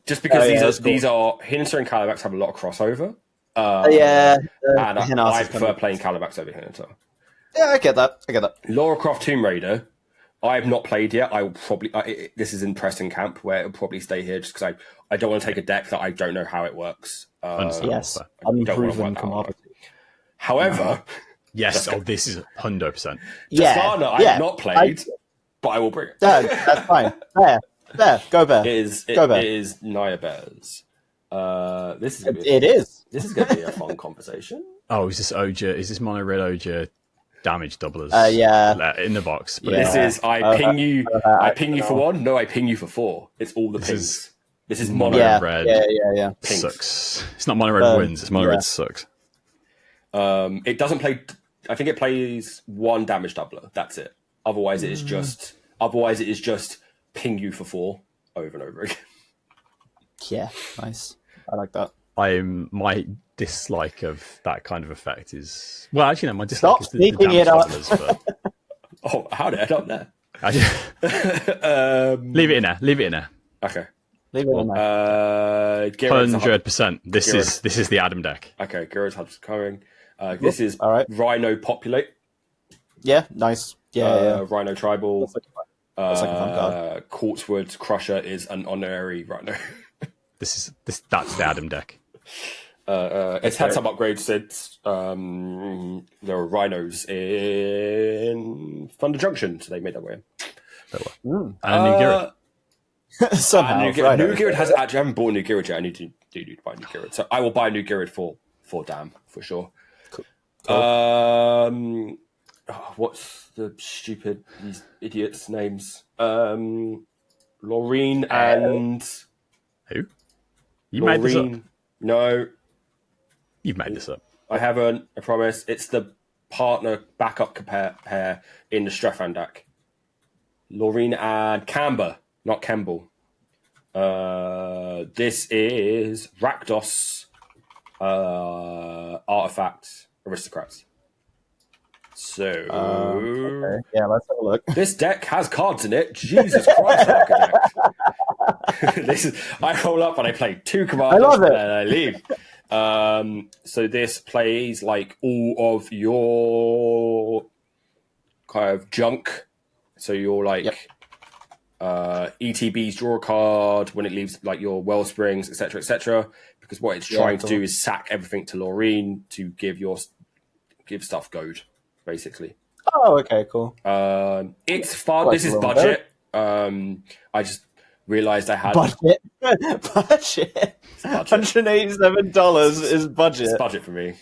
Just because these are Hinata and Calamax have a lot of crossover. And I prefer playing Calamax over Hinata. Yeah, I get that. Lara Croft Tomb Raider. I have not played yet. I will probably. This is in Preston camp where it'll probably stay here just because I don't want to take a deck that I don't know how it works. Yes, unproven commodity. However, yes. This is 100%. Jasana, I have not played, but I will bring it. That's fine. There, go Bear. It is Naya Bears. This is gonna be This is going to be a fun conversation. Oh, is this Oja? Is this mono red Oja damage doublers? In the box. But this is I ping you for 1. No, I ping you for 4. It's all the pings. This is mono red. Yeah. Sucks. It's not mono red wins. It's mono red sucks. It doesn't play. I think it plays 1 damage doubler. That's it. Otherwise, it is just. Ping you for 4 over and over again. Yeah, nice. I like that. My dislike of that kind of effect is my dislike is the sneaking it up. Oh, how did I up there? Leave it in there. Okay. Leave it in there. 100%. This is the Adam deck. Okay, Garrett's Hub's coming. This is Rhino Populate. Yeah, nice. Yeah. Rhino Tribal. That's like a fun card. Quartzwood Crusher is an honorary Rhino. That's the Adam deck. It's had some upgrades since there were rhinos in Thunder Junction, so they made their way in. And a new Garrett. Somehow. New Garrett has actually, I haven't bought a new Garrett yet. I need to buy a new Garrett. So I will buy a new Garrett for damn, for sure. Cool. What's the stupid, these idiots' names? Laureen and... Who? You made this up? No. You've made this up. I haven't, I promise. It's the partner backup pair in the Strefan deck. Laureen and Camber, not Kemble. This is Rakdos Artifact Aristocrats. So, okay. Yeah, let's have a look. This deck has cards in it. Jesus Christ, Architect. I roll up and I play 2 commanders. I love it. And I leave. So this plays like all of your kind of junk. So you're like ETBs, draw a card when it leaves like your Wellsprings, etc., because what it's trying to do is sack everything to Laureen to give stuff goad, basically. Oh, okay, cool. It's fun. This is budget. I just realized I had budget. $187 is budget. It's budget for me.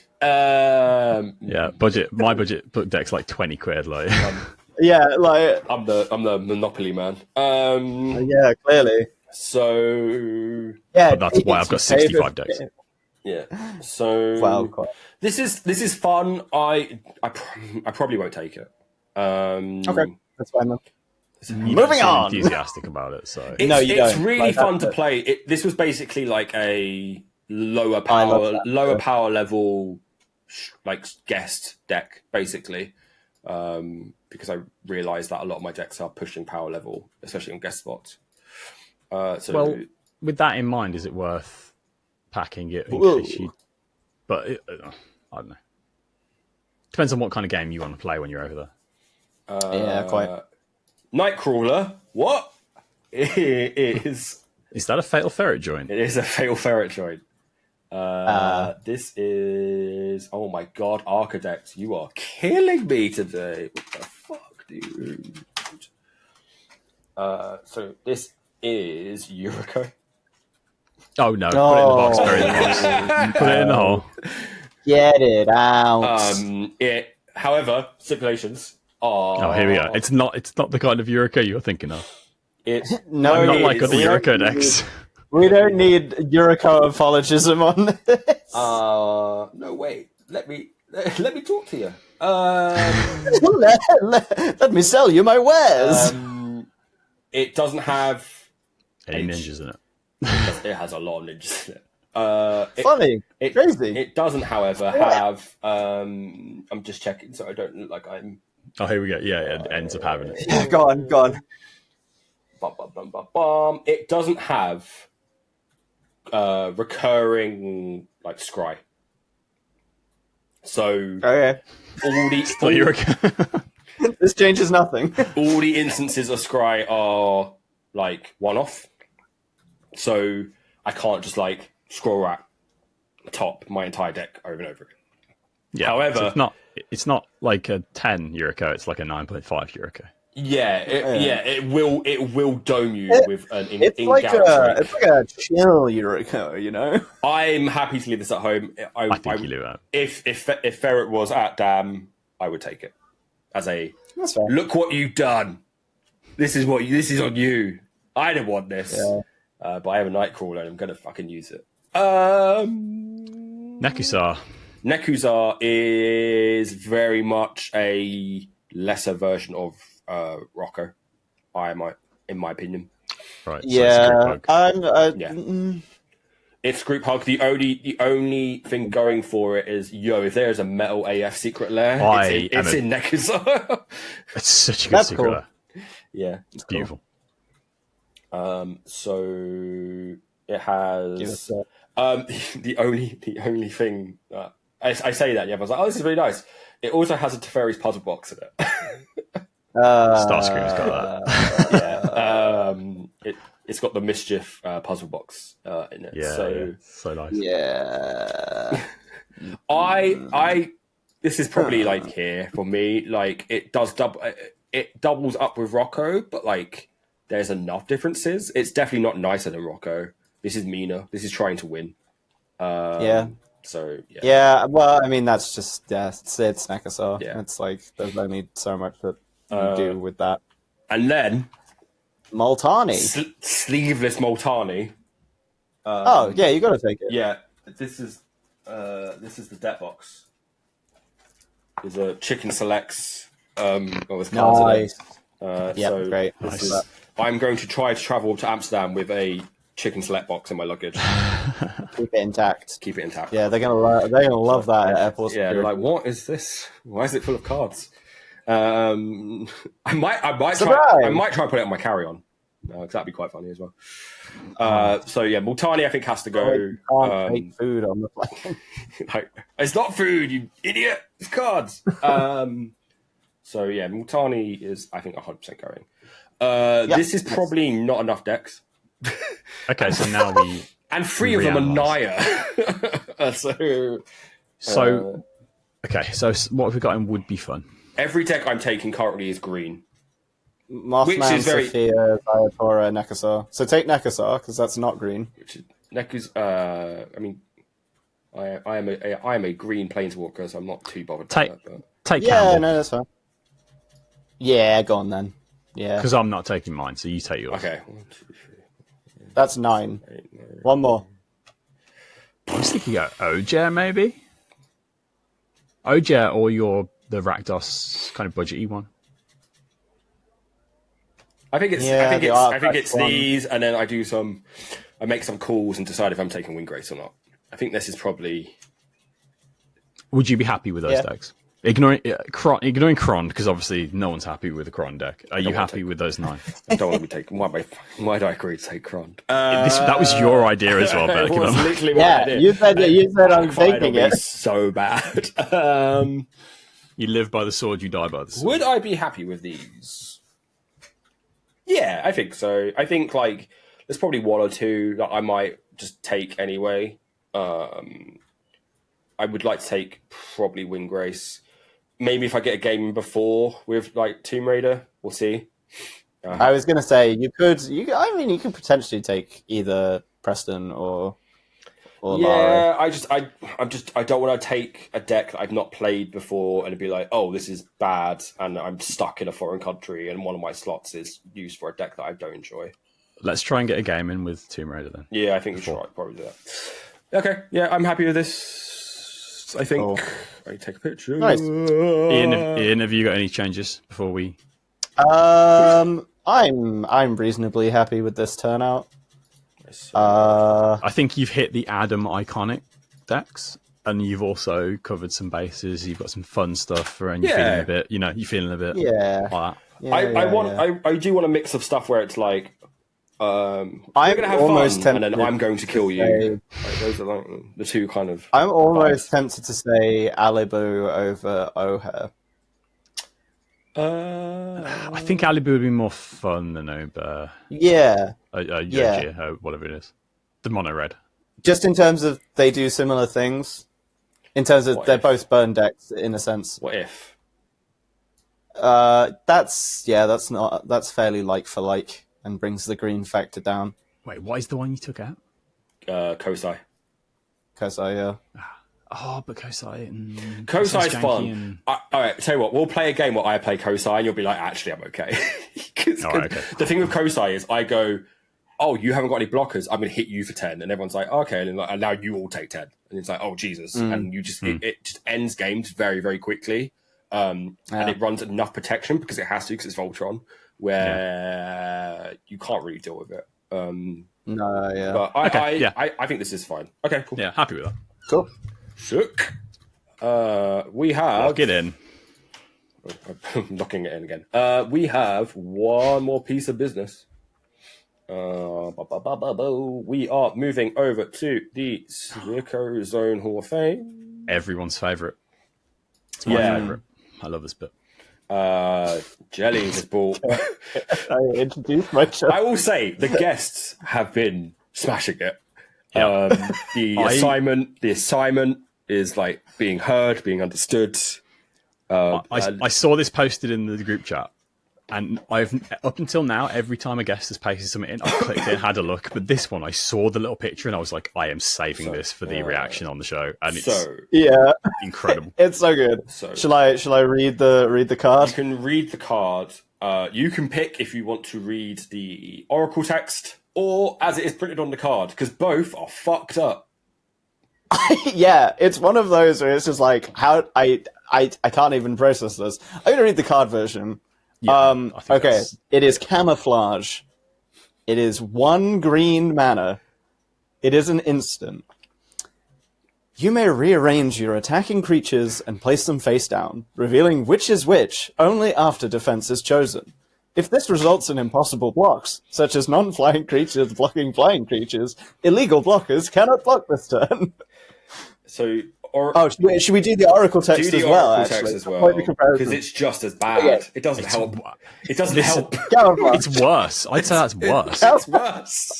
Budget. My budget book deck's like 20 quid. Like, I'm the Monopoly man. Yeah, clearly. So but that's why I've got 65 decks. Yeah. So this is fun. I probably won't take it. Okay, that's fine then. Moving on. Enthusiastic about it, so it's really fun to play. This was basically like a lower power level, like guest deck, basically, because I realised that a lot of my decks are pushing power level, especially on guest spots. With that in mind, is it worth packing it in case you? But I don't know. Depends on what kind of game you want to play when you're over there. Yeah, quite. Nightcrawler. What? It is. Is that a Fatal Ferret joint? It is a Fatal Ferret joint. This is. Oh my god, Architects, you are killing me today. What the fuck, dude? So this is Yuriko. Oh no! Put it in the box. Bury the box. Put it in the hole. Get it out. However, stipulations are. Oh, here we go. It's not the kind of Yuriko you're thinking of. It's no, I'm not like is. other Yuriko decks. We don't need Yuriko apologism on this. No, wait. Let me talk to you. Let me sell you my wares. It doesn't have Any ninjas in it? It has a lot of ninjas in it. Funny. Crazy. It doesn't, however, have. I'm just checking, so I don't look like I'm. Oh, here we go. Yeah, it ends up having it. Yeah, go on. Bum, bum, bum, bum, bum. It doesn't have recurring like scry. So Okay. This changes nothing. all the instances of scry are like one-off. So I can't just like scroll at the top my entire deck over and over again. Yeah. However, so it's not like a 10 Yuriko. It's like a 9.5 Yuriko. It will dome you with an It's like a chill Yuriko, you know. I'm happy to leave this at home. I think you leave it. If Ferret was at Dam, I would take it as a. That's fair. Look what you've done. This is on you. I didn't want this, but I have a Nightcrawler and I'm gonna fucking use it. Nekusar. Nekuzar is very much a lesser version of Rocco, in my opinion. Right. So Yeah. It's group hug. The only thing going for it is, if there's a metal AF secret lair, it's in Nekuzar. It's such a good secret cool. lair. Yeah, It's beautiful. So it has the only thing that I say that I was like, oh, this is really nice. It also has a Teferi's puzzle box in it. Starscream's got that. It's got the mischief puzzle box in it. Yeah, so nice. Yeah. This is probably like here for me. Like it doubles up with Rocco, but like there's enough differences. It's definitely not nicer than Rocco. This is meaner. This is trying to win. So yeah. Well, I mean that's just it's Nekuzar. Yeah. It's like there's only so much that you do with that. And then Multani. Sleeveless Multani. Oh yeah, you got to take it. Yeah, this is the deck box. There's a chicken selects. With cards Nice. in it. Yeah, so great. I'm going to try to travel to Amsterdam with a chicken select box in my luggage. Keep it intact. Keep it intact. Yeah, they're gonna love that at airport. Yeah, they're like, what is this? Why is it full of cards? I might try and put it on my carry-on. Because that'd be quite funny as well. So yeah, Multani I think has to go. You can't make food on the plane. Like, it's not food, you idiot. It's cards. So yeah, Multani is I think 100% going. This is probably not enough decks. Okay, so now we and three of them are Naya. So what have we got in would be fun? Every deck I'm taking currently is green. Mothman, Sophia, Zayatora, Nekuzar. So take Nekuzar because that's not green. Nekuzar. I mean, I am a green planeswalker, so I'm not too bothered. Take Yeah, Campbell. no, that's fine. Yeah, go on then. Yeah, Because I'm not taking mine, so you take yours. Okay. 1, 2, 3, that's 9. 8, 9. One more. I was thinking of Ojer, maybe. Ojer or the Rakdos kind of budgety one. I think it's these, and then I make some calls and decide if I'm taking Windgrace or not. I think this is probably. Would you be happy with those decks? Ignoring Kron, because obviously no one's happy with a Kron deck. Are you happy with those 9? I don't want to be taking. Why do I agree to take Kron? That was your idea as well, Beck. It was literally my idea. You said I'm taking it. So bad. You live by the sword, you die by the sword. Would I be happy with these? Yeah, I think so. I think like there's probably one or two that I might just take anyway. I would like to take probably Windgrace. Maybe if I get a game before with like Tomb Raider, we'll see. I was gonna say you could potentially take either Preston or Lara. I don't want to take a deck that I've not played before and be like, oh, this is bad, and I'm stuck in a foreign country, and one of my slots is used for a deck that I don't enjoy. Let's try and get a game in with Tomb Raider then. Yeah, I think we should probably do that. Okay, yeah, I'm happy with this. I think I take a picture. Nice. Ian, have you got any changes before we? I'm reasonably happy with this turnout. I think you've hit the Adam iconic decks, and you've also covered some bases. You've got some fun stuff, and you're feeling a bit. You're feeling a bit. Yeah. Like that. Yeah, I do want a mix of stuff where it's like, I'm gonna have almost fun, and then tempted I'm going to kill you. Like, those are like the two kind of. I'm almost tempted to say Alibu over O'Hare. I think Alibu would be more fun than Ober. Yeah. Whatever it is. The mono red. Just in terms of they do similar things. In terms of they're both burn decks in a sense. What if? That's fairly like for like and brings the green factor down. Wait, what is the one you took out? Kosai. Kosai, yeah. Oh, but Kosai. Kosai's fun. All right, tell you what, we'll play a game where I play Kosai and you'll be like, actually, I'm okay. Okay. The thing with Kosai is I go, oh, you haven't got any blockers, I'm going to hit you for 10. And everyone's like, okay. And now you all take 10. And it's like, oh, Jesus. And you just, it just ends games very, very quickly. And it runs enough protection because it has to, because it's Voltron, where you can't really deal with it. No, yeah. But I think this is fine. Okay, cool. Yeah, happy with that. Cool. Sick. We have... Lock it in. I'm locking it in again. We have one more piece of business. We are moving over to the Sicko Zone Hall of Fame. Everyone's favourite. It's my favourite. I love this bit. Jelly is bought. I introduced myself. I will say the guests have been smashing it. The assignment is like being heard, being understood. I saw this posted in the group chat, and I've up until now, every time a guest has pasted something in, I've clicked it and had a look. But this one, I saw the little picture and I was like, I am saving this for the reaction on the show, and it's incredible. It's so good. So, shall I read the card? You can read the card. You can pick if you want to read the Oracle text or as it is printed on the card, because both are fucked up. Yeah, it's one of those where it's just like, how I can't even process this. I'm going to read the card version. Yeah, okay, it is camouflage. It is 1 green mana. It is an instant. You may rearrange your attacking creatures and place them face down, revealing which is which only after defense is chosen. If this results in impossible blocks, such as non-flying creatures blocking flying creatures, illegal blockers cannot block this turn. So, should we do the Oracle text as well? Because it's just as bad. Okay. It doesn't help. It doesn't help. It's worse. I'd say that's worse. It's worse.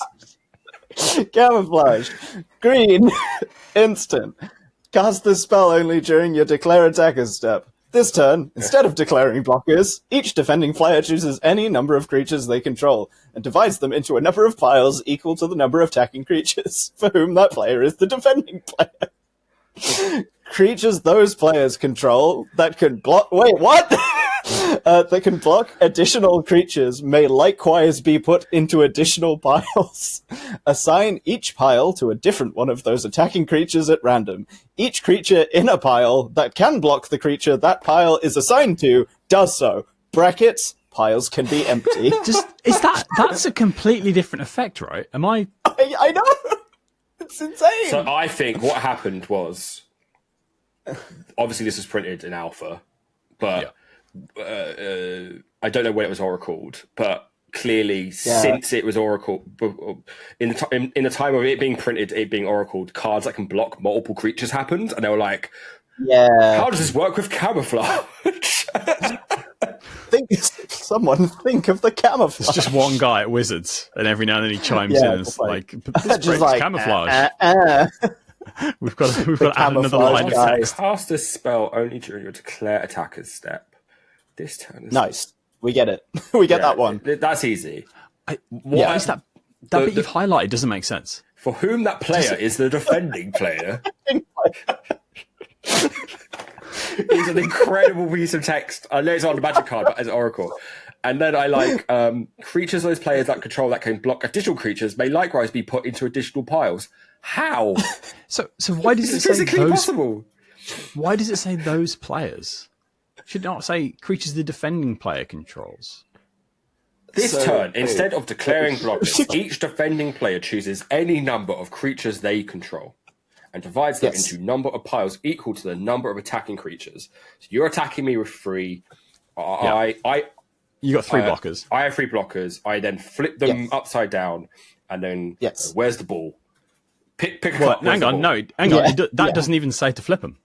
Camouflage. Green. Instant. Cast this spell only during your declare attacker's step. This turn, instead of declaring blockers, each defending player chooses any number of creatures they control and divides them into a number of piles equal to the number of attacking creatures for whom that player is the defending player. Creatures those players control that can block... Wait, what? That can block additional creatures may likewise be put into additional piles. Assign each pile to a different one of those attacking creatures at random. Each creature in a pile that can block the creature that pile is assigned to does so. Brackets, piles can be empty. That's a completely different effect, right? I know! It's insane! So I think what happened was... Obviously this was printed in alpha, but... Yeah. I don't know when it was oracled, but clearly since it was oracled, in the time of it being printed, it being oracled, cards that can block multiple creatures happened, and they were like, Yeah. How does this work with camouflage? Someone think of the camouflage. It's just one guy at Wizards, and every now and then he chimes in and it's like, this breaks camouflage. We've got to add another line of text. Cast a spell only during your declare attacker's step. This turn is nice. We get it. We get that one. That's easy. What is that? That bit you've highlighted doesn't make sense. For whom that player is the defending player. It's an incredible piece of text. I know it's on the magic card, but as Oracle. And then I like creatures those players that control that can block additional creatures may likewise be put into additional piles. How? So why does it say physically possible? Why does it say those players? Should not say creatures the defending player controls. This turn, instead of declaring blockers, each defending player chooses any number of creatures they control and divides them into number of piles equal to the number of attacking creatures. So you're attacking me with 3. You got 3 blockers. I have 3 blockers. I then flip them upside down, and then where's the ball? Pick a card. Hang on. That doesn't even say to flip them.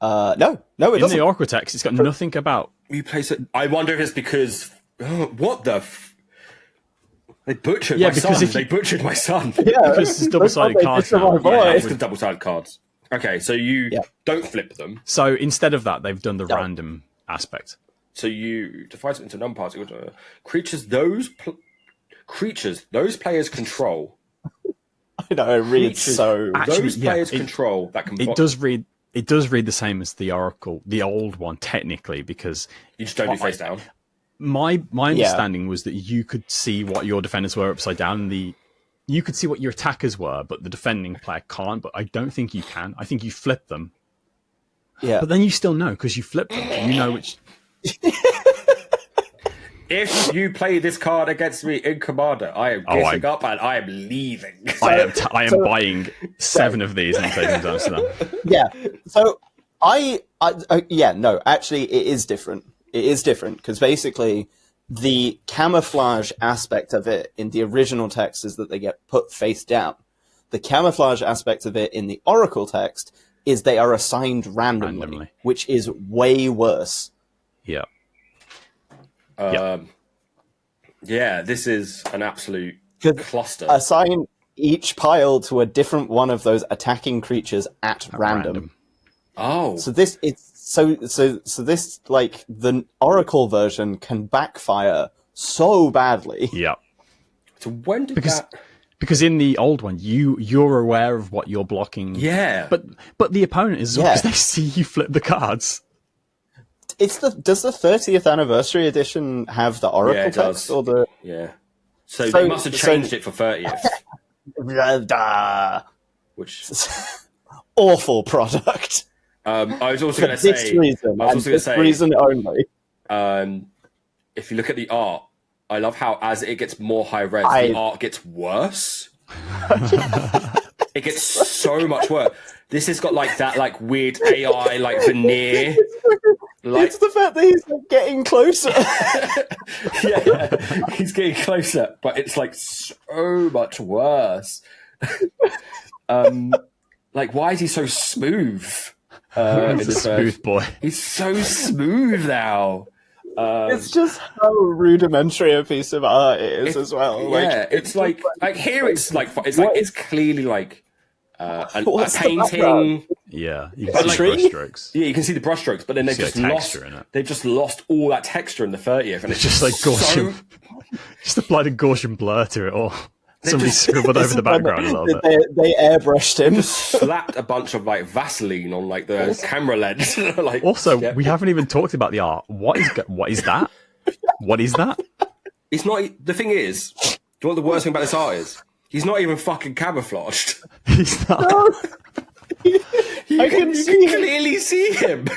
No, it doesn't. In the Oracle text, it's got nothing about. You place it. I wonder if it's because what the. They butchered my son. They butchered my son. Yeah, because it's double-sided cards now. It's double-sided cards. Okay, so you don't flip them. So instead of that, they've done the random aspect. So you divide it into number parts. Creatures those players control. I know, it reads so... Actually, those players control that can... It does read the same as the Oracle, the old one, technically, because... You just don't do face down. My understanding was that you could see what your defenders were upside down, and you could see what your attackers were, but the defending player can't, but I don't think you can. I think you flip them. Yeah. But then you still know, because you flip them. You know which... If you play this card against me in Commander, I am getting up and I am leaving. I am buying 7 of these and taking them to Amsterdam. Yeah. So actually it is different. It is different because basically the camouflage aspect of it in the original text is that they get put face down. The camouflage aspect of it in the Oracle text is they are assigned randomly. Which is way worse. Yeah. This is an absolute cluster. Assign each pile to a different one of those attacking creatures at random. Oh, so this this like the Oracle version can backfire so badly. Yeah. So when did because in the old one you're aware of what you're blocking. Yeah. But the opponent is because they see you flip the cards. Does the 30th anniversary edition have the Oracle text or the? Yeah. So they must have changed it for 30th. Which awful product. I was also going to say this reason only. If you look at the art, I love how as it gets more high res, the art gets worse. It gets so much worse. This has got like that like weird AI like veneer. It's the fact that he's getting closer. He's getting closer, but it's like so much worse. Like, why is he so smooth? He's a smooth boy. He's so smooth now. It's just how rudimentary a piece of art it is as well. Yeah, it's like here it's clearly like a painting. Yeah, you can see brush strokes. Yeah, you can see the brush strokes, but then they've just lost all that texture in the 30th, and it's just like Gaussian. Just applied a Gaussian blur to it all. Somebody scribbled over the background a little bit. They airbrushed him. Slapped a bunch of like Vaseline on like the camera lens. Like, also, we haven't even talked about the art. What is that? What is that? It's not. The thing is, do you know what the worst thing about this art is? He's not even fucking camouflaged. He's not. You can clearly see him.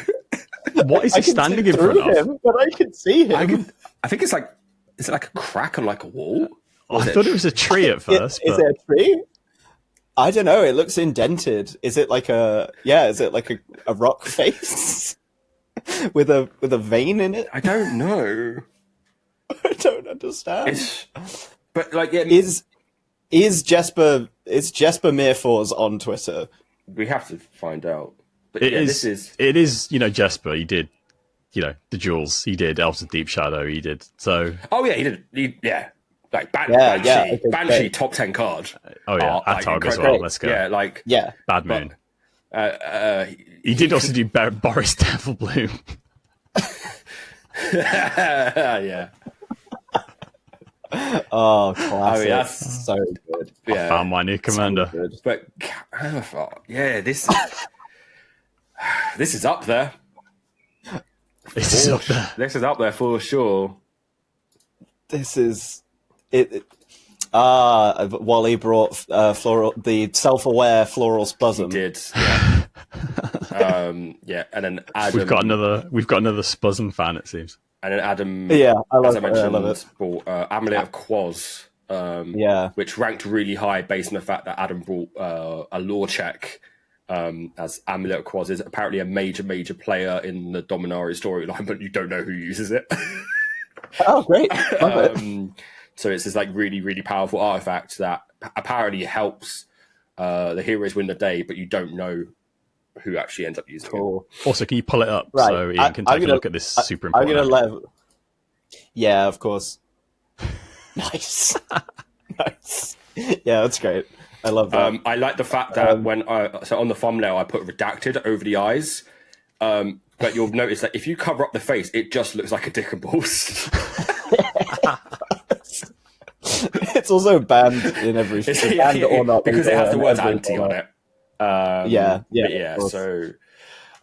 What is he standing in front of? But I can see him. I think it's like, is it like a crack on like a wall? I thought it was a tree at first. Is it a tree? I don't know. It looks indented. Is it like a rock face with a vein in it? I don't know. I don't understand. But like, is Jesper Meerfors on Twitter? We have to find out. But It yeah, is. It is. Jesper. He did. The jewels. He did Elves of Deep Shadow. He did. So. Oh yeah, he did. Like Banshee top 10 card. Oh yeah, Atog as well. Let's go. Yeah, Bad Moon. He did also do Boris Devilbloom. Yeah. Oh, classic! That's so good. I found my new commander. So but this is up there. This is up there. This is up there for sure. This is it. Wally brought the self-aware floral spasm. He did. Yeah. And then Adam. We've got another Spasm fan, it seems. And then Adam. Yeah, I love it. Brought Amulet of Quoz. Which ranked really high based on the fact that Adam brought a lore check. As Amulet of Quoz is apparently a major player in the Dominaria storyline, but you don't know who uses it. Oh, great! Love it. So it's this like really, really powerful artifact that apparently helps the heroes win the day, but you don't know who actually ends up using it. Also, can you pull it up so Ian can take a look at this super important? Yeah, of course. Nice. Nice. Yeah, that's great. I love that. I like the fact that so on the thumbnail I put redacted over the eyes, but you'll notice that if you cover up the face, it just looks like a dick and balls. It's also banned in every banned or not because it has the word anti on it. So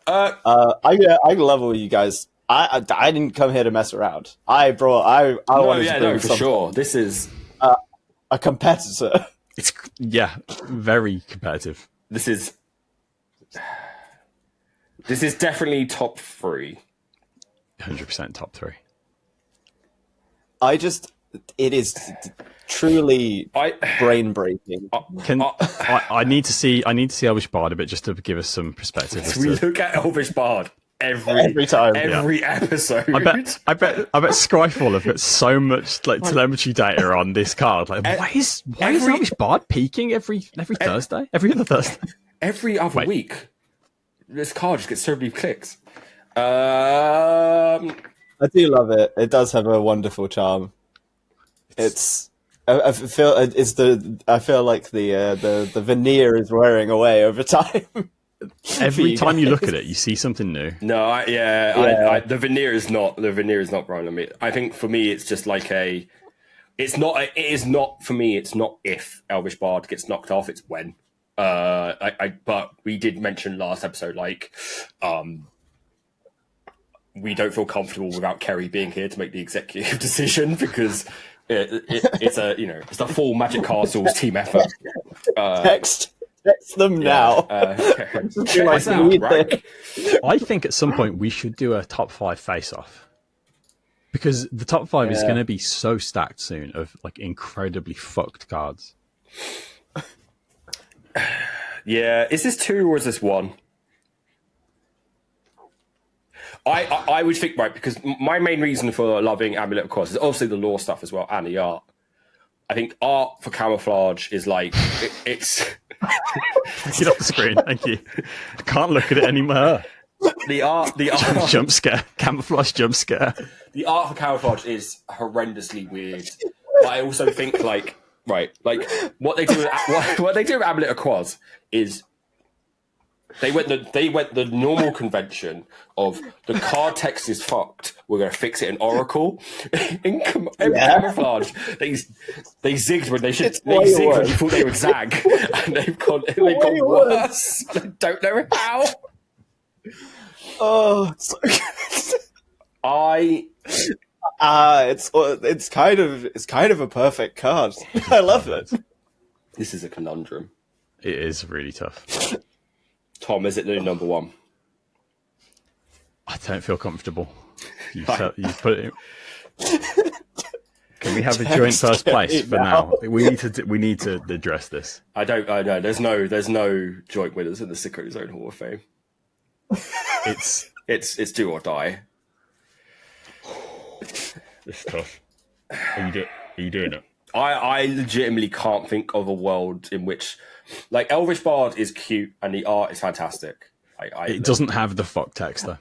I love all you guys. I didn't come here to mess around. I wanted to bring for sure. This is a competitor. It's very competitive. This is definitely top 3. 100% top 3. It is truly brain breaking. I need to see Elvish Bard a bit just to give us some perspective. We look at Elvish Bard every time, every episode. I bet Scryfall have got so much telemetry data on this card. Why is Elvish Bard peaking every Thursday? Every other Thursday? Every other week. This card just gets so many clicks. I do love it. It does have a wonderful charm. I feel like the veneer is wearing away over time. Every time you look at it, you see something new. No, the veneer is not growing on me. I think for me, it's just like it is not for me. It's not if Elvish Bard gets knocked off. It's when. But we did mention last episode, we don't feel comfortable without Kerri being here to make the executive decision because it's a full Magic Castles team effort. Text them now. Right? I think at some point we should do a top 5 face-off because the top 5 is going to be so stacked soon of incredibly fucked cards. Yeah, is this 2 or is this 1? I would think, right, because my main reason for loving Amulet of Quoz is obviously the lore stuff as well and the art. I think art for camouflage is it's... Get off the screen, thank you. I can't look at it anymore. The art... Jump scare. Camouflage jump scare. The art for camouflage is horrendously weird. But I also think, what they do with Amulet of Quoz is... They went the normal convention of the card text is fucked. We're going to fix it in Oracle. in camouflage, they zigged when they should. They zigged when you thought they would zag, and they've gone worse. I don't know how. Oh, so it's kind of a perfect card. I love it. This is a conundrum. It is really tough. Tom, is it the number 1? I don't feel comfortable. You put it in. Can we have a joint first place for now? We need to address this. I don't know. There's no joint winners in the Sicko Zone Hall of Fame. It's do or die. It's tough. Are you doing it? I legitimately can't think of a world in which, like, Elvish Bard is cute and the art is fantastic. It doesn't have the fuck text though.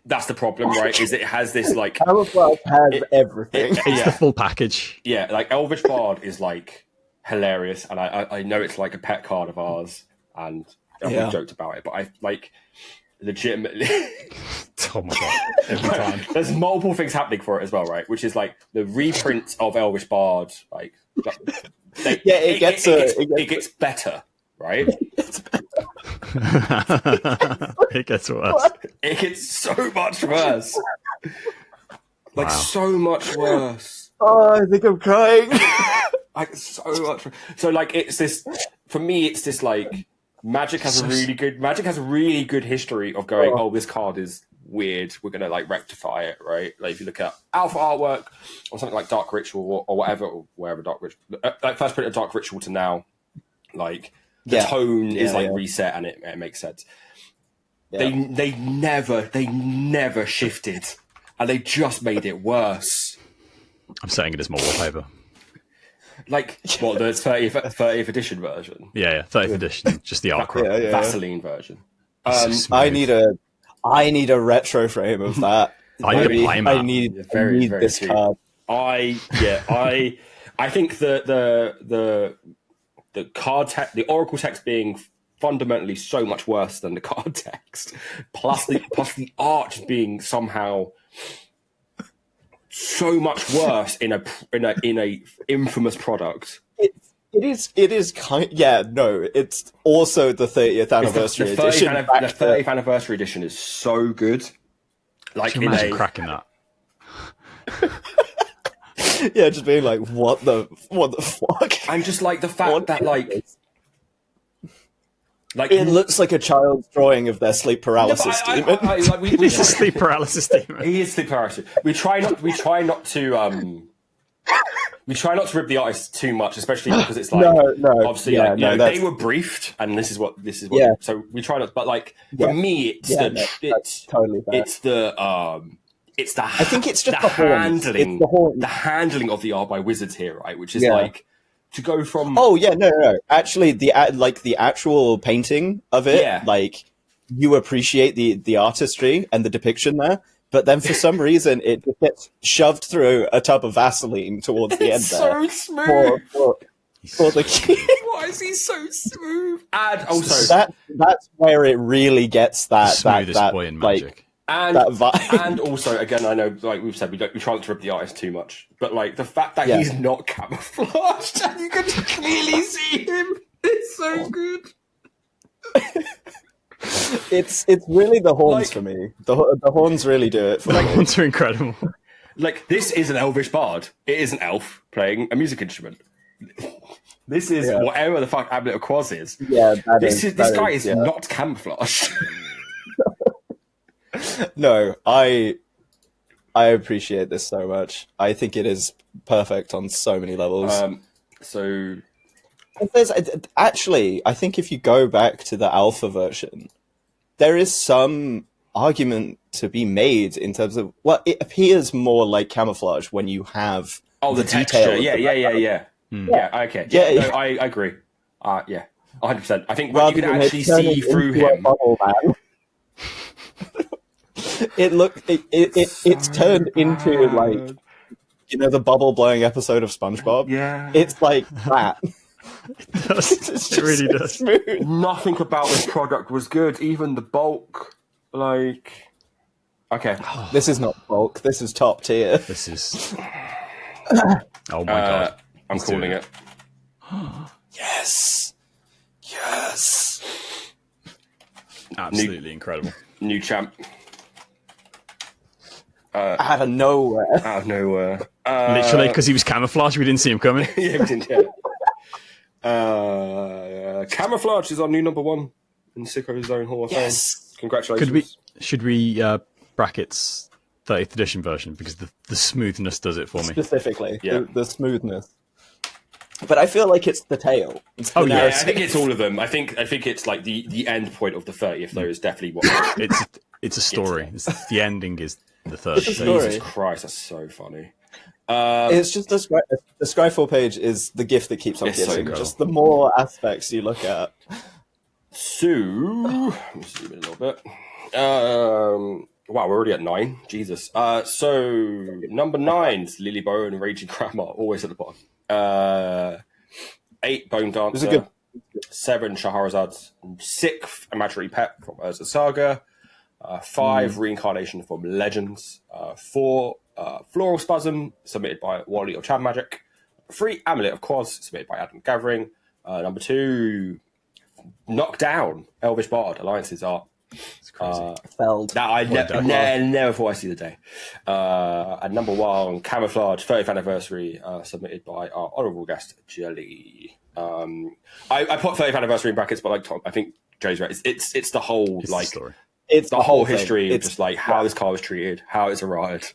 That's the problem, right? Is it has this like Camouflage has everything. It's the full package. Yeah, like Elvish Bard is like hilarious, and I know it's like a pet card of ours, and we joked about it, but I like legitimately. Oh my god! Every time. There's multiple things happening for it as well, right? Which is like the reprint of Elvish Bard, like it gets better, right? It gets worse. It gets so much worse. Like so much worse. Oh, I think I'm crying. Like so much. So like it's this for me. It's this like Magic has a really good history of going. Oh, this card is weird. We're gonna like rectify it, right? Like if you look at alpha artwork or something like Dark Ritual or whatever, or wherever Dark Ritual, like first print of Dark Ritual to now, like the tone is like reset and it makes sense. Yeah. They never shifted, and they just made it worse. I'm saying it as more wallpaper. Like what, the 30th edition version? Yeah, 30th edition, just the art Vaseline version. I need a retro frame of that. I need this cute card. I think the card text, the Oracle text being fundamentally so much worse than the card text, plus the art being somehow so much worse in a infamous product. It is kind. Yeah, no. It's also the 30th anniversary edition. The 30th anniversary edition is so good. Like, can you imagine cracking that? Yeah, just being like, what the fuck? And just like the fact that like it looks like a child's drawing of their sleep paralysis demon. He's a sleep paralysis demon. He is sleep paralysis. We try not to rip the artist too much, especially because it's like obviously they were briefed, and this is what so we try not. But like for me, it's totally fair. It's the I think it's just the handling, the handling of the art by Wizards here, right? Which is like to go from actually the actual painting of it, like you appreciate the artistry and the depiction there. But then for some reason, it just gets shoved through a tub of Vaseline towards the end there. It's so smooth. For the key. Why is he so smooth? And also, that's where it really gets that smoothest boy in Magic. And also, again, I know, like we've said, we try not to rip the artist too much, but like the fact that he's not camouflaged and you can clearly see him, it's so good. It's really the horns for me. The horns really do it for me. The horns are incredible. Like, this is an elvish bard. It is an elf playing a music instrument. This is whatever the fuck Amulet of Quaz is. Yeah, this guy is not camouflaged. No, I appreciate this so much. I think it is perfect on so many levels. Actually, I think if you go back to the alpha version, there is some argument to be made in terms of, well, it appears more like camouflage when you have the texture. Yeah, okay. Yeah, no, I agree. 100%. I think when you can actually see through him. It's turned into like, the bubble blowing episode of SpongeBob. Yeah. It's like that. It really does. Smooth. Nothing about this product was good. Even the bulk, like. Okay. This is not bulk. This is top tier. This is. Oh my god! I'm calling it. Yes. Absolutely incredible. New champ. Out of nowhere. Literally, because he was camouflaged, we didn't see him coming. Yeah, we didn't. Camouflage is our new number one in Sicko's Zone Hall of Fame. Congratulations. Should we brackets 30th edition version, because the smoothness does it for me. Specifically, the smoothness. But I feel like it's the tail. I think it's all of them. I think it's like the end point of the 30th. Though is definitely what it's a story. The ending is the third. Jesus Christ, that's so funny. It's just the Skyfall page is the gift that keeps on It's so giving. cool. Just the more aspects you look at. So, let me zoom in a little bit. Wow, we're already at 9. Jesus. So, number 9 is Lilybow and Raging Grandma, always at the bottom. 8, Bone was a Dancer. good- 7, Shahrazad. 6, Imaginary Pet from Urza Saga. 5, Reincarnation from Legends. 4, Floral Spasm, submitted by Wally of Chad Magic. 3, Amulet of Quaz, submitted by Adam Gathering. Number 2, Knockdown, Elvish Bard, Alliances Art. It's crazy. Felled. That I never thought I'd see the day. And number 1, Camouflage, 30th Anniversary, submitted by our honourable guest, Jelly. I put 30th Anniversary in brackets, but like Tom, I think Jelly's right. It's the whole, It's like, the story. It's the whole thing. history, It's just like how this car was treated, how it's arrived.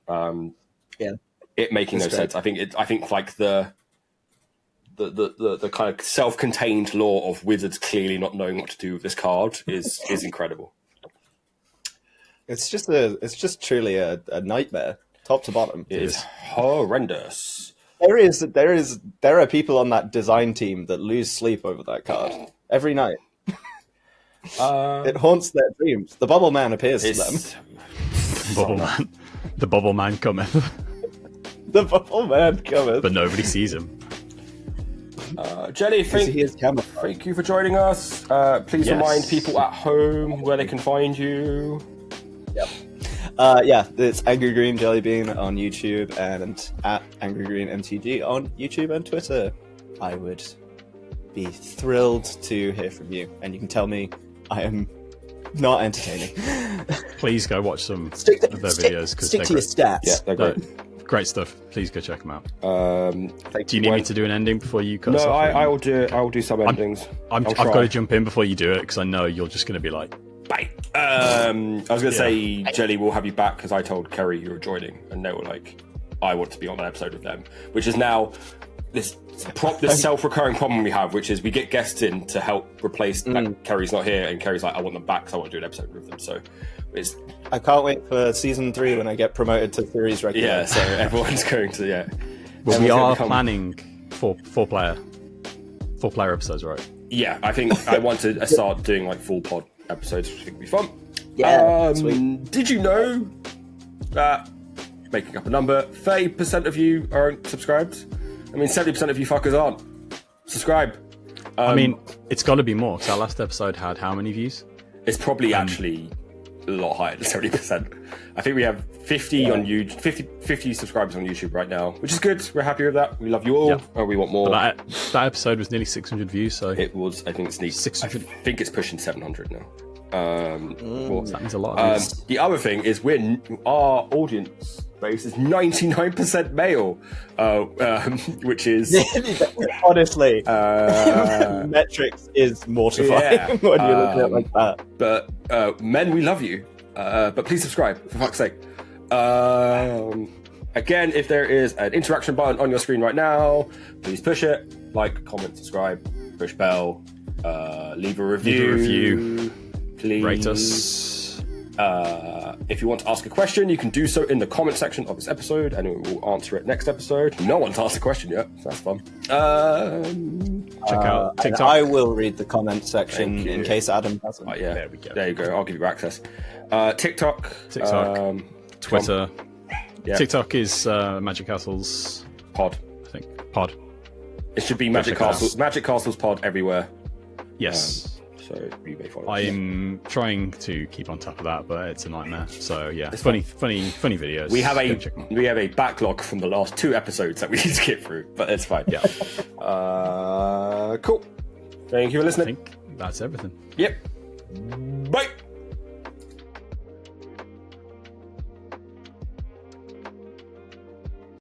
Yeah. It making It's no great. sense. I think like the kind of self-contained lore of wizards clearly not knowing what to do with this card is incredible. It's just truly a nightmare, top to bottom. It is horrendous. There are people on that design team that lose sleep over that card every night. It haunts their dreams. The Bubble Man appears to them. Bubble Man. The Bubble Man cometh, The Bubble Man cometh. but nobody sees him. Jelly, He is camouflage. thank you for joining us. Please Yes. remind people at home where they can find you. Yeah, it's Angry Green Jellybean on YouTube and at Angry Green MTG on YouTube and Twitter. I would be thrilled to hear from you, and you can tell me I am not entertaining. Please go watch some of Stick their videos because to your stats. Yeah, they're great. great stuff. Please go check them out. Thank Do you need me to do an ending before you cut us No, off? I will do it. I will do some endings. I've I'll got try. to jump in before you do it because I know you're just going to be like, Bye. I was going to say, Jelly, will have you back because I told Kerri you were joining, and they were like, I want to be on an episode with them, which is now this self-recurring problem we have, which is we get guests in to help replace that Kerri's not here, and Kerri's like, I want them back because I want to do an episode with them. So it's I can't wait for season 3 when I get promoted to series regular. yeah. So everyone's going to well, we Everyone's are gonna become- planning four player episodes, right? Yeah, I think I want to start doing like full pod episodes, which I think would be fun. Yeah, sweet. Did you know that, making up a number, 30% of you aren't subscribed? I mean, 70% of you fuckers aren't. Subscribe. I mean, it's got to be more because our last episode had how many views? It's probably actually a lot higher than 70%. I think we have 50 on YouTube, 50 subscribers on YouTube right now, which is good. We're happy with that. We love you all, Yeah. and we want more. But that episode was nearly 600 views, so It was, I think it's neat. 600. I think it's pushing 700 now. that means a lot of views. The other thing is our audience base is 99% male, which is Honestly, metrics is mortifying Yeah. when you look at it like that. but men, we love you. But please subscribe, for fuck's sake. Again, if there is an interaction button on your screen right now, please push it. Like, comment, subscribe, push bell, leave a review. Please. Rate us. If you want to ask a question, you can do so in the comment section of this episode, and we will answer it next episode. No one's asked a question yet, so that's fun. Check out And TikTok. I will read the comment section Thank you. in case Adam doesn't. Yeah, There we go. There you go. I'll give you access. TikTok. Twitter. Yeah. TikTok is Magic Castles, Pod. I think. Pod. It should be Go Magic check it out. Castles. Magic Castles Pod everywhere. Yes. So you may follow. I'm trying to keep on top of that, but it's a nightmare. So yeah, funny videos. We have Go check them out. a backlog from the last 2 episodes that we need to get through, but it's fine. Yeah, Cool. Thank you for I listening. think that's everything. Yep. Bye.